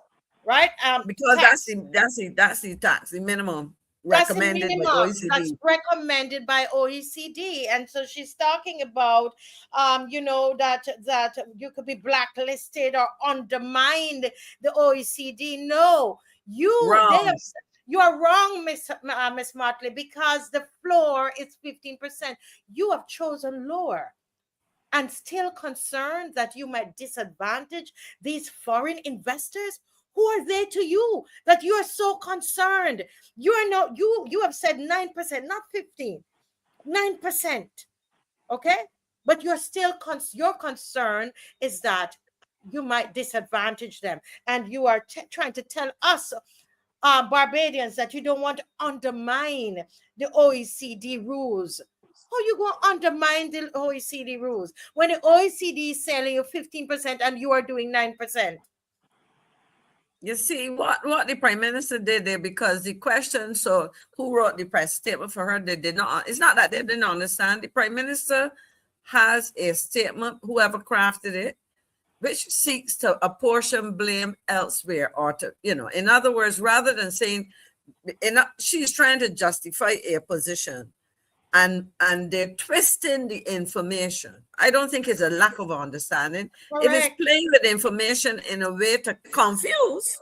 right? Because tax. that's the tax, the minimum. That's Recommended the by minimum. OECD. That's recommended by OECD. And so she's talking about, that you could be blacklisted or undermined the OECD. No, you are wrong, Miss Motley, because the floor is 15%. You have chosen lower. And still concerned that you might disadvantage these foreign investors. Who are they to you that you are so concerned? You are not, you have said 9%, not 15, 9%. Okay. But you're still, your concern is that you might disadvantage them. And you are trying to tell us, Barbadians, that you don't want to undermine the OECD rules. How you going to undermine the OECD rules when the OECD is selling you 15% and you are doing 9%? You see what the Prime Minister did there, because the question, so who wrote the press statement for her, they did not, it's not that they didn't understand. The Prime Minister has a statement, whoever crafted it, which seeks to apportion blame elsewhere, or to, in other words, rather than saying, she's trying to justify a position, and they're twisting the information. I don't think it's a lack of understanding. Correct. It is playing with information in a way to confuse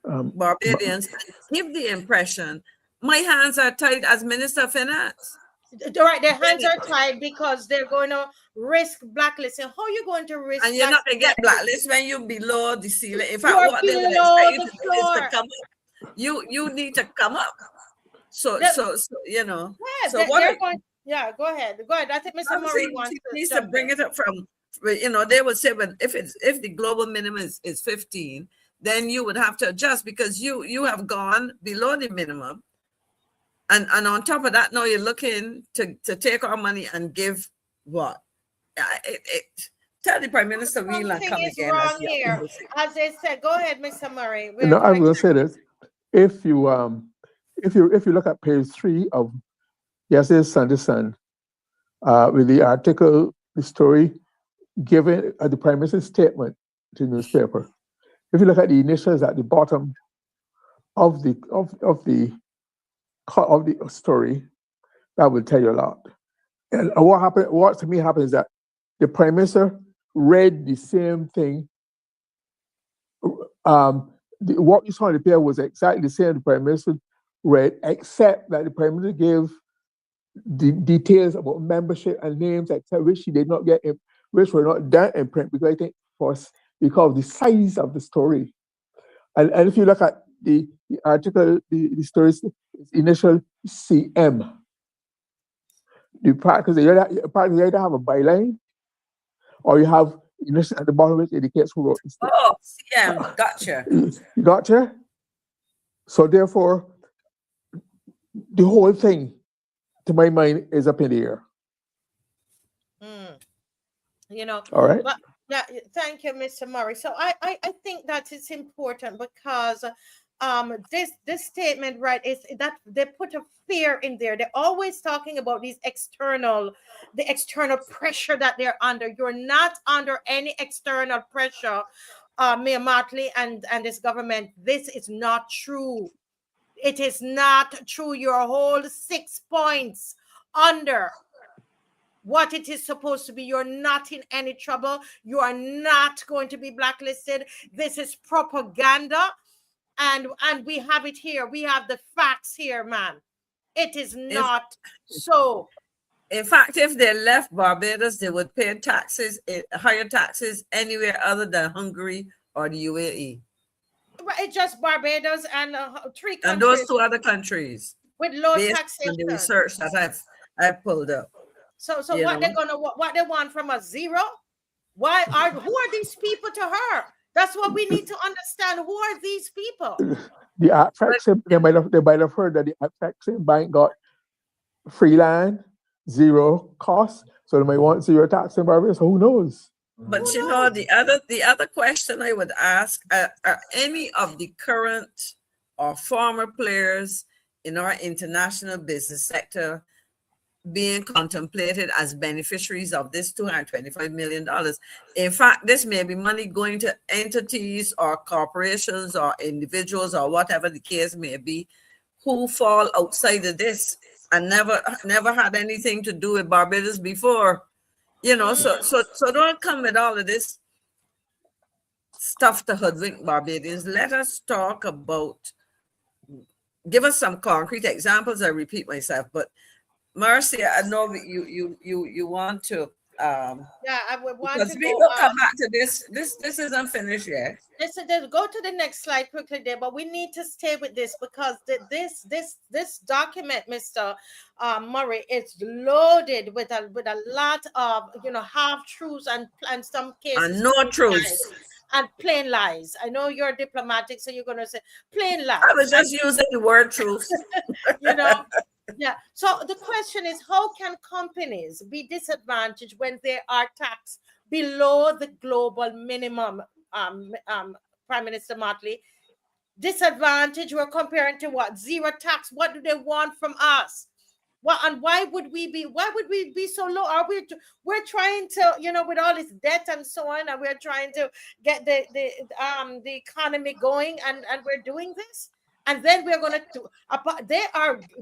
Barbadians, give the impression my hands are tied as Minister of Finance. Right, their hands are tied because they're going to risk blacklisting. How are you going to risk? And you're not going to get blacklisted when you're below the ceiling. In fact, you are what they would below expect you the to do is floor. to come up. You need to come up. So Yeah, so so they're going. Yeah, go ahead. I think Mr. Murray wants to needs to bring it up from. They would say, well, if the global minimum is 15, then you would have to adjust because you have gone below the minimum, and on top of that, now you're looking to take our money and give what? Tell the Prime Minister we'll not come again. Wrong here. As I said, go ahead, Mr. Murray. I will say this: if you look at page 3 of yesterday's Sunday Sun, with the article, the story given at the Prime Minister's statement to the newspaper, if you look at the initials at the bottom of the story, that will tell you a lot. And what to me happened is that the Prime Minister read the same thing. What you saw in the paper was exactly the same the Prime Minister read, except that the Prime Minister gave the details about membership and names, etc., which she did not get, which were not done in print, because I think because of the size of the story. And if you look at the article, the story's initial CM, the practice, you either have a byline or you have initial at the bottom, which indicates who wrote the story. Oh, CM, gotcha. You gotcha? So therefore, the whole thing, to my mind, is up in the air. you know. All right. But yeah, thank you, Mr. Murray. So I think that it's important because this statement, right, is that they put a fear in there. They're always talking about the external pressure that they're under. You're not under any external pressure, Mayor Motley and this government. This is not true. It is not true. You're a whole 6 points under what it is supposed to be. You're not in any trouble. You are not going to be blacklisted. This is propaganda. And we have it here. We have the facts here, man. It is not so. In fact, if they left Barbados, they would pay taxes, higher taxes anywhere other than Hungary or the UAE. It's just Barbados and 3 countries. And those 2 other countries with low based taxation. on the research that I've pulled up. So what they're gonna what they want from us? Zero? Who are these people to her? That's what we need to understand. Who are these people? The Attraction, they might have heard that the Attraction Bank got free land, zero cost, so they might want zero tax in Barbados. Who knows? But the other question I would ask, are any of the current or former players in our international business sector being contemplated as beneficiaries of this $225 million? In fact, this may be money going to entities or corporations or individuals or whatever the case may be, who fall outside of this and never had anything to do with Barbados before. So don't come with all of this stuff to hoodwink Barbadians. Let us talk about, give us some concrete examples. I repeat myself, but Marcia, I know that you want to. Yeah, I would want because to we go. will come back to this. This isn't finished yet. Listen, go to the next slide quickly there, but we need to stay with this because this document, Mr. Murray, is loaded with a lot of half truths and some cases And no truths. And plain lies. I know you're diplomatic, so you're going to say plain lies. I was just using the word truth. Yeah. So the question is, how can companies be disadvantaged when they are taxed below the global minimum? Prime Minister Motley, disadvantage. We're comparing to what? Zero tax. What do they want from us? What and why would we be so low? We're trying to, with all this debt and so on, and we're trying to get the economy going, and we're doing this. And then we're going to,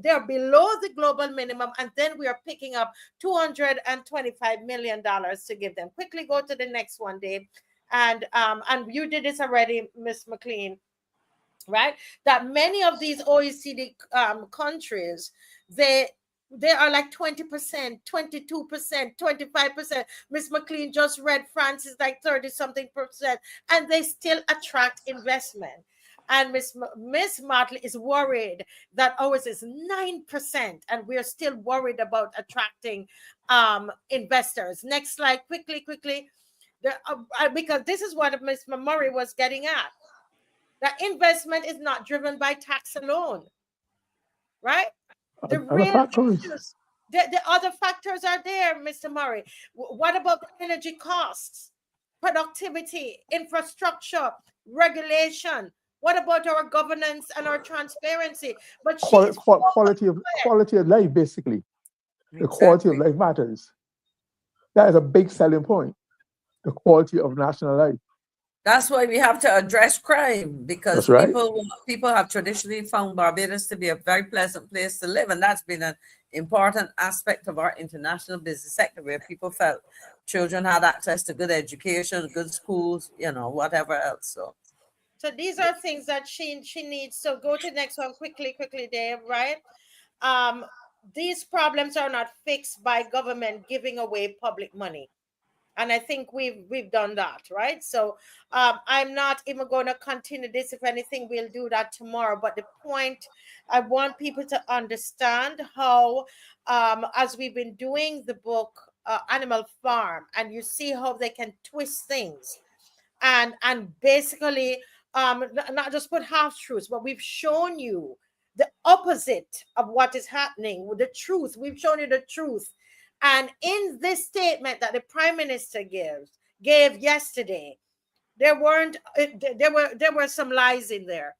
they're below the global minimum, and then we are picking up $225 million to give them. Quickly go to the next one, Dave. And you did this already, Ms. McLean, right? That many of these OECD countries, they are like 20%, 22%, 25%. Ms. McLean just read France is like 30-something%, and they still attract investment. And Miss Motley is worried that ours is 9%, and we're still worried about attracting investors. Next slide, quickly. Because this is what Ms. Murray was getting at. That investment is not driven by tax alone, right? The other factors are there, Mr. Murray. What about the energy costs, productivity, infrastructure, regulation? What about our governance and our transparency? But quality of life, basically. Exactly. The quality of life matters. That is a big selling point. The quality of national life. That's why we have to address crime, because people have traditionally found Barbados to be a very pleasant place to live, and that's been an important aspect of our international business sector, where people felt children had access to good education, good schools, whatever else. So these are things that she needs. So go to the next one quickly, Dave, right? These problems are not fixed by government giving away public money. And I think we've done that, right? So I'm not even going to continue this. If anything, we'll do that tomorrow. But the point, I want people to understand how, as we've been doing the book Animal Farm, and you see how they can twist things and basically not just put half truths, but we've shown you the opposite of what is happening with the truth. We've shown you the truth. And in this statement that the Prime Minister gave yesterday, there were some lies in there.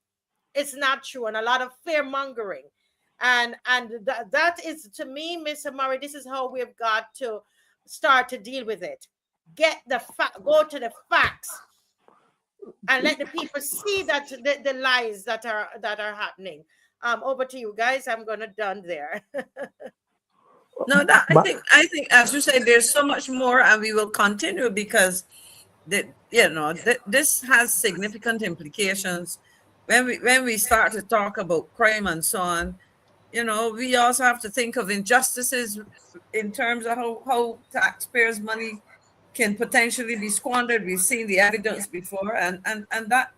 It's not true, and a lot of fear mongering. And that is, to me, Mr. Murray, this is how we've got to start to deal with it. Go to the facts, and let the people see that the lies that are happening. Over to you guys. I'm gonna done there. No, that I think as you say, there's so much more, and we will continue because this has significant implications when we start to talk about crime and so on. We also have to think of injustices in terms of how taxpayers' money can potentially be squandered. We've seen the evidence before, and that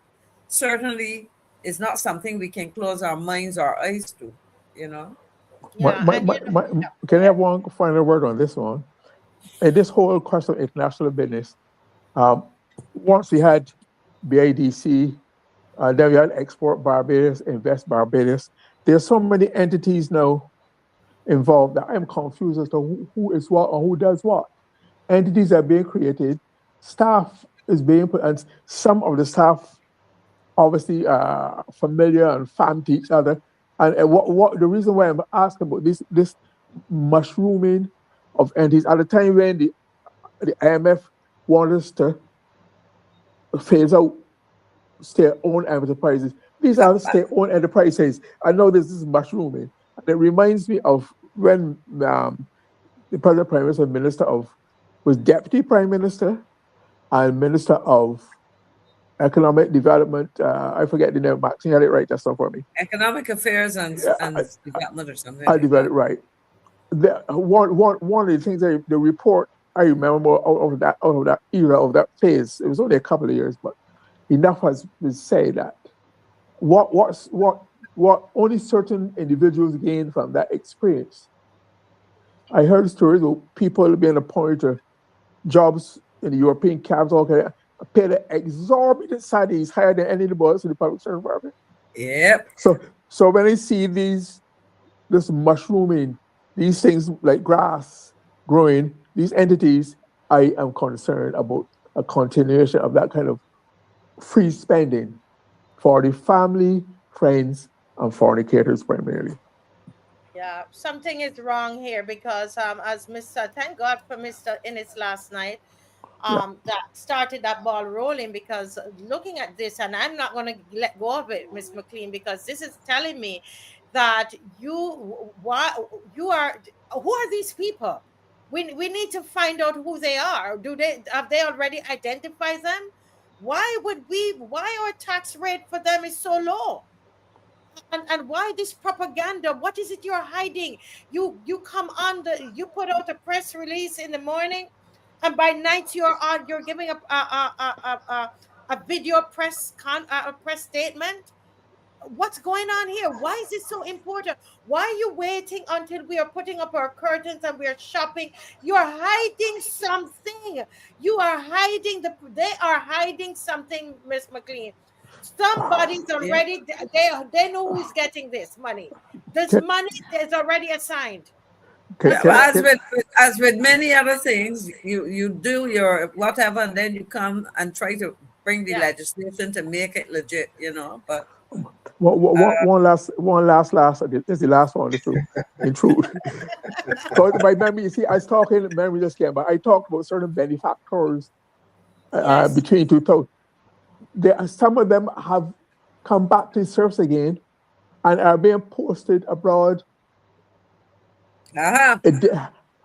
certainly is not something we can close our minds or eyes to. Can I have one final word on this one? And this whole question of international business, once we had BIDC, then we had Export Barbados, Invest Barbados. There's so many entities now involved that I'm confused as to who is what or who does what. Entities are being created, staff is being put, and some of the staff obviously are familiar and fan to each other. And what the reason why I'm asking about this mushrooming of entities at the time when the IMF wanted us to phase out state-owned enterprises. These are state-owned enterprises. I know this is mushrooming. And it reminds me of when the present Prime Minister was Deputy Prime Minister and Minister of Economic Development. I forget the name. Maxine had it right just now for me. Economic Affairs and Development or something. I got it right. One of the things the report I remember out of that era of that phase. It was only a couple of years, but enough has been said that what only certain individuals gain from that experience. I heard stories of people being appointed to jobs in the European capital, paid an exorbitant salaries higher than any of the boys in the public service department. Yep. So when I see this mushrooming, these things like grass growing, these entities, I am concerned about a continuation of that kind of free spending for the family, friends, and fornicators primarily. Yeah, something is wrong here because thank God for Mr. Innes last night, that started that ball rolling, because looking at this, and I'm not going to let go of it, Miss McLean, because this is telling me that who are these people? We need to find out who they are. Have they already identified them? Why our tax rate for them is so low? And why this propaganda? What is it you're hiding? You come on you put out a press release in the morning, and by night you're giving a video press statement. What's going on here? Why is this so important? Why are you waiting until we are putting up our curtains and we are shopping? You are hiding something. They are hiding something, Miss McLean. Somebody's already, they know who's getting this money. This money is already assigned. As with many other things, you do your whatever, and then you come and try to bring the legislation to make it legit, but one last. This is the last one. In truth, so my memory. You see, I was talking. Memory just came, but I talked about certain benefactors between 2000. Some of them have come back to the surface again, and are being posted abroad.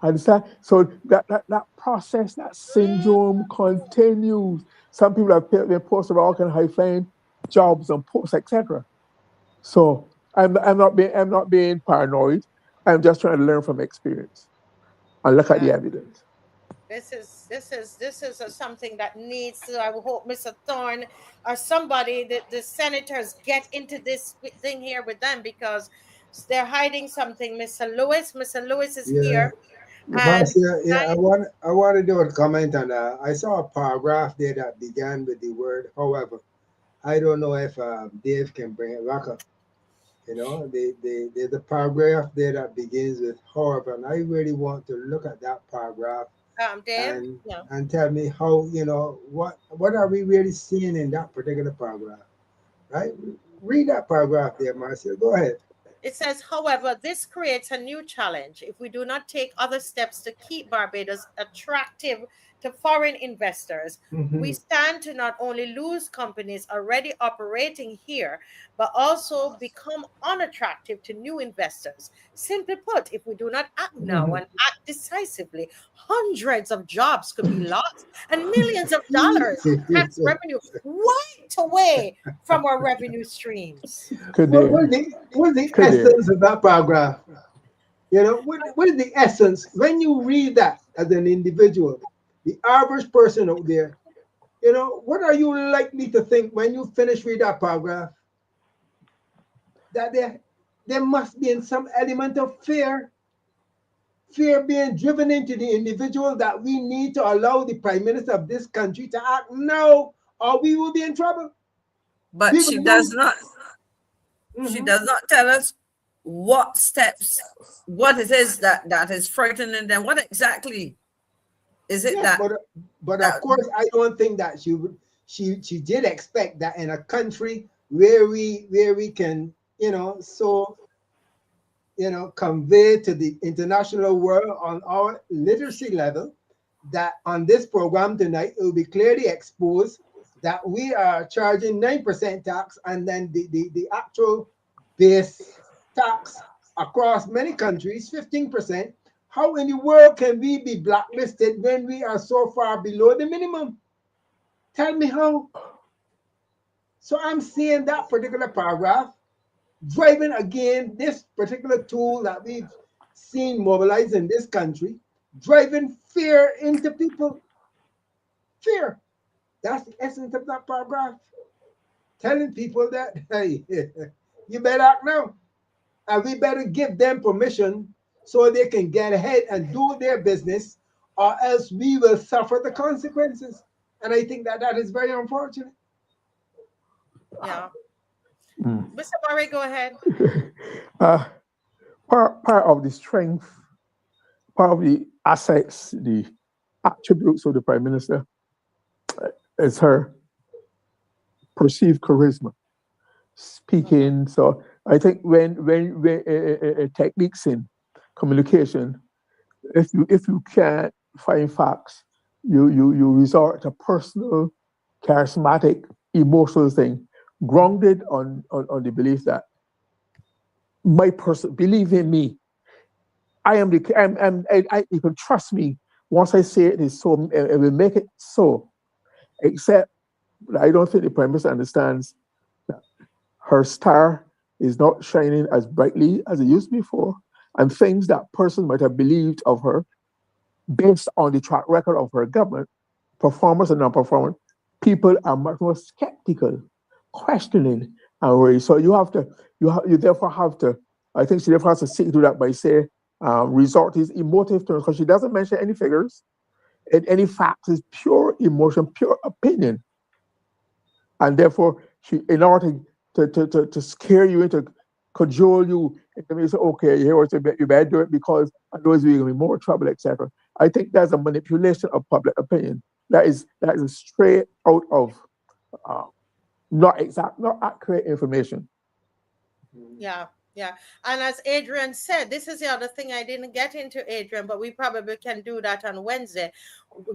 Understand? So that process, that syndrome continues. Some people have been posted about all kind of high-flying jobs and posts, etc. So I'm not being paranoid. I'm just trying to learn from experience and look at the evidence. This is something that needs to. I hope Mr. Thorne or somebody, the senators, get into this thing here with them, because they're hiding something. Mr. Lewis is here. I want to do a comment on that. I saw a paragraph there that began with the word however. I don't know if Dave can bring it back up. You know, there's a paragraph there that begins with however, and I really want to look at that paragraph Dave? and Yeah. tell me how, you know, what are we really seeing in that particular paragraph, right? Read that paragraph there, Marcia. Go ahead. It says, however, this creates a new challenge if we do not take other steps to keep Barbados attractive to foreign investors. We Mhm. stand to not only lose companies already operating here, but also become unattractive to new investors. Simply put, if we do not act now and act decisively, hundreds of jobs could be lost and millions of dollars in tax revenue wiped away from our revenue streams. Could What, they? what's the Could they? essence of that paragraph? You know, what is the essence? When you read that as an individual, the average person out there, you know, what are you likely to think when you finish read that paragraph? That there must be in some element of fear being driven into the individual, that we need to allow the prime minister of this country to act now, or we will be in trouble. But We she will does lose. not. She does not tell us what steps, what it is that is frightening them. What exactly is it Yes, that but that of course, I don't think that she did expect that in a country where we can, you know, so, you know, convey to the international world on our literacy level, that on this program tonight it will be clearly exposed that we are charging 9% tax, and then the actual base tax across many countries 15%. How in the world can we be blacklisted when we are so far below the minimum? Tell me how. So I'm seeing that particular paragraph driving again this particular tool that we've seen mobilized in this country, driving fear into people. Fear. That's the essence of that paragraph. Telling people that, hey, you better act now. And we better give them permission so they can get ahead and do their business, or else we will suffer the consequences. And I think that that is very unfortunate. Yeah. Mm. Mr. Murray, go ahead. Uh, part of the strength, part of the assets, the attributes of the prime minister is her perceived charisma, speaking. So I think when techniques in communication, if you can't find facts, you resort to personal, charismatic, emotional thing, grounded on the belief that my person, believe in me. I am you can trust me. Once I say it is so, it will make it so. Except I don't think the prime minister understands that her star is not shining as brightly as it used before, and things that person might have believed of her based on the track record of her government, performance and non-performance, people are much more skeptical, questioning, and worried. So you therefore have to. I think she therefore has to seek to do that by saying, resort to his emotive terms, because she doesn't mention any figures and any facts. Is pure emotion, pure opinion, and therefore she, in order to scare you into, cajole you, and say, okay, you better do it because otherwise we're going to be more trouble, etc. I think that's a manipulation of public opinion. That is straight out of not accurate information. Yeah, yeah. And as Adrian said, this is the other thing I didn't get into, Adrian, but we probably can do that on Wednesday.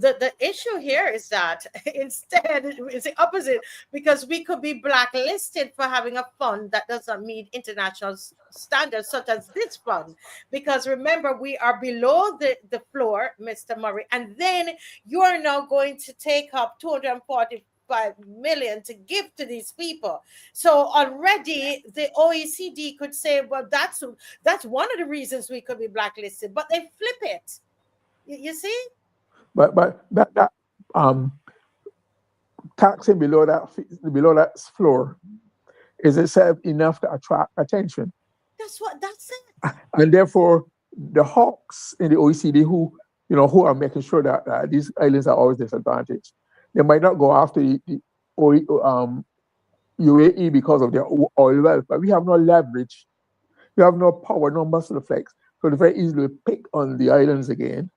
The issue here is that instead it's the opposite, because we could be blacklisted for having a fund that doesn't meet international standards, such as this fund. Because remember, we are below the floor, Mr. Murray, and then you are now going to take up 245 million to give to these people. So already the OECD could say, well, that's one of the reasons we could be blacklisted, but they flip it. You see? But that taxing below that floor is itself enough to attract attention. That's it. And therefore, the hawks in the OECD who are making sure that these islands are always disadvantaged, they might not go after the UAE because of their oil wealth, but we have no leverage. We have no power, no muscle flex. So they very easily pick on the islands again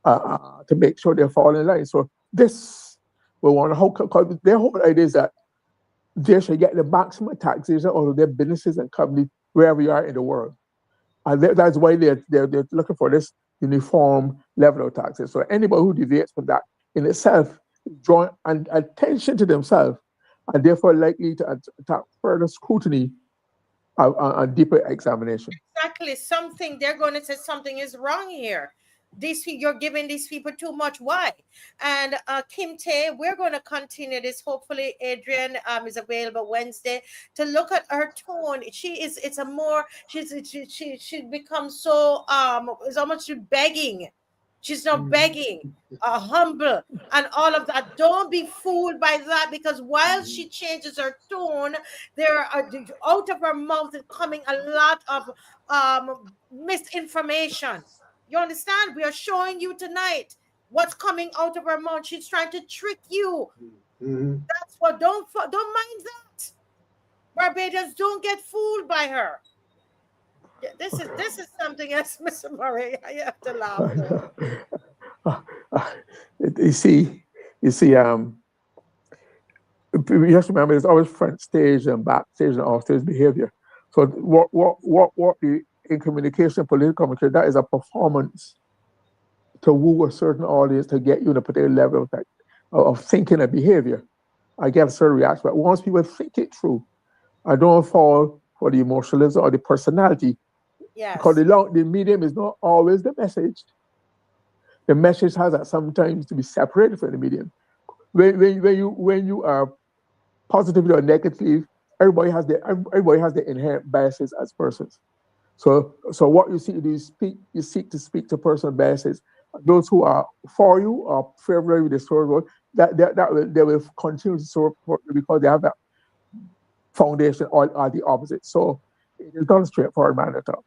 to make sure they fall in line. So this, we want to, because their whole idea is that they should get the maximum taxation out of their businesses and companies wherever you are in the world. And that's why they're looking for this uniform level of taxes. So anybody who deviates from that in itself draw attention to themselves and therefore likely to attract further scrutiny and deeper examination. Exactly. Something they're going to say something is wrong here. You're giving these people too much. Why? And Kim Tay, we're going to continue this. Hopefully, Adrian is available Wednesday to look at her tone. She is. It's a more. She becomes so. It's almost begging. She's not begging. Humble and all of that. Don't be fooled by that, because while she changes her tone, there are out of her mouth is coming a lot of misinformation. You understand? We are showing you tonight what's coming out of her mouth. She's trying to trick you. That's what. Don't mind that. Barbadians, don't get fooled by her. Yeah, this is something else, Mr. Murray. I have to laugh though. You see, you have to remember there's always front stage and backstage and off stage behavior. So what in communication, political communication, that is a performance to woo a certain audience to get you in a particular level of thinking and behavior. I get a certain reaction, but once people think it through, I don't fall for the emotionalism or the personality. Yes. Because the medium is not always the message. The message has that sometimes to be separated from the medium. When you are positively or negatively, everybody has the inherent biases as persons. So what you seek to do is you seek to speak to personal biases. Those who are for you or favorable with the story, they will continue to support you because they have that foundation or the opposite. So it is not a straightforward matter at all.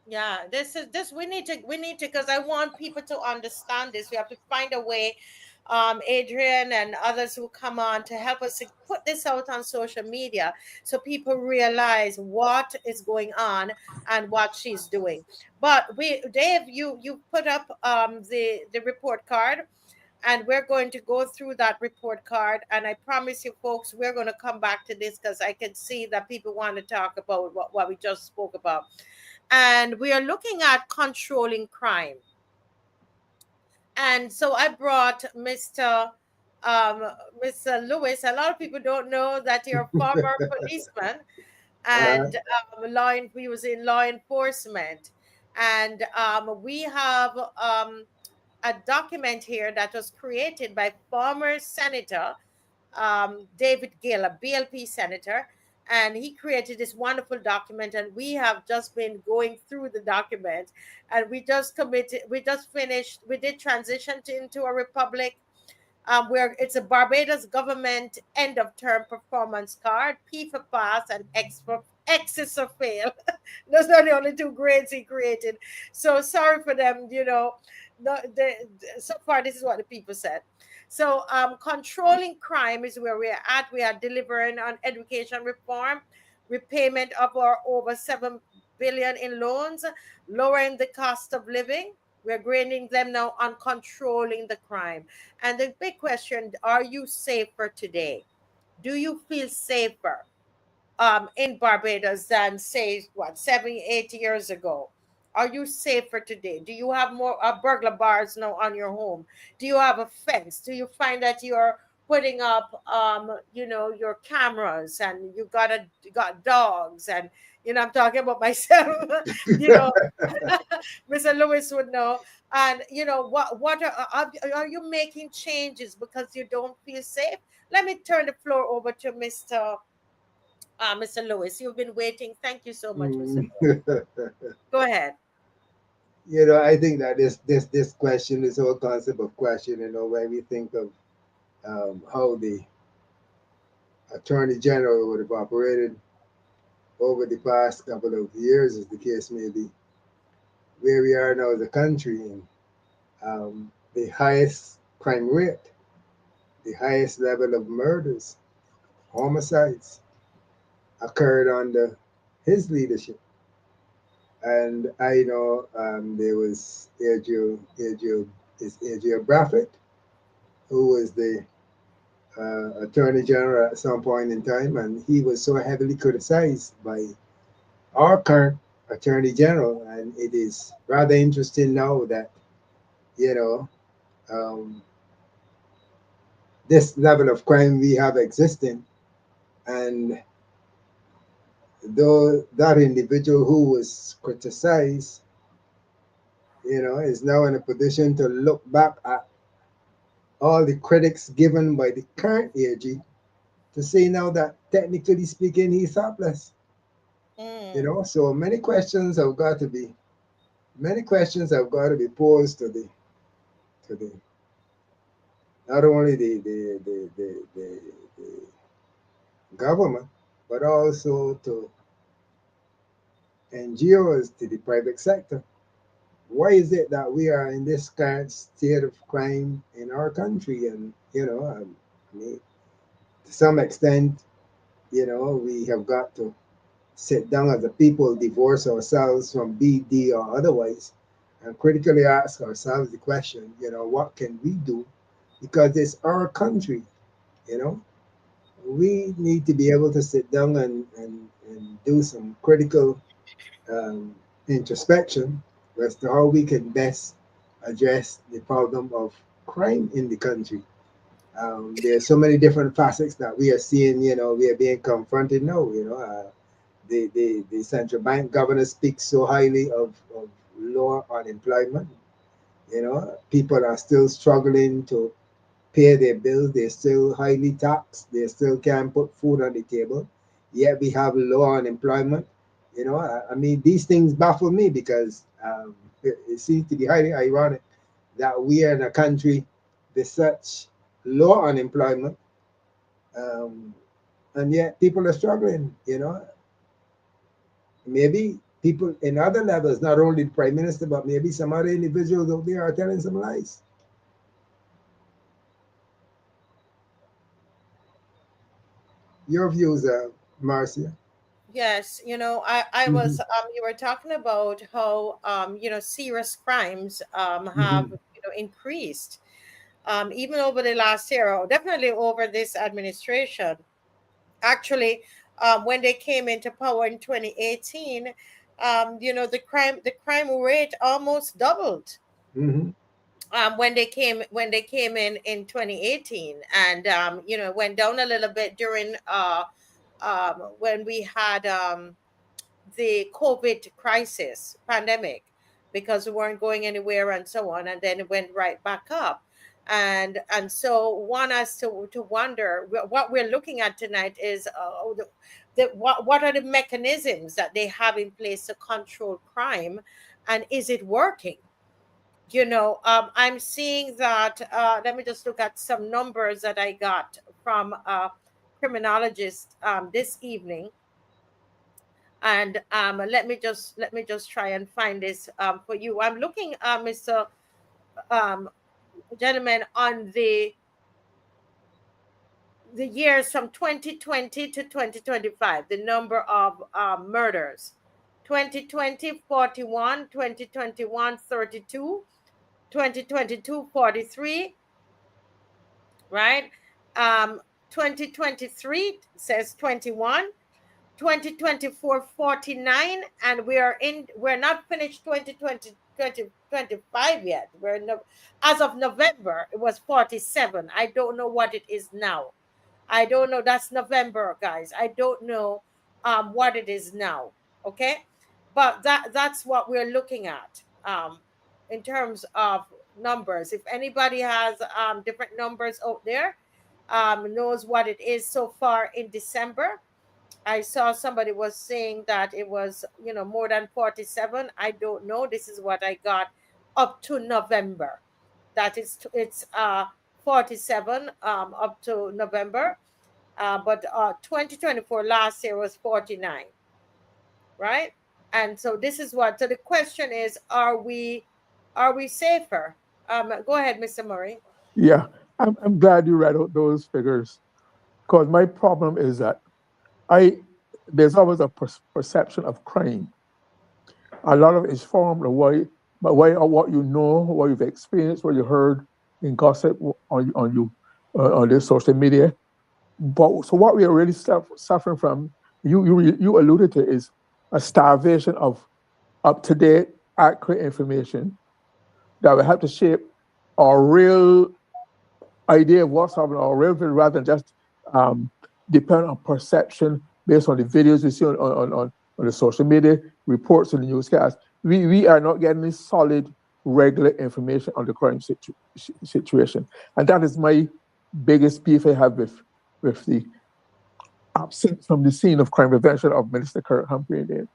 Yeah, this we need to because I want people to understand this. We have to find a way, Adrian and others who come on to help us to put this out on social media so people realize what is going on and what she's doing. But Dave, you put up the report card, and we're going to go through that report card. And I promise you, folks, we're going to come back to this because I can see that people want to talk about what we just spoke about. And we are looking at controlling crime. And so I brought Mr. Lewis. A lot of people don't know that you're a former policeman, and he was in law enforcement. And we have a document here that was created by former Senator David Gill, a BLP senator, and he created this wonderful document. And we have just been going through the document, and we just finished. We did transition into a republic. Where it's a Barbados government end of term performance card, P for pass and X is for fail. Those are the only two grades he created. So sorry for them, so far this is what the people said. So controlling crime is where we're at. We are delivering on education reform, repayment of our over 7 billion in loans, lowering the cost of living. We're grading them now on controlling the crime. And the big question, are you safer today? Do you feel safer in Barbados than, say, 7-8 years ago? Are you safer today? Do you have more burglar bars now on your home? Do you have a fence? Do you find that you're putting up, your cameras, and you got dogs, and I'm talking about myself. Mr. Lewis would know. And what are you making changes because you don't feel safe? Let me turn the floor over to Mr. Lewis. You've been waiting. Thank you so much, Mr. Lewis. Go ahead. I think that this question is whole concept of question, when we think of how the Attorney General would have operated over the past couple of years, as the case may be, where we are now as a country, and the highest crime rate, the highest level of murders, homicides occurred under his leadership. And I know there was Adriel Braffett, who was the Attorney General at some point in time, and he was so heavily criticized by our current Attorney General. And it is rather interesting now that, you know, um, this level of crime we have existing, and though that individual who was criticized, is now in a position to look back at all the critics given by the current AG to say now that technically speaking, he's helpless. So many questions have got to be posed to the not only the government, but also to NGOs, to the private sector. Why is it that we are in this current state of crime in our country? And I mean, to some extent, we have got to sit down as a people, divorce ourselves from BD or otherwise, and critically ask ourselves the question, what can we do? Because it's our country, you know. We need to be able to sit down and do some critical um, introspection as to how we can best address the problem of crime in the country. There are so many different facets that we are seeing, we are being confronted now, the central bank governor speaks so highly of low unemployment. People are still struggling to pay their bills. They're still highly taxed. They still can't put food on the table. Yet we have low unemployment. I mean, these things baffle me because it seems to be highly ironic that we are in a country with such low unemployment, um, and yet people are struggling. Maybe people in other levels, not only the prime minister, but maybe some other individuals out there are telling some lies. Your views, Marcia? Yes, I Hmm. was you were talking about how serious crimes have Hmm. increased even over the last year, or definitely over this administration. Actually, when they came into power in 2018, the crime rate almost doubled Hmm. when they came in 2018, and it went down a little bit during when we had the COVID crisis pandemic, because we weren't going anywhere and so on, and then it went right back up. And so one has to wonder, what we're looking at tonight is what are the mechanisms that they have in place to control crime, and is it working? I'm seeing that. Let me just look at some numbers that I got from a criminologist this evening, and let me just try and find this for you. I'm looking, Mr. Um, gentleman, on the years from 2020 to 2025, the number of murders. 2020, 41; 2021, 32; 2022, 43, right? um 2023 says 21; 2024, 49, and we're not finished 2020 2025 yet. As of November it was 47. I don't know what it is now. I don't know. That's November, guys. I don't know what it is now. Okay, but that's what we're looking at in terms of numbers. If anybody has different numbers out there, knows what it is so far in December. I saw somebody was saying that it was, more than 47. I don't know. This is what I got up to November. That is, it's 47 up to November. But 2024 last year was 49, right? And so this is what. So the question is, are we safer? Go ahead, Mr. Murray. Yeah, I'm glad you read out those figures. Because my problem is that there's always a perception of crime. A lot of it is formed by what you know, what you've experienced, what you heard in gossip on the social media. But so what we are really suffering from, you alluded to, is a starvation of up-to-date, accurate information that will help to shape our real idea of what's happening, our real view, rather than just depend on perception based on the videos we see on the social media, reports in the newscast. We are not getting this solid, regular information on the crime situation. And that is my biggest beef I have with the absence from the scene of crime prevention of Minister Kirk Humphrey there.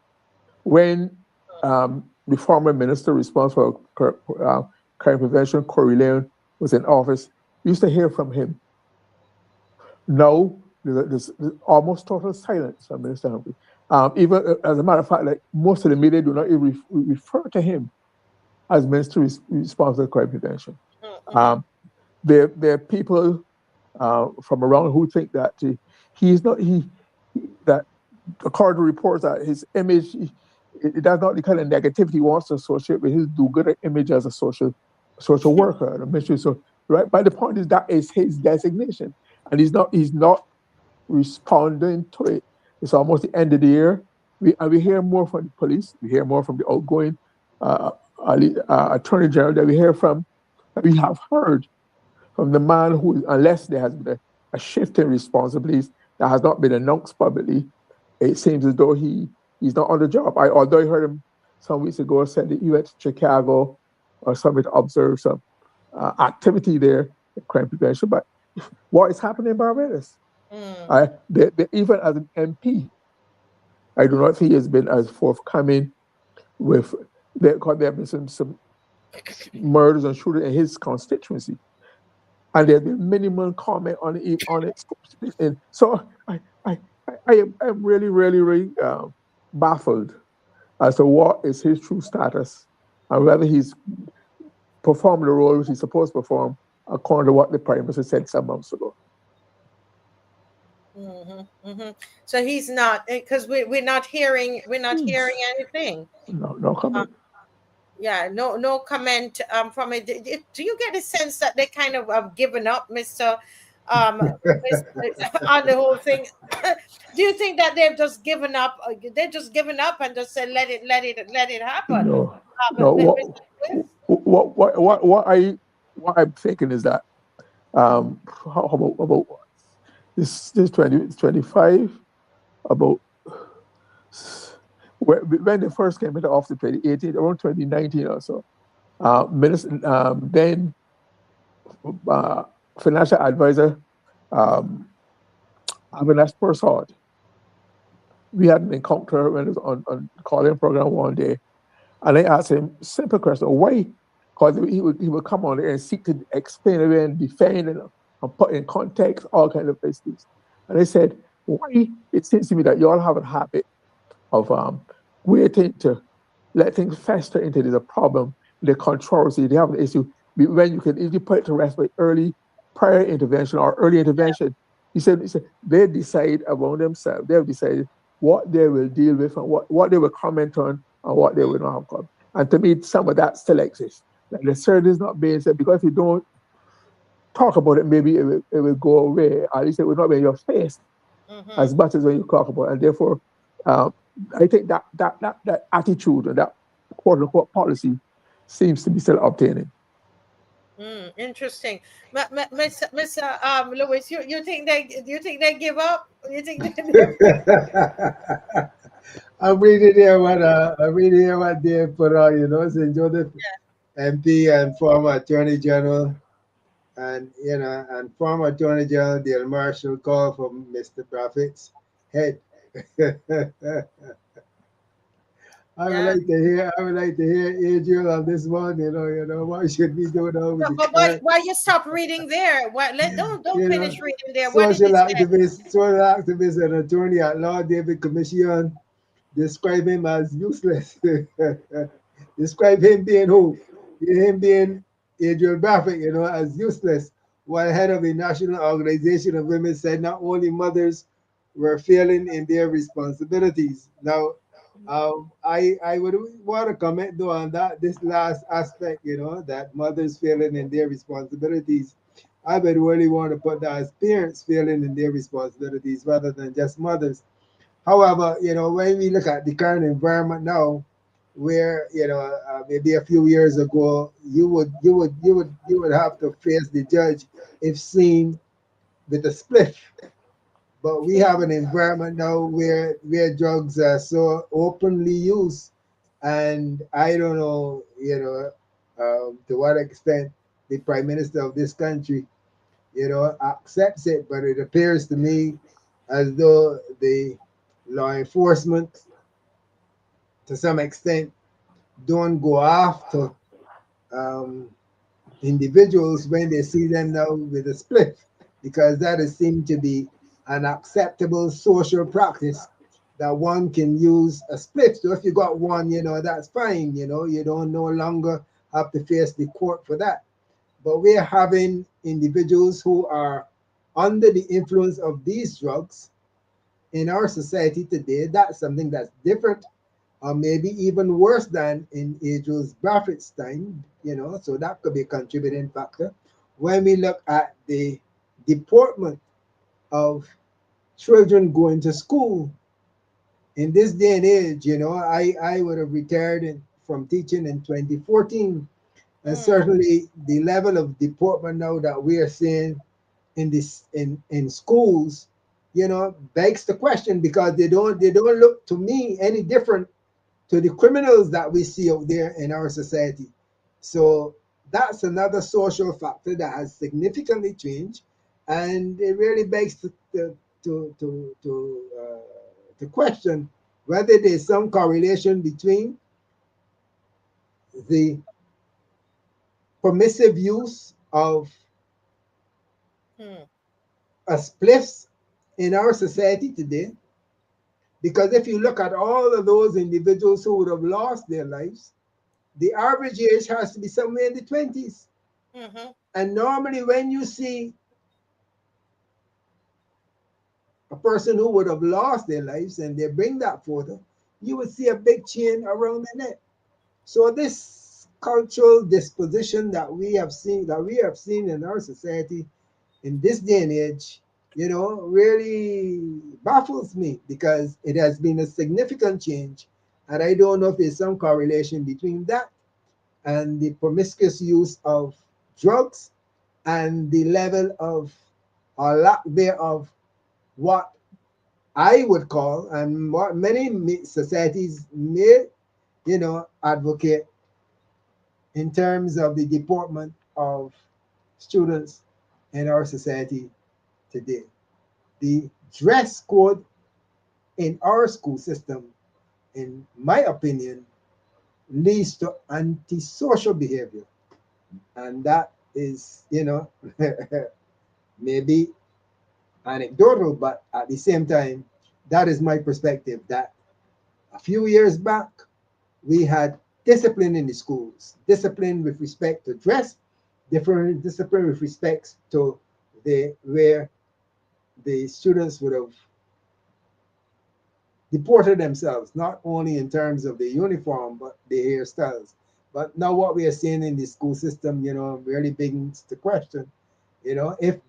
When the former minister responsible for crime prevention, Corey Leon, was in office, we used to hear from him. Now, there's almost total silence from Minister Humphrey. Even as a matter of fact, like most of the media do not even refer to him as minister responsible for crime prevention. There are people from around who think that that according to reports that his image, it does not the kind of negativity he wants to associate with his do-gooder image as a social worker and a ministry. So, right, but the point is that is his designation, and he's not responding to it. It's almost the end of the year. We hear more from the police. We hear more from the outgoing Attorney General that we have heard from the man who, unless there has been a shift in responsibilities that has not been announced publicly, it seems as though he's not on the job. Although I heard him some weeks ago said that he went to Chicago or something to observe some activity there in crime prevention. But what is happening in Barbados? Even as an MP, I do not think he has been as forthcoming with there have been some murders and shootings in his constituency, and there's been minimal comment on it. And so I am really baffled as to what is his true status and whether he's performed the role which he's supposed to perform according to what the Prime Minister said some months ago. So he's not, because we're not hearing anything. No comment. Yeah, no comment from it. Do you get a sense that they kind of have given up, Mr. on the whole thing? Do you think that they've just given up? They've just given up and just said let it happen? No. What I'm thinking is that how about this 2025 about when they first came into office in 2018, around 2019 or so, then financial advisor Avinash Persad, we had an encounter when it was on the calling program one day, and I asked him a simple question: why? Because he would come on there and seek to explain away and defend and put in context all kinds of things. And I said, why? It seems to me that you all have a habit of waiting to let things fester into there's a problem, the controversy, they have an issue, when you can easily put it to rest by prior intervention or early intervention. He said they decide among themselves, they have decided what they will deal with and what they will comment on and what they will not have comment. And to me, some of that still exists. Like the cert is not being said, because if you don't talk about it, maybe it will go away. At least it will not be in your face as much as when you talk about it. And therefore, I think that attitude and that quote-unquote policy seems to be still obtaining. Interesting. Mr. Lewis, you think they give up? You think I'm reading here what they put on, St. Joseph MP and former Attorney General, and former Attorney General Dale Marshall called for Mr. Prophet's head. I would like to hear Adriel on this one. What should we do now? But why you stop reading there? Don't finish reading there. Social activist and attorney at law David Commission describe him as useless. Describe him being who? Him being Adriel Braffett, as useless. while head of the National Organization of Women said not only mothers were failing in their responsibilities. Now, I would want to comment though on that this last aspect, that mothers failing in their responsibilities. I would really want to put that as parents failing in their responsibilities rather than just mothers. However, when we look at the current environment now, where maybe a few years ago you would have to face the judge if seen with a spliff, but we have an environment now where drugs are so openly used, and I don't know, to what extent the prime minister of this country, accepts it, but it appears to me as though the law enforcement, to some extent, don't go after um, individuals when they see them now with a split, because that is seemed to be an acceptable social practice that one can use a split. So if you got one, that's fine. You don't no longer have to face the court for that. But we're having individuals who are under the influence of these drugs in our society today. That's something that's different, or maybe even worse than in Adriel's Buffett's time, so that could be a contributing factor. When we look at the deportment of children going to school in this day and age, I would have retired from teaching in 2014, and certainly the level of deportment now that we are seeing in schools, begs the question, because they don't look to me any different to the criminals that we see out there in our society. So that's another social factor that has significantly changed, and it really begs to question whether there's some correlation between the permissive use of a spliffs in our society today. Because if you look at all of those individuals who would have lost their lives, the average age has to be somewhere in the 20s. And normally, when you see a person who would have lost their lives and they bring that photo, you would see a big chain around the neck. So this cultural disposition that we have seen in our society in this day and age, really baffles me, because it has been a significant change, and I don't know if there's some correlation between that and the promiscuous use of drugs and the level of, or lack thereof, what I would call, and what many societies may, advocate in terms of the deportment of students in our society today. The dress code in our school system, in my opinion, leads to antisocial behavior. And that is, maybe anecdotal, but at the same time, that is my perspective, that a few years back, we had discipline in the schools, discipline with respect to dress, different discipline with respect to where the students would have deported themselves, not only in terms of the uniform, but the hairstyles. But now what we are seeing in the school system, really begins to question, if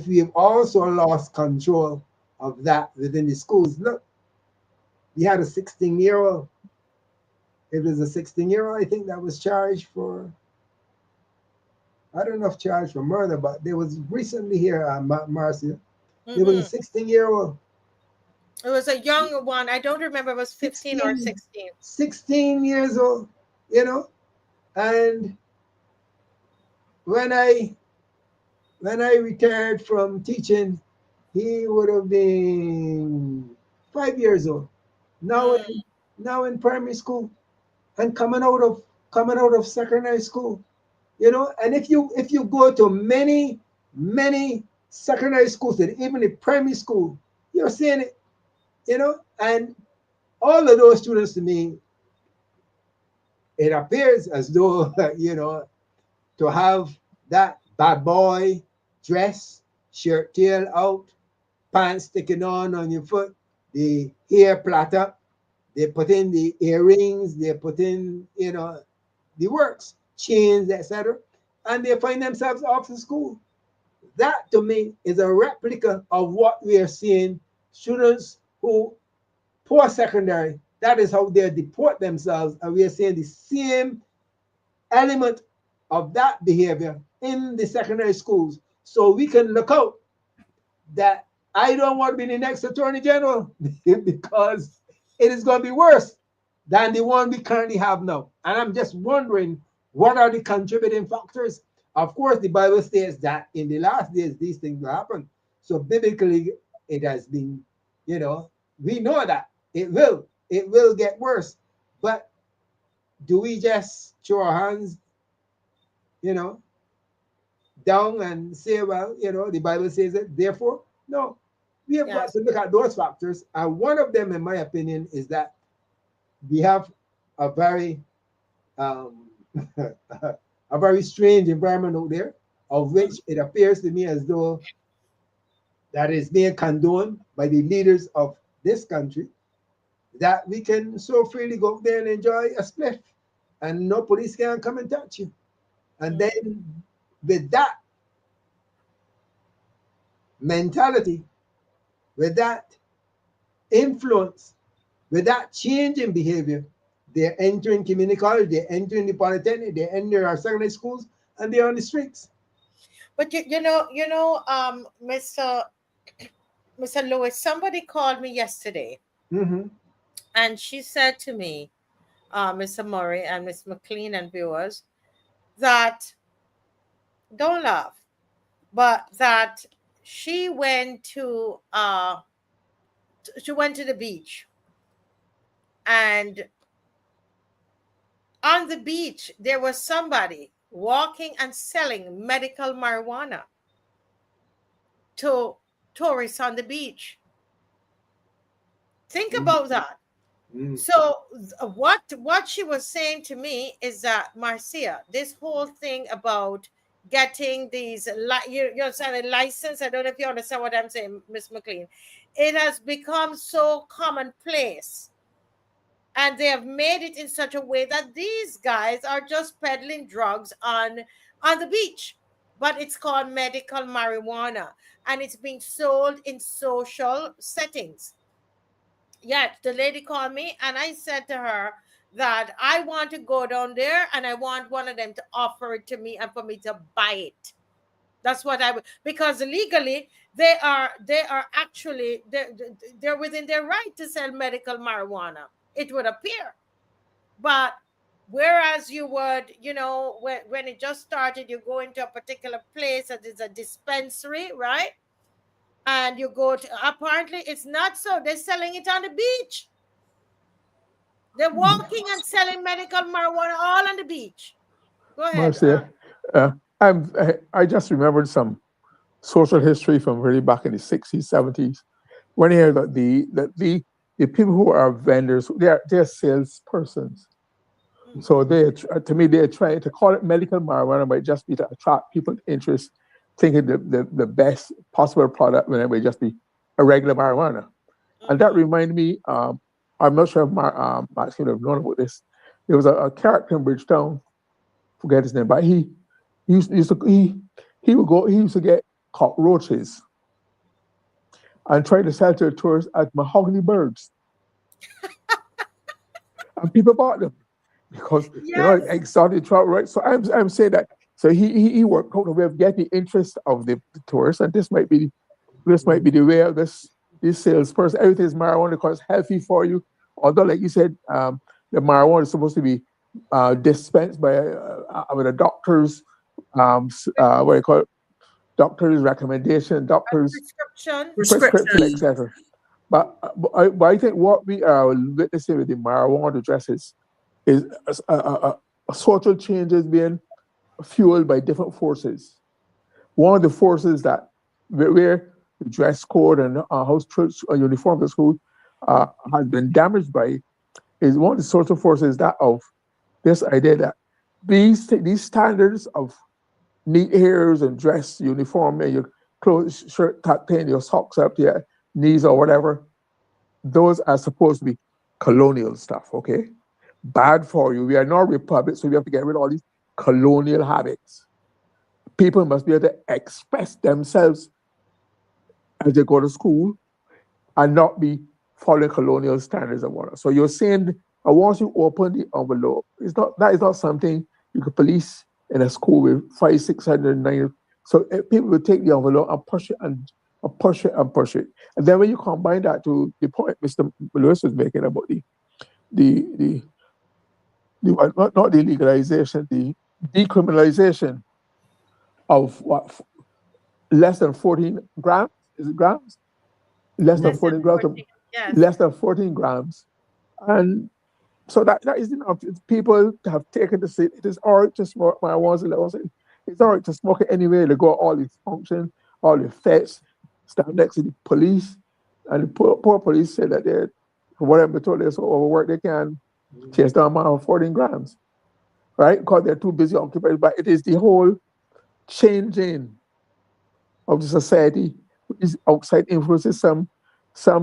we've also lost control of that within the schools. Look, we had a 16-year-old. It was a 16-year-old, I think, that was charged for, I don't know if charged for murder, but there was recently here, Marcia, there was a 16-year-old. It was a young one. I don't remember if it was 15 or 16. 16 years old, and when I retired from teaching, he would have been 5 years old. Now in primary school, and coming out of secondary school, And if you go to many secondary schools, and even in primary school, you're seeing it, And all of those students, to me, it appears as though to have that bad boy dress, shirt tail out, pants sticking on your foot, the hair plait up, they put in the earrings, they put in, the works, chains, etc. And they find themselves off to school. That to me is a replica of what we are seeing students who post-secondary, that is how they deport themselves. And we are seeing the same element of that behavior in the secondary schools. So we can look out that I don't want to be the next attorney general because it is going to be worse than the one we currently have now. And I'm just wondering, what are the contributing factors? Of course, the Bible states that in the last days, these things will happen. So biblically, it has been, we know that it will get worse. But do we just throw our hands, down and say, well, the Bible says it, therefore? No, we have got to look at those factors. And one of them, in my opinion, is that we have a very a very strange environment out there, of which it appears to me as though that is being condoned by the leaders of this country, that we can so freely go out there and enjoy a spliff and no police can come and touch you. And then with that mentality, with that influence, with that change in behavior, they're entering community college, they're entering the polytechnic, they're entering our secondary schools, and they're on the streets. But Mr. Lewis, somebody called me yesterday, and she said to me, Mr. Murray and Ms. McLean and viewers, that don't laugh, but that she went to the beach, and on the beach there was somebody walking and selling medical marijuana to tourists on the beach. Think about that. So what she was saying to me is that, Marcia, this whole thing about getting these, you're saying a license, I don't know if you understand what I'm saying, Miss McLean, it has become so commonplace, and they have made it in such a way that these guys are just peddling drugs on the beach, but it's called medical marijuana, and it's being sold in social settings. Yeah, the lady called me, and I said to her that I want to go down there and I want one of them to offer it to me and for me to buy it. That's what I would, because legally they are actually they're within their right to sell medical marijuana, it would appear. But whereas you would, when it just started, you go into a particular place that is a dispensary, right? And you go to, apparently it's not so. They're selling it on the beach. They're walking and selling medical marijuana all on the beach. Go ahead. Marcia, I just remembered some social history from really back in the 60s, 70s. When you hear that the people who are vendors, they're salespersons. So they're trying to call it medical marijuana might just be to attract people's interest, thinking the best possible product when it may just be a regular marijuana. And that reminded me, I'm not sure if Max would have known about this. There was a character in Bridgetown, forget his name, but he used to get cockroaches and try to sell to the tourists as mahogany birds. And people bought them because exotic trout, right? So I'm saying that. So he worked out a way of getting the interest of the tourists, and this might be the way of this salesperson. Everything is marijuana because it's healthy for you. Although, like you said, the marijuana is supposed to be dispensed by with a doctor's what do you call it? Doctor's recommendation, doctor's prescription, etc. But I think what we are witnessing with the marijuana dresses is a social changes being fueled by different forces. One of the forces that where the dress code and house church uniform of school has been damaged by is one of the social forces that of this idea that these standards of neat hairs and dress uniform and your clothes, shirt tucked in, your socks up to your knees or whatever, those are supposed to be colonial stuff, okay? Bad for you. We are not a republic, so we have to get rid of all these colonial habits. People must be able to express themselves as they go to school and not be following colonial standards and whatnot. So you're saying that once you open the envelope, that is not something you could police in a school with 500, 600, 900. So people will take the envelope and push it and push it and push it. And then when you combine that to the point Mr. Lewis was making about not the legalization, the decriminalization of what, less than 14 grams? Is it grams? Less than 14 grams. 14, yes. Less than 14 grams. And so that is enough. People have taken to say it is all right to smoke marijuana. It's all right to smoke it anyway. They go all these functions, all the feds, stand next to the police. And the poor police say that they're, for whatever told, they're so overworked they can chase down amount of 14 grams. Right? Because they're too busy occupied. But it is the whole changing of the society, is outside influences, some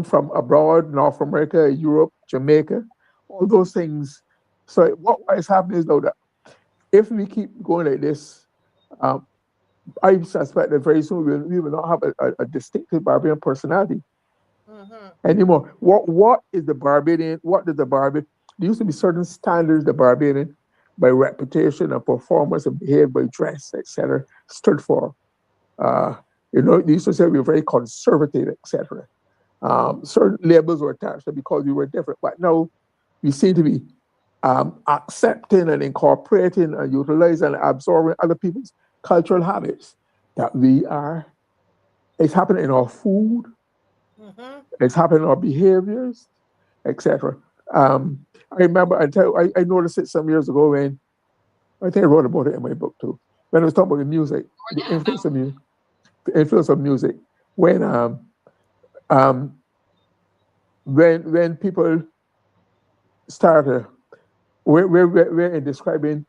from abroad, North America, Europe, Jamaica, all those things. So what is happening is though that if we keep going like this, I suspect that very soon we will not have a distinctive Barbadian personality anymore. What is the Barbadian? What does the Barbadian? There used to be certain standards the Barbadian, by reputation and performance and behavior, by dress, etc., stood for. They used to say we were very conservative, etc. Certain labels were attached to because we were different. But now we seem to be accepting and incorporating and utilizing and absorbing other people's cultural habits. That it's happening in our food, it's happening in our behaviors, etc. I remember, I noticed it some years ago when, I think I wrote about it in my book too, when I was talking about the music, the influence of music. When people started, we're in describing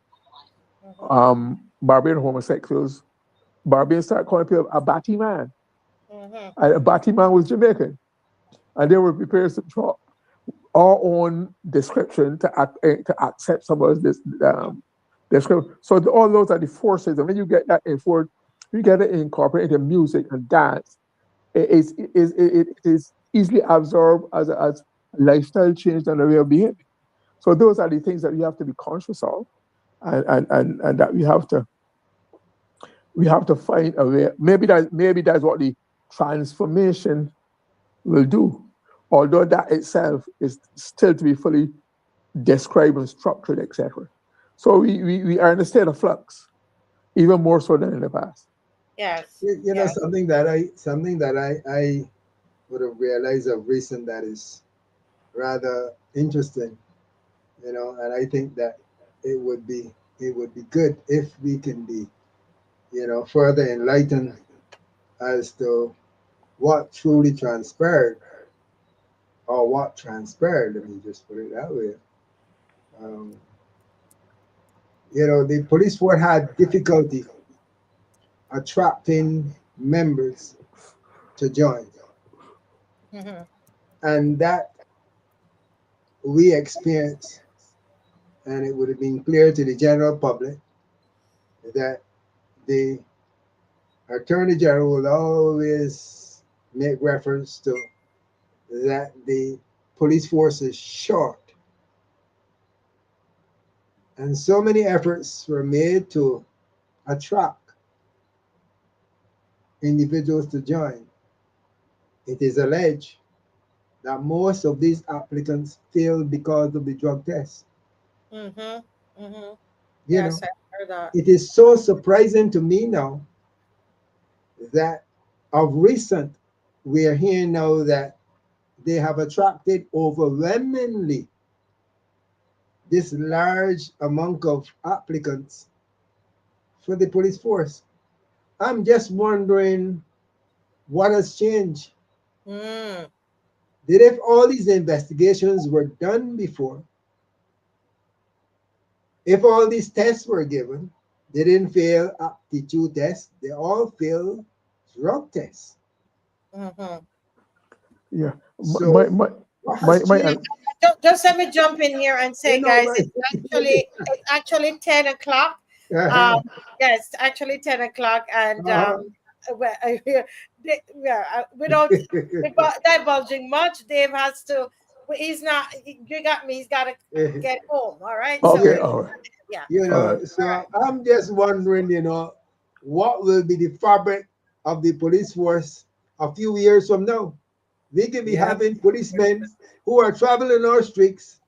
Barbadian homosexuals, Barbadians started calling people a batty man. And a batty man was Jamaican. And they were prepared to drop our own description to accept somebody's description. So all those are the forces. And when you get that you get it incorporated into music and dance, it is easily absorbed as a lifestyle change and a way of behaving. So those are the things that we have to be conscious of, and that we have to find a way. Maybe that's what the transformation will do, although that itself is still to be fully described and structured, etc. So we are in a state of flux, even more so than in the past. Yes. You know, something that I would have realized of recent that is rather interesting, you know, and I think that it would be good if we can be, you know, further enlightened as to what truly transpired, or what transpired. Let me just put it that way. You know, the police force had difficulty attracting members to join, and that we experienced, and it would have been clear to the general public that the Attorney General will always make reference to that the police force is short. And so many efforts were made to attract individuals to join. It is alleged that most of these applicants failed because of the drug test. You Yes, know, I heard that. it is so surprising to me now that of recent we are hearing now that they have attracted overwhelmingly this large amount of applicants for the police force. I'm just wondering what has changed. That if all these investigations were done before, if all these tests were given, They didn't fail aptitude tests. They all failed drug tests. Mhm. Yeah. So what has changed? Just let me jump in here and say, You know, guys, right? it's actually 10 o'clock. Yes, actually 10 o'clock, and well, without divulging much, Dave has to. He's not. You got me. He's got to get home. All right. So Okay. Yeah. All right. yeah. You All know, right. so I'm just wondering, you know, what will be the fabric of the police force a few years from now? We could be Yeah. having policemen who are traveling our streets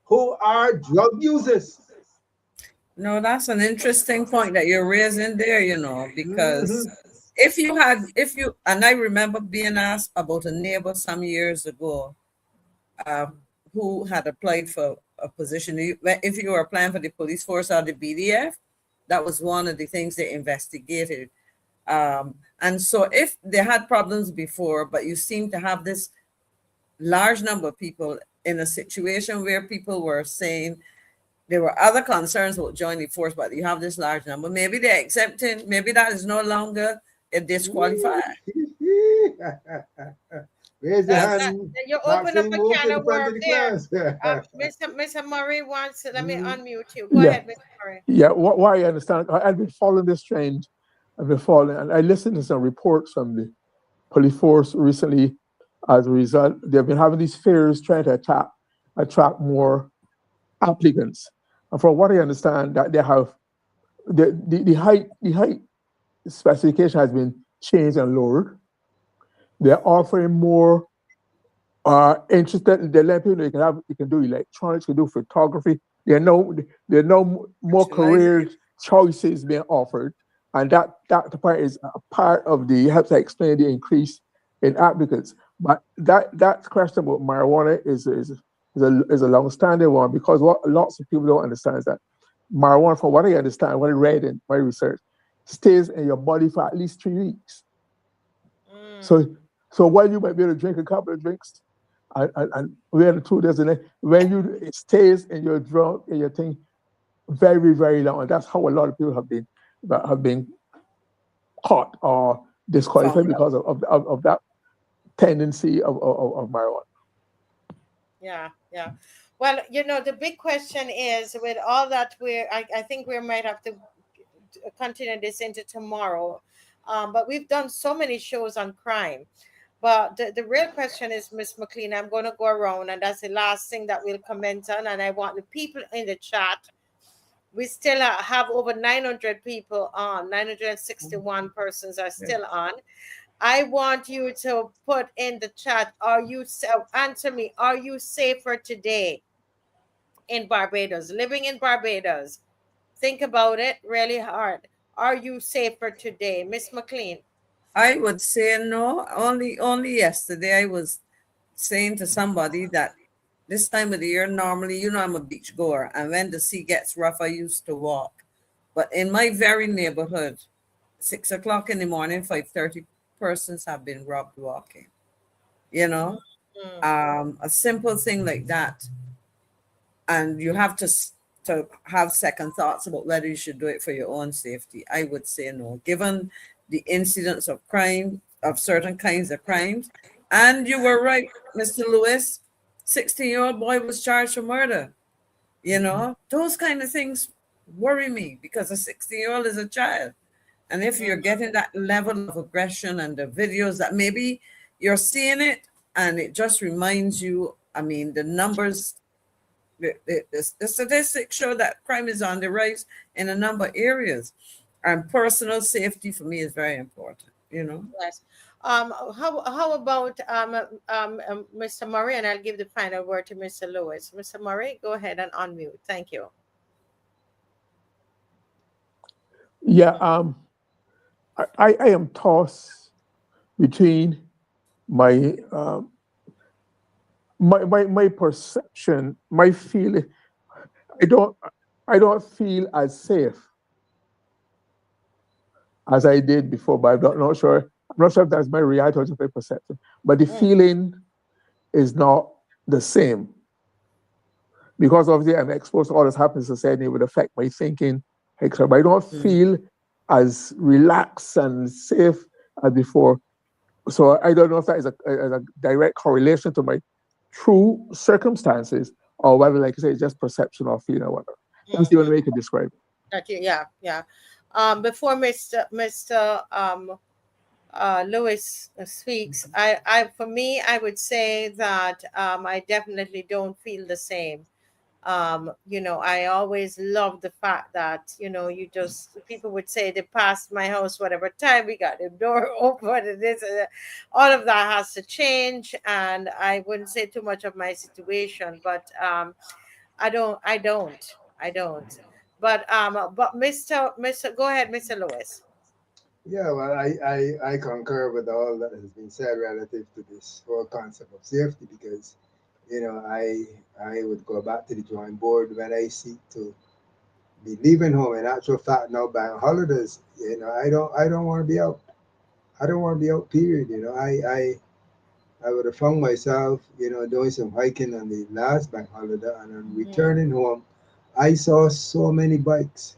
who are drug users. No, that's an interesting point that you're raising there, because Mhm. and I remember being asked about a neighbor some years ago, uh, who had applied for a position. If you were applying for the police force or the BDF, that was one of the things they investigated. And so if they had problems before, but you seem to have this large number of people in a situation where people were saying there were other concerns about joining the force, but you have this large number, maybe they're accepting, maybe that is no longer a disqualifier. Raise your That's hand. you open up Maxine, a move can to the of front of worm the there. class. Mr. Murray wants. Let me unmute you. Go Yeah. ahead, Mr. Murray. Yeah. Why I understand. I've been following this trend. I've been following, and I listened to some reports from the police force recently. As a result, they've been having these fairs trying to attract more applicants. And from what I understand, that they have the height specification has been changed and lowered. They're offering more interested. They're letting people know you can do electronics, you can do photography. There are no more career choices being offered, and that part is a part of the helps to explain the increase in applicants. But that question about marijuana is a long-standing one, because what lots of people don't understand is that marijuana, from what I understand, what I read in my research, stays in your body for at least 3 weeks. So while you might be able to drink a couple of drinks, and we had 2 days, and when it stays in your drunk in your thing very, very long, and that's how a lot of people have been caught or disqualified because of that tendency of marijuana. Yeah, yeah. Well, the big question is, with all that, I think we might have to continue this into tomorrow. But we've done so many shows on crime. But the real question is, Miss McLean, I'm going to go around, and that's the last thing that we'll comment on. And I want the people in the chat. We still have over 900 people on, 961 persons are still on. I want you to put in the chat, answer me, are you safer today in Barbados, living in Barbados? Think about it really hard. Are you safer today? Miss McLean? I would say no. Only yesterday I was saying to somebody that this time of the year, normally, I'm a beach goer, and when the sea gets rough, I used to walk. But in my very neighborhood, 6 o'clock in the morning, 5:30 persons have been robbed walking. A simple thing like that, and you have to have second thoughts about whether you should do it for your own safety. I would say no, given the incidence of crime, of certain kinds of crimes. And you were right, Mr. Lewis, 16-year-old boy was charged for murder. Those kind of things worry me, because a 16-year-old is a child. And if you're getting that level of aggression, and the videos that maybe you're seeing it and it just reminds you, the numbers, the statistics show that crime is on the rise in a number of areas, and personal safety for me is very important. Yes. How about Mr. Murray, and I'll give the final word to Mr. Lewis. Mr. Murray, go ahead and unmute. Thank you. Yeah. I am tossed between my my perception, my feeling. I don't feel as safe as I did before, but I'm not sure if that's my reality or just my perception. But the feeling is not the same, because obviously I'm exposed to all this happening in society. It would affect my thinking, So I don't feel as relaxed and safe as before. So I don't know if that is a direct correlation to my true circumstances, or whether, like I say, it's just perception or feeling or whatever. That's the only way you can describe it. Yeah. Before Mr. Lewis speaks, for me, I would say that I definitely don't feel the same. I always love the fact that, people would say they passed my house, whatever time we got the door open, and this, all of that has to change. And I wouldn't say too much of my situation, but I don't. But Mr. Go ahead, Mr. Lewis. Yeah, well, I concur with all that has been said relative to this whole concept of safety because, I would go back to the drawing board when I seek to be leaving home. In actual fact, now bank holidays, I don't want to be out. I don't want to be out. Period. I would have found myself, doing some hiking on the last bank holiday, and on returning home, I saw so many bikes,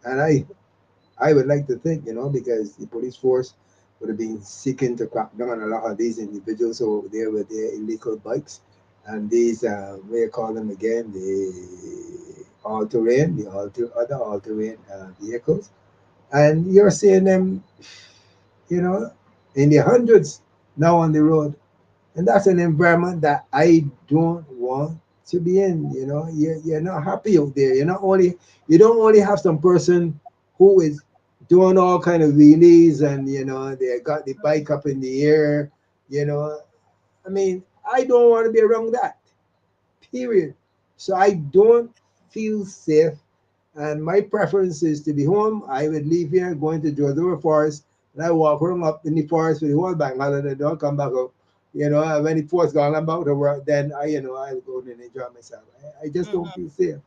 and I would like to think, because the police force would have been seeking to crack down on a lot of these individuals over there with their illegal bikes and these, what do you call them again, the all-terrain, other all-terrain vehicles. And you're seeing them, you know, in the hundreds now on the road. And that's an environment that I don't want to be in. You're not happy out there. You don't only have some person who is doing all kind of wheelies and they got the bike up in the air. You know, I mean, I don't want to be around that. Period. So I don't feel safe, and my preference is to be home. I would leave here, going to Georgia Forest, and I walk around up in the forest for the whole bank holiday. Don't come back up. And when the forest gone about the work, then I'll go and enjoy myself. I just don't feel safe.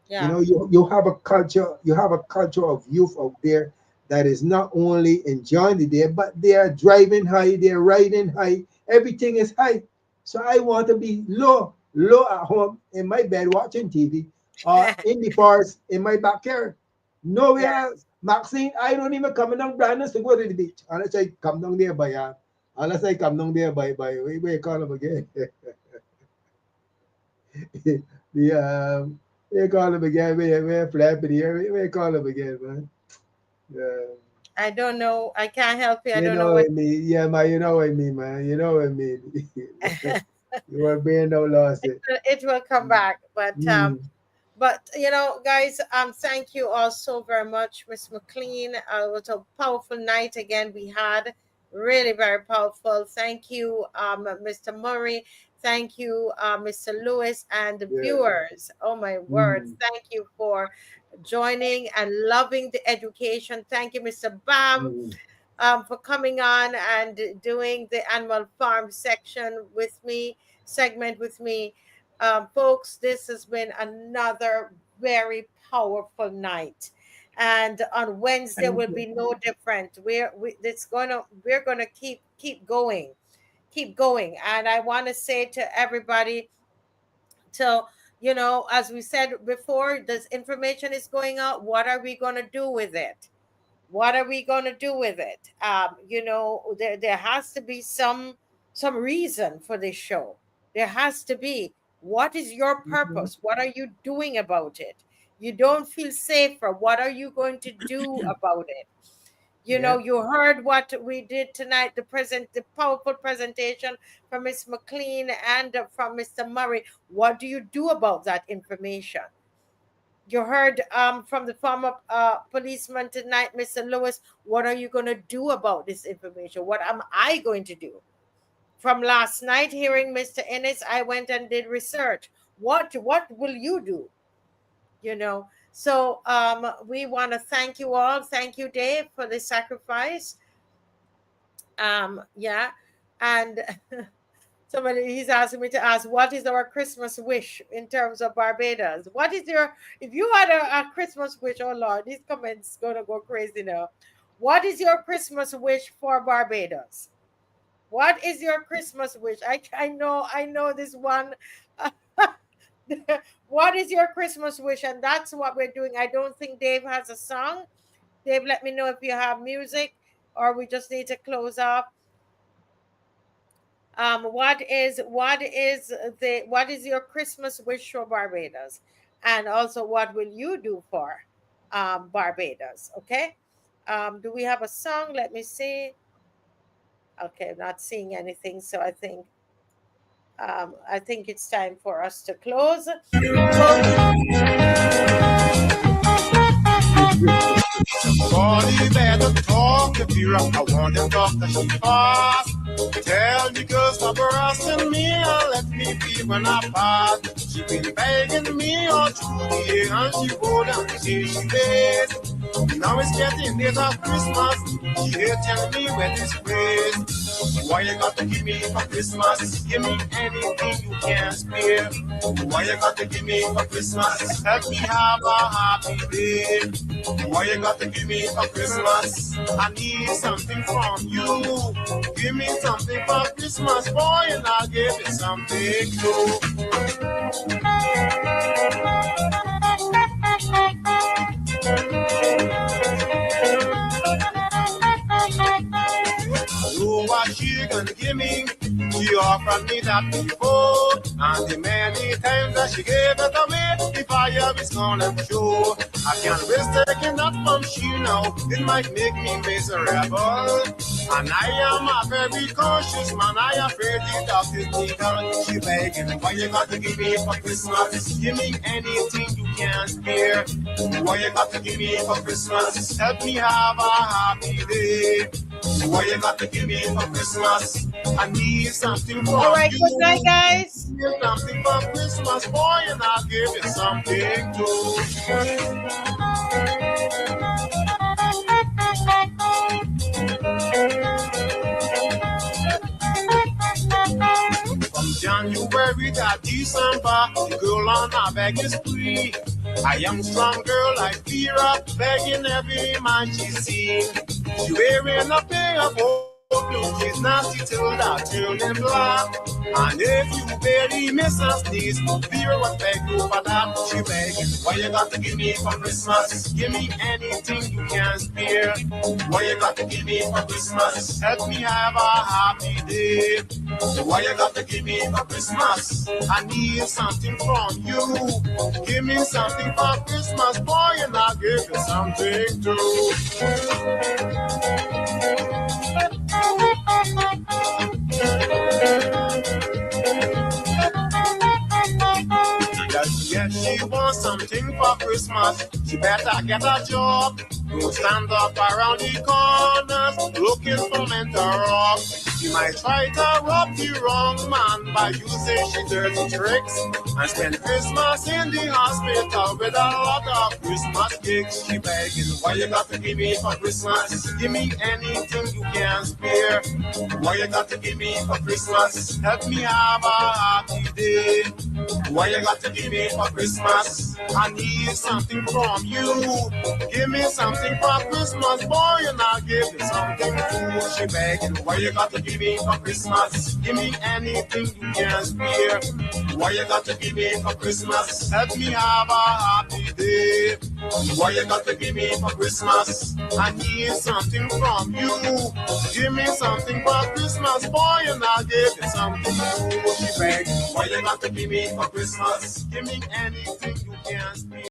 Yeah. You have a culture of youth out there that is not only enjoying the day, but they are driving high, they're riding high, everything is high. So I want to be low at home in my bed watching TV, or in the forest in my backyard. Nowhere Yeah. else. Maxine, I don't even come down Brandon to go to the beach. Unless I come down there by where you call them again. the we call him again. We flapping here. We call him again, man. Yeah. I don't know. I can't help you. I You don't know know what. what I mean? Yeah, man. You know what I mean, man. You know what I mean. You were being no lost it. It will come back. Mm. But guys, thank you all so very much, Miss McLean. It was a powerful night again. We had really very powerful. Thank you, Mr. Murray. Thank you, Mr. Lewis, and the Yeah. viewers. Oh my word! Mm. Thank you for joining and loving the education. Thank you, Mr. Bam, Mm. for coming on and doing the Animal Farm segment with me. Folks, this has been another very powerful night. And on Wednesday Thank will you. be no different. We're gonna keep going. And I want to say to everybody, till as we said before, this information is going out. What are we going to do with it? What are we going to do with it? There has to be some reason for this show. There has to be. What is your Mhm. purpose? What are you doing about it? You don't feel safer. What are you going to do about it? Yeah. You heard what we did tonight, the powerful presentation from Miss McLean and from Mr. Murray. What do you do about that information? You heard from the former policeman tonight, Mr. Lewis. What are you going to do about this information? What am I going to do? From last night, hearing Mr. Ennis, I went and did research. What will you do? So we want to thank you all. Thank you, Dave, for the sacrifice. Yeah, and somebody he's asking me to ask, what is our Christmas wish in terms of Barbados? What is your, if you had a Christmas wish? Oh Lord, these comments gonna go crazy now. What is your Christmas wish for Barbados? What is your Christmas wish? I know this one. What is your Christmas wish? And that's what we're doing. I don't think Dave has a song. Dave, let me know if you have music, or we just need to close off. What is your Christmas wish for Barbados, and also what will you do for Barbados? Okay. Do we have a song? Let me see. Okay, I'm not seeing anything, so I think it's time for us to close. Bonnie better talk if you're up. I want to talk that she fast. Tell me girl stop harassing me and let me be when I pass. She been begging me all through the year and she go down to see she pays. Now it's getting days of Christmas. She here telling me when it's praise. Why you got to give me for Christmas? Give me anything you can spare. Why you got to give me for Christmas? Let me have a happy day. Why you got to give me for Christmas? I need something from you. Give me something for Christmas, boy, and I'll give you something too. So what she gonna give me? She offered me that before, and the many times that she gave it away, the fire is gonna show. I can't risk taking that from she now, it might make me miserable. And I am a very cautious man, I afraid the dog is legal. She begging, why you got to give me for Christmas? Give me anything you can spare. Why you got to give me for Christmas? Help me have a happy day. Why you got to give me for Christmas? I need something for All right, you. good night, guys. Need something for Christmas, boy, and I'll give you something too. From January to December, the girl on her bag is free. A young strong girl like Vera, begging every man she seen. She wearing a pair of old blue jeans, nasty till that turning black. And if you barely miss us, please, Vera would beg you for that. She begging, why you got to give me for Christmas? Give me anything you can spare. Why you got to give me for Christmas? Help me have a happy day. Why you got to give me for Christmas? I need something from you. Give me something for Christmas, boy, and I'll give you something too. Yes, she wants something for Christmas. She better get a job. Don't stand up around the corners looking for men to rob. She might try to rob the wrong man by using she dirty tricks and spend Christmas in the hospital with a lot of Christmas gigs. She begging, why you got to give me for Christmas? Give me anything you can spare. Why you got to give me for Christmas? Help me have a happy day. Why you got to give me for Christmas? I need something from you. Give me something for Christmas, boy, and I'll give you something too. She begging, why you got to give me for Christmas? Give me anything you can spare. Why you got to give me for Christmas? Help me have a happy day. Why you got to give me for Christmas? I need something from you. Give me something for Christmas, boy, and I'll give you something too. She begging, why you got to give me for Christmas? Give me anything you can spare.